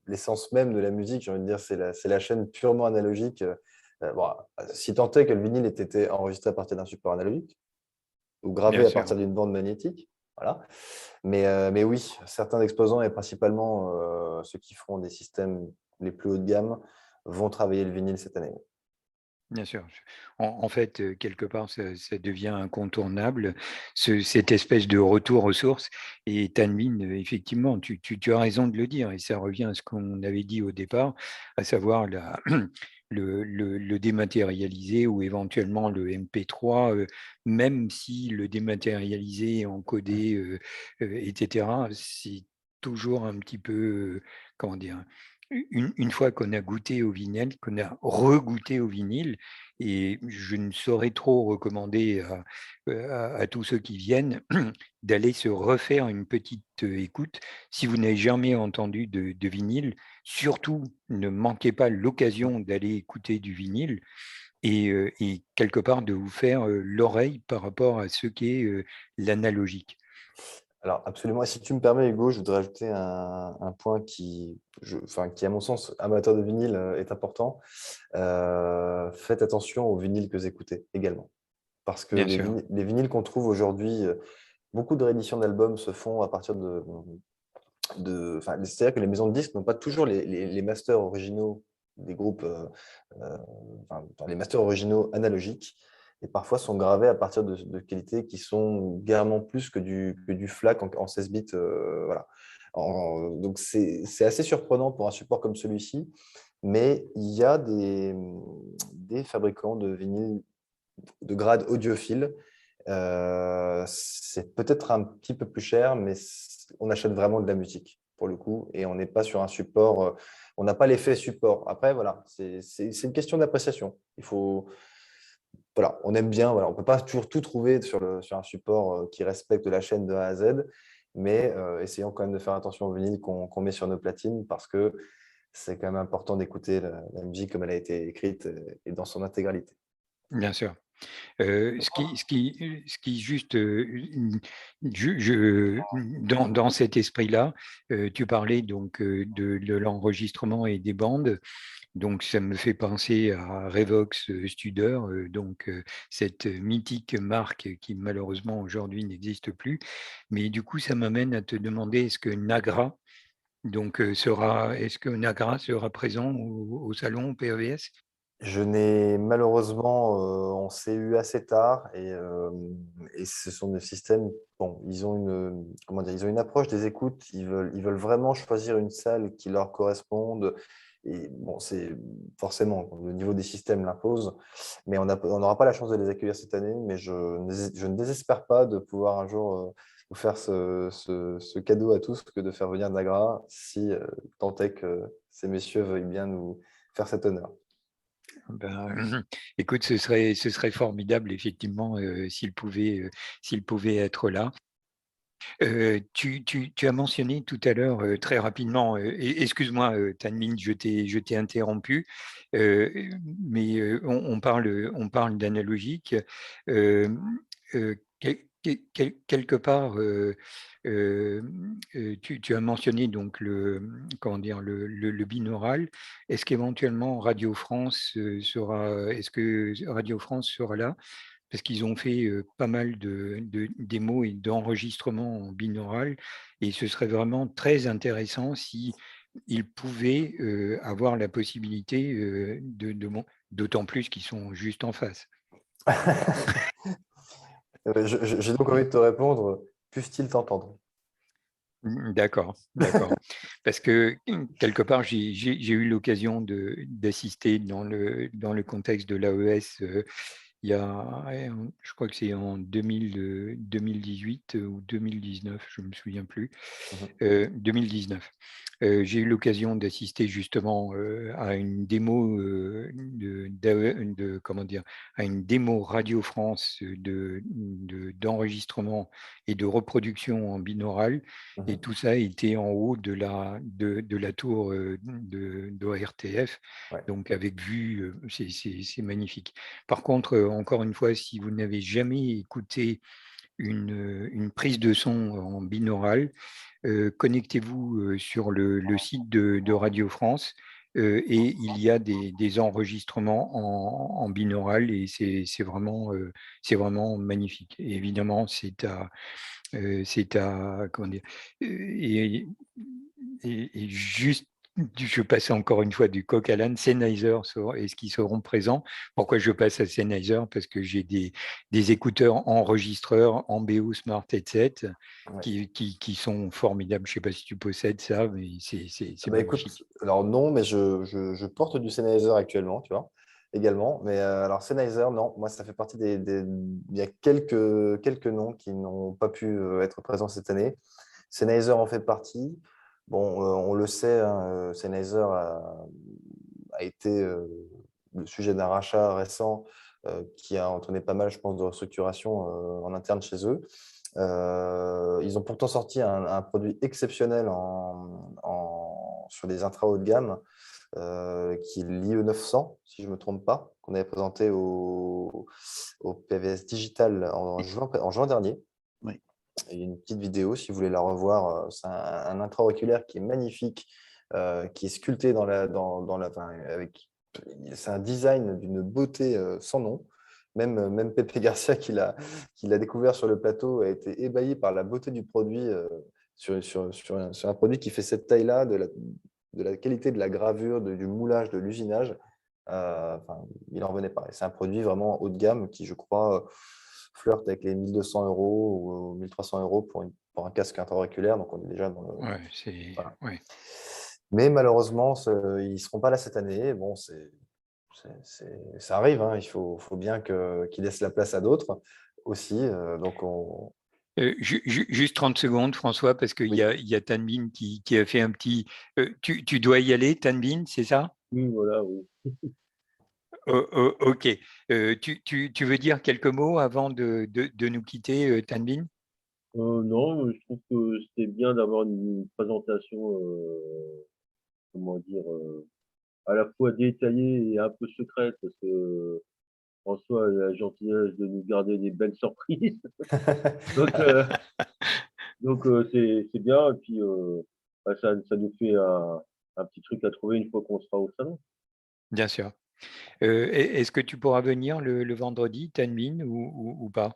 S2: l'essence même de la musique. J'ai envie de dire, c'est la chaîne purement analogique. Bon, si tant est que le vinyle ait été enregistré à partir d'un support analogique ou
S1: Bien
S2: gravé à
S1: sûr.
S2: partir d'une bande magnétique. Voilà. Mais oui, certains exposants, et principalement ceux qui feront des systèmes les plus haut de gamme, vont travailler le vinyle cette année.
S1: Bien sûr. En fait, quelque part, ça devient incontournable, cette espèce de retour aux sources. Et Tanvin, effectivement, tu as raison de le dire, et ça revient à ce qu'on avait dit au départ, à savoir le dématérialisé ou éventuellement le MP3, même si le dématérialisé, encodé, etc., c'est toujours un petit peu, comment dire, une fois qu'on a goûté au vinyle, qu'on a regoûté au vinyle, et je ne saurais trop recommander à tous ceux qui viennent d'aller se refaire une petite écoute. Si vous n'avez jamais entendu de vinyle, surtout ne manquez pas l'occasion d'aller écouter du vinyle, et quelque part de vous faire l'oreille par rapport à ce qu'est l'analogique.
S2: Alors, absolument. Et si tu me permets, Hugo, je voudrais ajouter un point qui, qui, à mon sens, amateur de vinyle, est important. Faites attention aux vinyles que vous écoutez également. Parce que
S1: Bien sûr.
S2: les vinyles qu'on trouve aujourd'hui, beaucoup de rééditions d'albums se font à partir c'est-à-dire que les maisons de disques n'ont pas toujours les masters originaux des groupes, les masters originaux analogiques, et parfois sont gravés à partir de qualités qui sont guèrement plus que du FLAC en 16 bits. Voilà. Donc c'est assez surprenant pour un support comme celui-ci, mais il y a des fabricants de vinyle de grade audiophile. C'est peut-être un petit peu plus cher, mais on achète vraiment de la musique pour le coup, et on n'est pas sur un support, on n'a pas l'effet support. Après, voilà, c'est une question d'appréciation. Il faut, voilà, on aime bien, voilà, on ne peut pas toujours tout trouver sur un support qui respecte la chaîne de A à Z, mais essayons quand même de faire attention au vinyle qu'on met sur nos platines, parce que c'est quand même important d'écouter la musique comme elle a été écrite et dans son intégralité.
S1: Bien sûr. Ce qui juste, dans cet esprit-là, tu parlais donc de l'enregistrement et des bandes. Donc, ça me fait penser à Revox Studer, donc cette mythique marque qui malheureusement aujourd'hui n'existe plus. Mais du coup, ça m'amène à te demander, est-ce que Nagra sera présent au salon au PEVS?
S2: Je n'ai malheureusement, on s'est eu assez tard, et ce sont des systèmes, bon, ils ont comment dire, ils ont une approche des écoutes, ils veulent vraiment choisir une salle qui leur corresponde, et bon, c'est forcément, le niveau des systèmes l'impose, mais on n'aura pas la chance de les accueillir cette année, mais je ne désespère pas de pouvoir un jour vous faire ce cadeau à tous, que de faire venir Nagra, si tant est que ces messieurs veuillent bien nous faire cet honneur.
S1: Ben, écoute, ce serait formidable, effectivement, s'il pouvait être là. Tu as mentionné tout à l'heure, très rapidement, et excuse-moi, Tanmin, je t'ai interrompu, mais on parle d'analogique. Euh, Quelque part, tu as mentionné donc comment dire, le binaural. Est-ce que Radio France sera là? Parce qu'ils ont fait pas mal de démos et d'enregistrements en binaural, et ce serait vraiment très intéressant si ils pouvaient avoir la possibilité d'autant plus qu'ils sont juste en face.
S2: J'ai donc envie de te répondre, puisse-t-il t'entendre?
S1: D'accord, d'accord. Parce que quelque part, j'ai eu l'occasion d'assister dans le contexte de l'AES. Il y a, je crois que c'est en 2018 ou 2019, je ne me souviens plus, 2019. J'ai eu l'occasion d'assister justement à une démo comment dire, à une démo Radio France d'enregistrement et de reproduction en binaural, et tout ça était en haut de la tour d'ORTF,
S2: Ouais.
S1: donc avec vue, c'est magnifique. Par contre, encore une fois, si vous n'avez jamais écouté une prise de son en binaural, connectez-vous sur le site de Radio France, et il y a des enregistrements en binaural, et c'est vraiment magnifique. Et évidemment, comment dire, et juste, je passe encore une fois du coq à l'âne. Sennheiser, est-ce qu'ils seront présents? Pourquoi je passe à Sennheiser? Parce que j'ai des écouteurs enregistreurs en BO Smart Headset
S2: Ouais.
S1: qui sont formidables. Je ne sais pas si tu possèdes ça, mais c'est
S2: Bah, écoute,
S1: magnifique.
S2: alors non, mais je porte du Sennheiser actuellement, tu vois, également. Mais alors Sennheiser, non, moi ça fait partie il y a quelques noms qui n'ont pas pu être présents cette année. Sennheiser en fait partie. Bon, on le sait, hein, Sennheiser a été le sujet d'un rachat récent qui a entraîné pas mal, je pense, de restructuration en interne chez eux. Ils ont pourtant sorti un produit exceptionnel sur des intra haut de gamme, qui est l'IE900, si je ne me trompe pas, qu'on avait présenté au PVS Digital en juin dernier.
S4: Oui.
S2: Il y a une petite vidéo, si vous voulez la revoir. C'est un intra-auriculaire qui est magnifique, qui est sculpté c'est un design d'une beauté sans nom. Même Pepe Garcia, qui l'a découvert sur le plateau, a été ébahi par la beauté du produit sur un produit qui fait cette taille-là, de la qualité de la gravure, du moulage, de l'usinage. Il en revenait pas. C'est un produit vraiment haut de gamme qui, je crois, flirte avec les 1 200 € ou 1 300 € pour un casque intra-auriculaire. Donc, on est déjà dans le…
S1: Ouais,
S2: Voilà.
S1: ouais.
S2: Mais malheureusement, ils ne seront pas là cette année. Bon, ça arrive, hein. Il faut bien qu'ils laissent la place à d'autres aussi. Donc,
S1: Juste 30 secondes, François, parce qu'il
S2: Oui.
S1: y a Tanbin qui a fait un petit… tu dois y aller, Tanbin, c'est ça?
S6: Oui, voilà, oui.
S1: Ok. Tu veux dire quelques mots avant de nous quitter, Tanbin?
S6: Non, je trouve que c'était bien d'avoir une présentation, comment dire, à la fois détaillée et un peu secrète, parce que François a la gentillesse de nous garder des belles surprises. Donc c'est bien. Et puis, ça nous fait un petit truc à trouver une fois qu'on sera au salon.
S1: Bien sûr. Est-ce que tu pourras venir le vendredi, Tanbin, ou pas?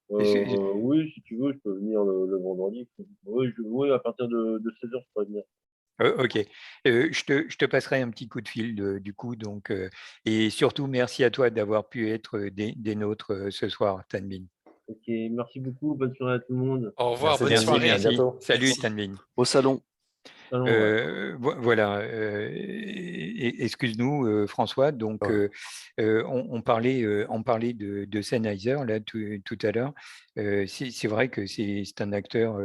S6: Oui, si tu veux, je peux venir le vendredi. Oui, à partir de 16h, je pourrais venir.
S1: Ok. Je te passerai un petit coup de fil du coup. Donc, et surtout, merci à toi d'avoir pu être des nôtres ce soir, Tanbin.
S6: Ok, merci beaucoup. Bonne soirée à tout le monde.
S3: Au revoir,
S2: merci,
S3: bonne
S1: Merci,
S3: soirée.
S2: à
S1: merci.
S2: bientôt.
S1: Salut,
S3: Merci.
S1: Tanbin.
S4: Au salon.
S6: Salon, ouais.
S1: Voilà. Excuse-nous, François. Donc,
S2: Ouais.
S1: on parlait de Sennheiser là tout à l'heure. C'est vrai que c'est un acteur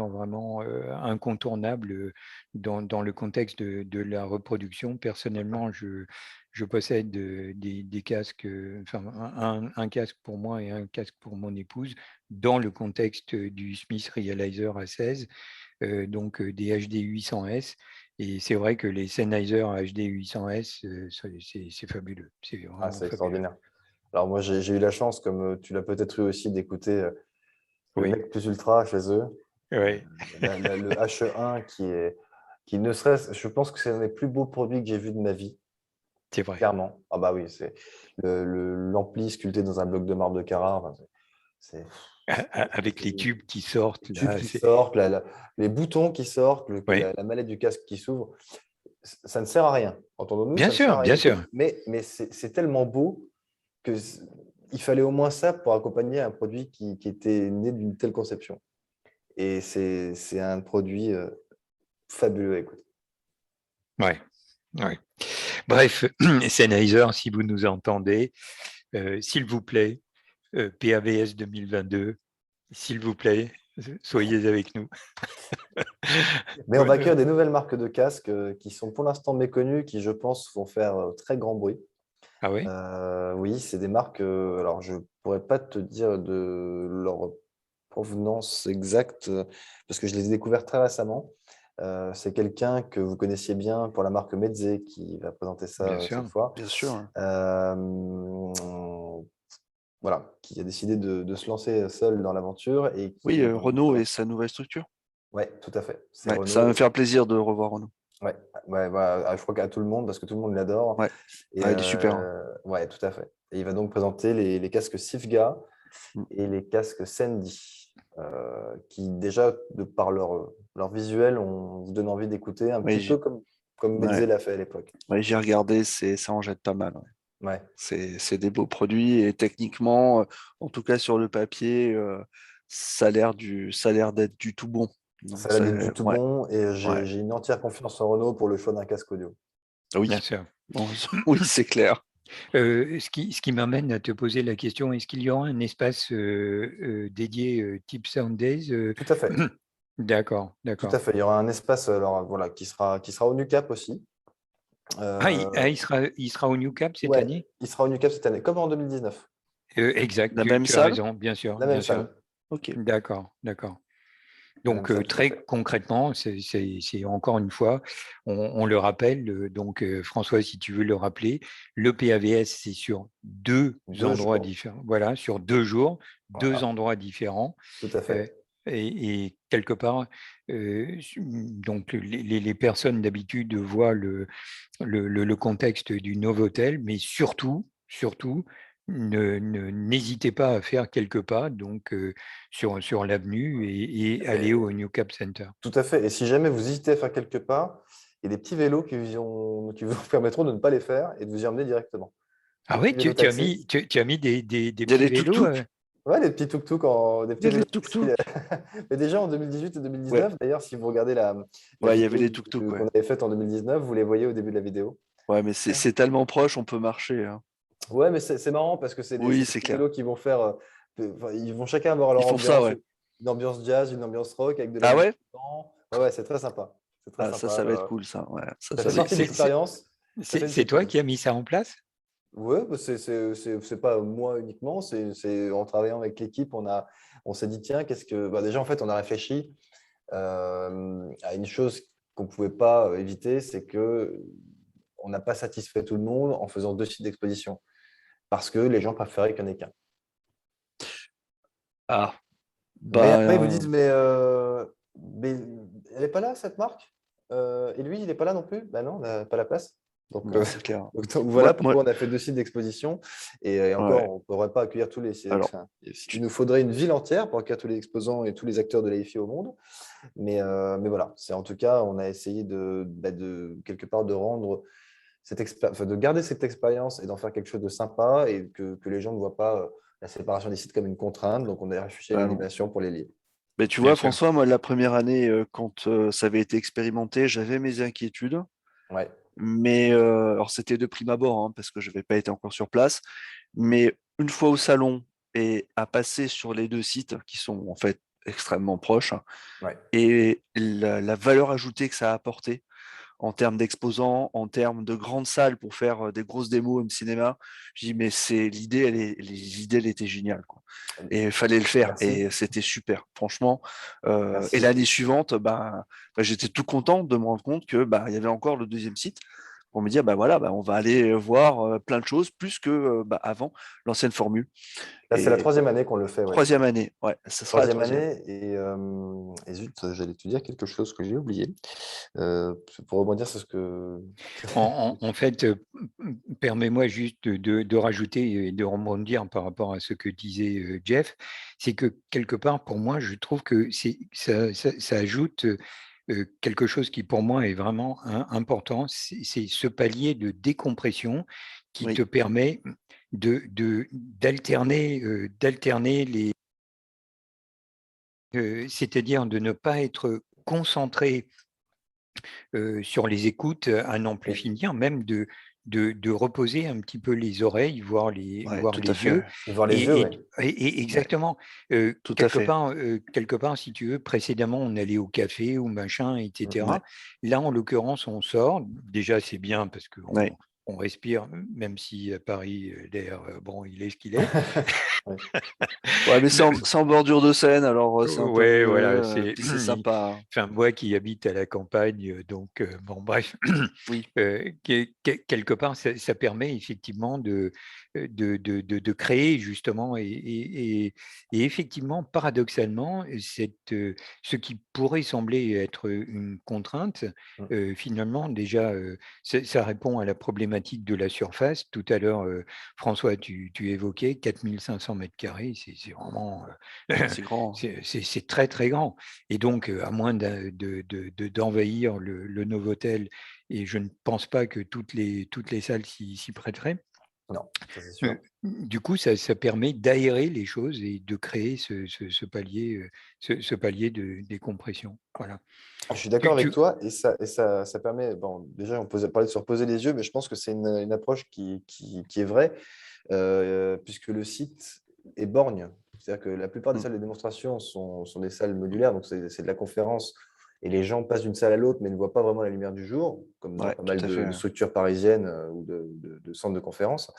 S1: vraiment incontournable dans le contexte de la reproduction. Personnellement, je possède des casques, enfin un casque pour moi et un casque pour mon épouse dans le contexte du Smith Realizer A16. Donc des HD 800S. Et c'est vrai que les Sennheiser HD 800S, c'est fabuleux. C'est
S2: Ah,
S1: vraiment
S2: c'est
S1: fabuleux.
S2: extraordinaire. Alors, moi, j'ai eu la chance, comme tu l'as peut-être eu aussi, d'écouter le
S1: Oui,
S2: Nec Plus Ultra chez eux.
S1: ouais,
S2: Le HE1 qui ne serait-ce, je pense que c'est un des plus beaux produits que j'ai vu de ma vie,
S1: c'est vrai.
S2: clairement. Ah bah oui, c'est l'ampli sculpté dans un bloc de marbre de Carrare. Enfin, c'est
S1: Avec les tubes qui sortent
S2: les tubes
S1: là.
S2: qui sortent, les boutons qui sortent,
S1: Oui,
S2: la mallette du casque qui s'ouvre. Ça ne sert à rien. Entendons-nous,
S1: bien
S2: ça ne sert
S1: sûr,
S2: à
S1: bien
S2: rien du tout.
S1: sûr.
S2: Mais c'est tellement beau que il fallait au moins ça pour accompagner un produit qui était né d'une telle conception. Et c'est un produit fabuleux à écouter.
S1: Ouais, ouais. Bref, Sennheiser, si vous nous entendez, s'il vous plaît, PAVS 2022, s'il vous plaît, soyez avec nous.
S2: Mais on va accueillir des nouvelles marques de casques qui sont pour l'instant méconnues, qui, je pense, vont faire très grand bruit.
S1: Ah oui?
S2: Oui, c'est des marques, alors je ne pourrais pas te dire de leur provenance exacte, parce que je les ai découvertes très récemment. C'est quelqu'un que vous connaissiez bien pour la marque Meze qui va présenter
S1: Bien
S2: ça
S1: sûr.
S2: cette fois.
S4: Bien sûr.
S2: Voilà, qui a décidé de se lancer seul dans l'aventure.
S4: Oui, Renault et sa nouvelle structure.
S2: Oui, tout à fait. C'est
S4: Ouais,
S2: Renault.
S4: ça va me faire plaisir de revoir Renault.
S2: Ouais, je crois qu'à tout le monde, parce que tout le monde l'adore.
S4: Ouais,
S2: Et,
S4: il est super.
S2: ouais, tout à fait. Et il va donc présenter les casques Sifga et les casques Sandy, qui déjà, de par leur visuel, on vous donne envie d'écouter un petit peu comme Meze l'a fait à l'époque.
S4: Ouais, j'ai regardé, ça en jette pas mal. Ouais.
S2: Ouais.
S4: C'est des beaux produits et techniquement, en tout cas sur le papier, ça a l'air d'être du tout bon. Donc,
S2: Ça a l'air du tout
S4: ouais,
S2: bon et
S4: ouais.
S2: j'ai une entière confiance en Renault pour le choix d'un casque audio.
S4: Oui,
S1: Bien sûr.
S4: bon, oui, c'est clair.
S1: Ce qui m'amène à te poser la question, est-ce qu'il y aura un espace dédié type Sound Days
S2: Tout à fait.
S1: D'accord,
S2: Tout
S1: d'accord.
S2: à fait. Il y aura un espace alors, voilà, qui sera au NuCap aussi.
S1: Il sera au New Cap cette
S2: Ouais,
S1: année?
S2: il sera au NuCap cette année, comme en 2019.
S1: Exact,
S4: La même
S1: tu as
S4: salle?
S1: raison, bien sûr,
S2: La
S1: bien
S2: même
S1: sûr.
S2: salle.
S4: Ok.
S1: D'accord, d'accord. Donc,
S2: Ça, tout à
S1: très
S2: fait.
S1: concrètement, c'est encore une fois, on le rappelle, donc François, si tu veux le rappeler, le PAVS, c'est sur 2
S2: 2
S1: endroits
S2: jours.
S1: différents, voilà, sur 2 jours, 2
S2: Voilà,
S1: endroits différents.
S2: tout à fait.
S1: Et quelque part, donc les personnes d'habitude voient le contexte du Novotel, mais surtout, n'hésitez pas à faire quelques pas donc sur l'avenue et aller au New Cap Center.
S2: Tout à fait. Et si jamais vous hésitez à faire quelque part, il y a des petits vélos qui vous permettront de ne pas les faire et de vous y emmener directement.
S1: Ah
S2: Des
S1: oui,
S2: petits vélos taxis.
S1: tu as mis des
S4: Il y a
S1: petits
S4: les
S1: vélos
S4: tuk-tuk.
S2: Ouais, des petits tuk-tuk, des
S4: Il y a
S2: petits
S4: les
S2: vélos taxis.
S4: tuk-tuk.
S2: Mais déjà en 2018 et
S4: Ouais,
S2: 2019, d'ailleurs, si vous regardez la
S4: ouais, il y avait
S2: vidéo
S4: les tuk-tuk, ouais.
S2: qu'on avait faite en 2019, vous les voyez au début de la vidéo.
S4: Ouais, mais c'est tellement proche, on peut marcher, hein.
S2: Ouais, mais c'est marrant parce que c'est
S4: Oui,
S2: des
S4: c'est
S2: petits
S4: clair.
S2: vélos qui vont faire. Enfin, ils vont chacun avoir
S4: Ils
S2: leur
S4: font ça,
S2: ambiance,
S4: ouais.
S2: une ambiance jazz, une ambiance rock avec de la
S4: Ah
S2: musique
S4: ouais?
S2: dedans. Ouais, ouais, c'est très sympa. C'est très
S4: Ah, ça,
S2: sympa.
S4: ça va être cool, ça. Ouais, ça,
S2: Ça
S4: ça
S2: fait
S4: va être
S2: partie de
S1: C'est
S4: cool.
S2: l'expérience. Ça fait une
S1: c'est toi
S2: surprise.
S1: qui as mis ça en place?
S2: Ouais, bah, c'est pas moi uniquement. En travaillant avec l'équipe, on s'est dit, tiens, bah, déjà, en fait, on a réfléchi à une chose qu'on ne pouvait pas éviter, c'est que on n'a pas satisfait tout le monde en faisant 2 sites d'exposition parce que les gens préféraient qu'il n'y en ait qu'un.
S4: Ah,
S2: Mais après, ils vous
S4: bah,
S2: disent, mais elle n'est pas là, cette marque? Et lui, il n'est pas là non plus? Ben non, on n'a pas la place. Donc,
S4: non, c'est clair.
S2: donc voilà
S4: Moi,
S2: pourquoi on a fait 2 sites d'exposition. Et
S4: ouais.
S2: encore, on ne pourrait pas accueillir tous les.
S4: Alors,
S2: Enfin, il nous faudrait une ville entière pour accueillir tous les exposants et tous les acteurs de l'AIFI au monde. Mais voilà, c'est en tout cas, on a essayé de quelque part de rendre de garder cette expérience et d'en faire quelque chose de sympa et que les gens ne voient pas la séparation des sites comme une contrainte. Donc, on a réfléchi à
S4: ah non.
S2: l'animation pour les lier.
S4: Mais tu
S1: Bien
S4: vois,
S1: sûr.
S4: François, moi, la première année, quand ça avait été expérimenté, j'avais mes inquiétudes.
S2: Ouais.
S4: Mais alors, c'était de prime abord, hein, parce que je n'avais pas été encore sur place. Mais une fois au salon et à passer sur les 2 sites qui sont en fait extrêmement proches,
S2: Ouais.
S4: et la valeur ajoutée que ça a apporté en termes d'exposants, en termes de grandes salles pour faire des grosses démos home cinéma. Je dis, mais c'est l'idée, l'idée, elle était géniale, quoi. Et il fallait le faire,
S2: Merci.
S4: et c'était super, franchement. Et
S2: Merci.
S4: l'année suivante, j'étais tout content de me rendre compte que il y avait encore le 2e site pour me dire, voilà, on va aller voir plein de choses, plus que avant l'ancienne formule.
S2: Là, c'est la
S4: Et
S2: 3e année qu'on le fait. Ouais.
S4: 3e année, ouais, ça sera la
S2: 3e
S4: 3e.
S2: année. Et zut, j'allais te dire quelque chose que j'ai oublié. Pour rebondir sur ce que.
S1: En fait, permets-moi juste de rajouter et de rebondir par rapport à ce que disait Jeff, c'est que quelque part, pour moi, je trouve que ça ajoute quelque chose qui, pour moi, est vraiment important, c'est ce palier de décompression qui te
S4: Oui,
S1: permet d'alterner les, c'est-à-dire de ne pas être concentré sur les écoutes à n'en plus
S2: Oui,
S1: finir, même de reposer un petit peu les oreilles,
S4: ouais,
S1: voire
S4: tout à
S1: les
S4: fait.
S1: yeux.
S2: et voir les yeux, oui.
S4: Ouais,
S1: Exactement.
S4: tout à fait.
S1: Quelque part, si tu veux, précédemment, on allait au café ou machin, etc.
S4: Ouais,
S1: Là, en l'occurrence, on sort. Déjà, c'est bien parce qu'on
S4: ouais.
S1: on respire, même si à Paris, l'air, bon, il est ce qu'il est.
S2: Oui.
S4: Ouais, mais c'est en bordure de Seine, alors c'est un peu
S1: Ouais,
S4: mieux,
S1: voilà, c'est
S4: puis c'est sympa, hein.
S1: enfin, moi qui habite à la campagne, donc bon bref,
S4: Oui,
S1: quelque part ça permet effectivement de créer justement et effectivement paradoxalement ce qui pourrait sembler être une contrainte,
S2: Mm.
S1: finalement déjà, ça répond à la problématique de la surface. Tout à l'heure, François, tu évoquais 4 500 m², c'est vraiment,
S4: c'est grand, hein.
S1: c'est très, très grand et donc à moins d'envahir le Novotel et je ne pense pas que toutes les salles s'y prêteraient.
S2: Non, ça c'est sûr.
S1: Du coup, ça permet d'aérer les choses et de créer ce palier de décompression. Voilà.
S2: Je suis d'accord
S1: Tu
S2: avec
S1: tu
S2: toi ça permet, bon, déjà on parlait de se reposer les yeux, mais je pense que c'est une approche qui est vraie, puisque le site est borgne. C'est-à-dire que la plupart des
S4: Mm.
S2: salles de démonstration sont des salles modulaires, donc c'est de la conférence et les gens passent d'une salle à l'autre mais ne voient pas vraiment la lumière du jour, comme dans
S4: Ouais,
S2: pas
S4: tout
S2: mal
S4: à fait.
S2: de structures parisiennes ou de centres de conférences.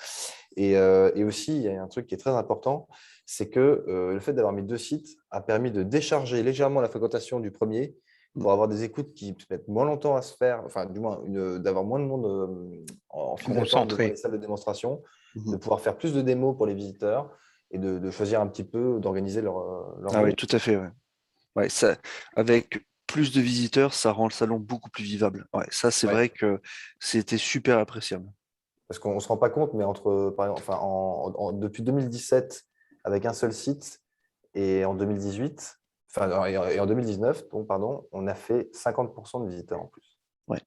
S2: Et aussi, il y a un truc qui est très important, c'est que le fait d'avoir mis 2 sites a permis de décharger légèrement la fréquentation du premier pour avoir des écoutes qui mettent moins longtemps à se faire, enfin du moins d'avoir moins de monde en file d'attente devant les
S1: Concentré.
S2: salles de démonstration, de
S4: Mhm.
S2: pouvoir faire plus de démos pour les visiteurs et de choisir un petit peu, d'organiser leur
S4: Ah oui,
S2: journée.
S4: tout à fait. Ouais. Ouais, ça, avec plus de visiteurs, ça rend le salon beaucoup plus vivable. Ouais, ça, c'est
S2: Ouais.
S4: vrai que c'était super appréciable.
S2: Parce qu'on ne se rend pas compte, mais par exemple, enfin, depuis 2017, avec un seul site, et en 2018, enfin, et en 2019, donc, pardon, on a fait 50% de visiteurs en plus.
S4: Ouais.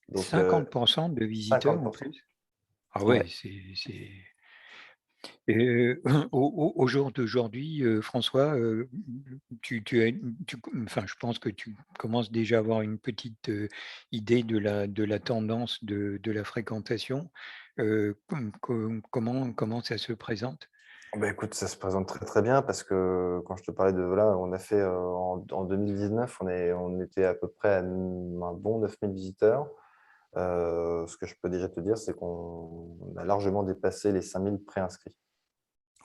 S2: Donc,
S1: 50% de visiteurs en
S2: 50%.
S1: plus. Ah
S2: Ouais.
S1: ouais, c'est. Au jour d'aujourd'hui, François, enfin, je pense que tu commences déjà à avoir une petite idée de la tendance de la fréquentation. Comment ça se présente?
S2: Bah, écoute, ça se présente très très bien parce que quand je te parlais de voilà, on a fait en 2019, on était à peu près à un bon 9000 visiteurs. Ce que je peux déjà te dire, c'est qu'on a largement dépassé les 5000 préinscrits.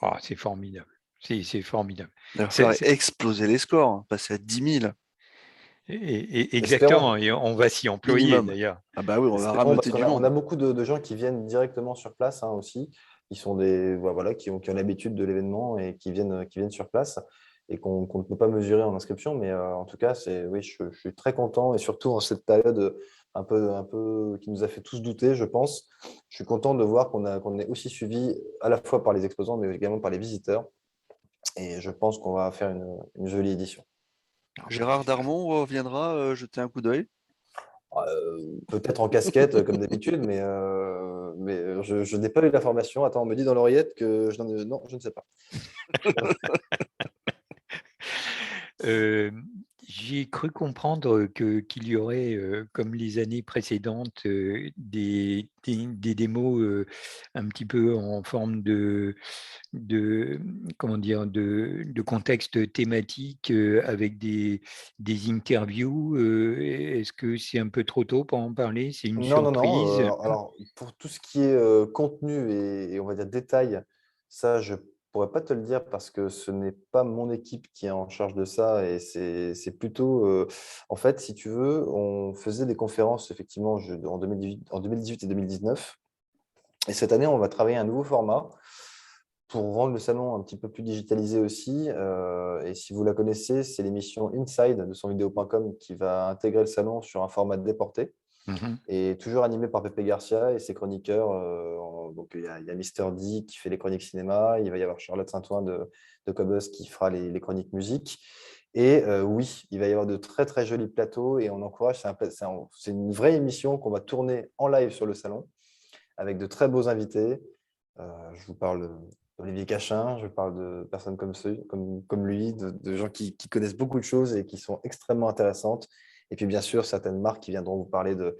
S1: Ah, c'est formidable. C'est formidable.
S4: Il va
S1: C'est-
S4: falloir
S1: c'est-
S4: exploser les scores, hein, passer à 10 000
S1: Exactement,
S2: Espérons,
S1: et on va s'y employer
S4: minimum.
S1: d'ailleurs.
S4: Ah bah oui, on va
S2: espérons parce
S4: rameuter du
S2: qu'on a
S4: monde.
S2: beaucoup de gens qui viennent directement sur place aussi. Ils sont voilà, qui ont l'habitude de l'événement et qui viennent sur place et qu'on ne peut pas mesurer en inscription. Mais en tout cas, oui, je suis très content et surtout en cette période un peu qui nous a fait tous douter, je pense. Je suis content de voir qu'on est aussi suivi à la fois par les exposants, mais également par les visiteurs. Et je pense qu'on va faire une jolie édition.
S1: Ah bah,
S4: Gérard Darmon reviendra jeter un coup d'œil.
S2: Peut-être en casquette, comme d'habitude, mais je n'ai pas eu l'information. Attends, on me dit dans l'oreillette que je n'en ai... Non, je ne sais pas.
S1: Euh, j'ai cru comprendre qu'il y aurait, comme les années précédentes, des démos un petit peu en forme comment dire, de contexte thématique avec des interviews. Est-ce que c'est un peu trop tôt pour en parler? C'est une
S2: Non, non, non.
S1: surprise?
S2: Alors, pour tout ce qui est contenu et on va dire détail, ça, je pourrais pas te le dire parce que ce n'est pas mon équipe qui est en charge de ça et c'est plutôt, en fait, si tu veux, on faisait des conférences effectivement en 2018 et 2019. Et cette année, on va travailler un nouveau format pour rendre le salon un petit peu plus digitalisé aussi. Et si vous la connaissez, c'est l'émission Inside de sonvideo.com qui va intégrer le salon sur un format déporté
S1: Mhm.
S2: et toujours animé par Pepe Garcia et ses chroniqueurs. Donc, il y a Mister D qui fait les chroniques cinéma, il va y avoir Charlotte Saint-Ouen de Cobus qui fera les chroniques musique. Et oui, il va y avoir de très très jolis plateaux et on encourage, c'est une vraie émission qu'on va tourner en live sur le salon avec de très beaux invités. Je vous parle d'Olivier Cachin, je parle de personnes comme lui, de gens qui connaissent beaucoup de choses et qui sont extrêmement intéressantes. Et puis, bien sûr, certaines marques qui viendront vous parler de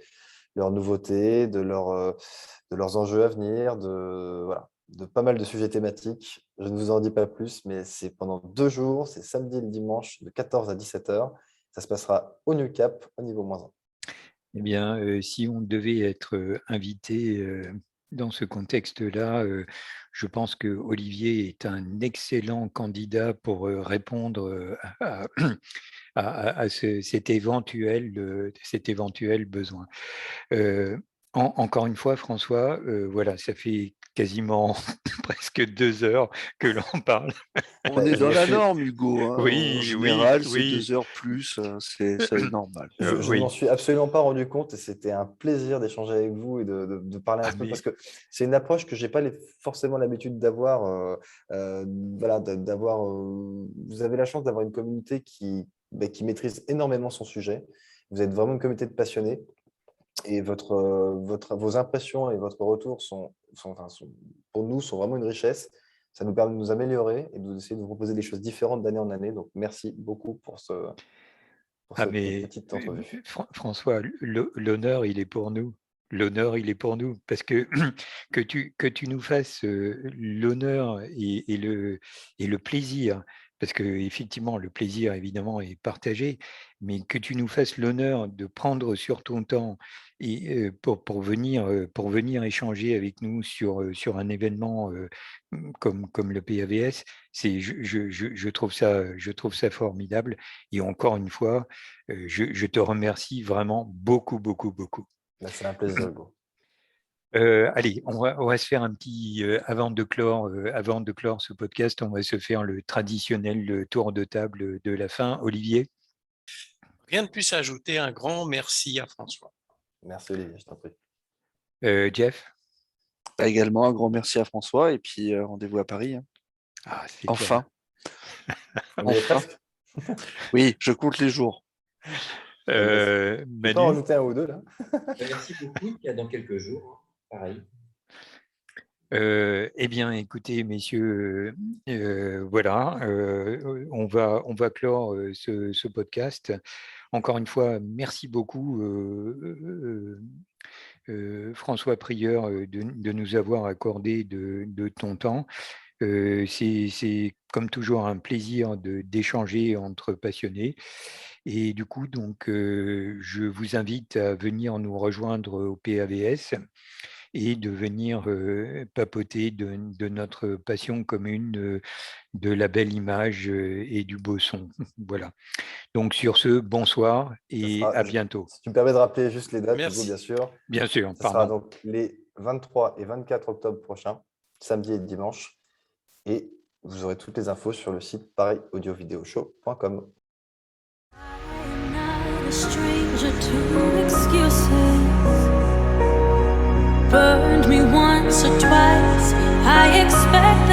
S2: leurs nouveautés, de leurs enjeux à venir, voilà, de pas mal de sujets thématiques. Je ne vous en dis pas plus, mais c'est pendant 2 jours, c'est samedi et le dimanche de 14 à 17 heures. Ça se passera au New Cap, au niveau -1.
S1: Eh bien, si on devait être invité dans ce contexte-là, je pense que Olivier est un excellent candidat pour répondre à cet éventuel besoin. Encore une fois, François, voilà, ça fait quasiment presque 2 heures que l'on parle.
S4: On est
S2: Je
S4: dans
S2: me
S4: la
S2: suis,
S4: norme, Hugo, hein. En
S1: Oui, oui,
S4: général, c'est
S1: oui,
S4: 2 heures plus, c'est normal.
S2: je ne m'en
S1: oui.
S2: suis absolument pas rendu compte et c'était un plaisir d'échanger avec vous et de parler un
S1: Ah,
S2: peu parce
S1: mais
S2: que c'est une approche que je n'ai pas forcément l'habitude d'avoir. Voilà, vous avez la chance d'avoir une communauté qui maîtrise énormément son sujet. Vous êtes vraiment une communauté de passionnés et vos impressions et votre retour pour nous, sont vraiment une richesse. Ça nous permet de nous améliorer et d'essayer de vous proposer des choses différentes d'année en année. Donc, merci beaucoup pour
S1: Ah,
S2: cette
S1: mais
S2: petite entrevue.
S1: François, l'honneur, il est pour nous. L'honneur, il est pour nous. Parce que que tu nous fasses l'honneur et le plaisir, parce qu'effectivement, le plaisir, évidemment, est partagé, mais que tu nous fasses l'honneur de prendre sur ton temps et pour venir échanger avec nous sur un événement comme le PAVS, je trouve ça formidable. Et encore une fois, je te remercie vraiment beaucoup, beaucoup, beaucoup.
S2: C'est un plaisir, Hugo.
S1: Allez, on va se faire un petit, avant de clore ce podcast, on va se faire le traditionnel tour de table de la fin. Olivier?
S3: Rien de plus à ajouter, un grand merci à François.
S2: Merci Olivier, je t'en prie.
S1: Jeff?
S4: Également, un grand merci à François et puis rendez-vous à Paris. Hein.
S1: Ah, c'est
S4: Enfin.
S2: On y est
S4: Enfin.
S2: presque.
S4: Oui, je compte les jours.
S2: Tu peux
S1: Manu?
S2: en rajouter un ou deux là?
S5: Merci beaucoup, il y a dans quelques jours, pareil.
S1: Eh bien, écoutez, messieurs, voilà, on va clore ce podcast. Encore une fois, merci beaucoup, François Prieur, de nous avoir accordé de ton temps. C'est comme toujours un plaisir d'échanger entre passionnés. Et du coup, donc, je vous invite à venir nous rejoindre au PAVS et de venir papoter de notre passion commune, de la belle image et du beau son. Voilà. Donc sur ce, bonsoir et à bientôt.
S2: Si tu me permets de rappeler juste les dates,
S3: Merci.
S2: Hugo, bien sûr.
S1: Bien sûr,
S2: Ce sera donc les 23 et 24 octobre prochains, samedi et dimanche. Et vous aurez toutes les infos sur le site pareilaudio-vidéo-show.com.
S7: Burned me once or twice. I expect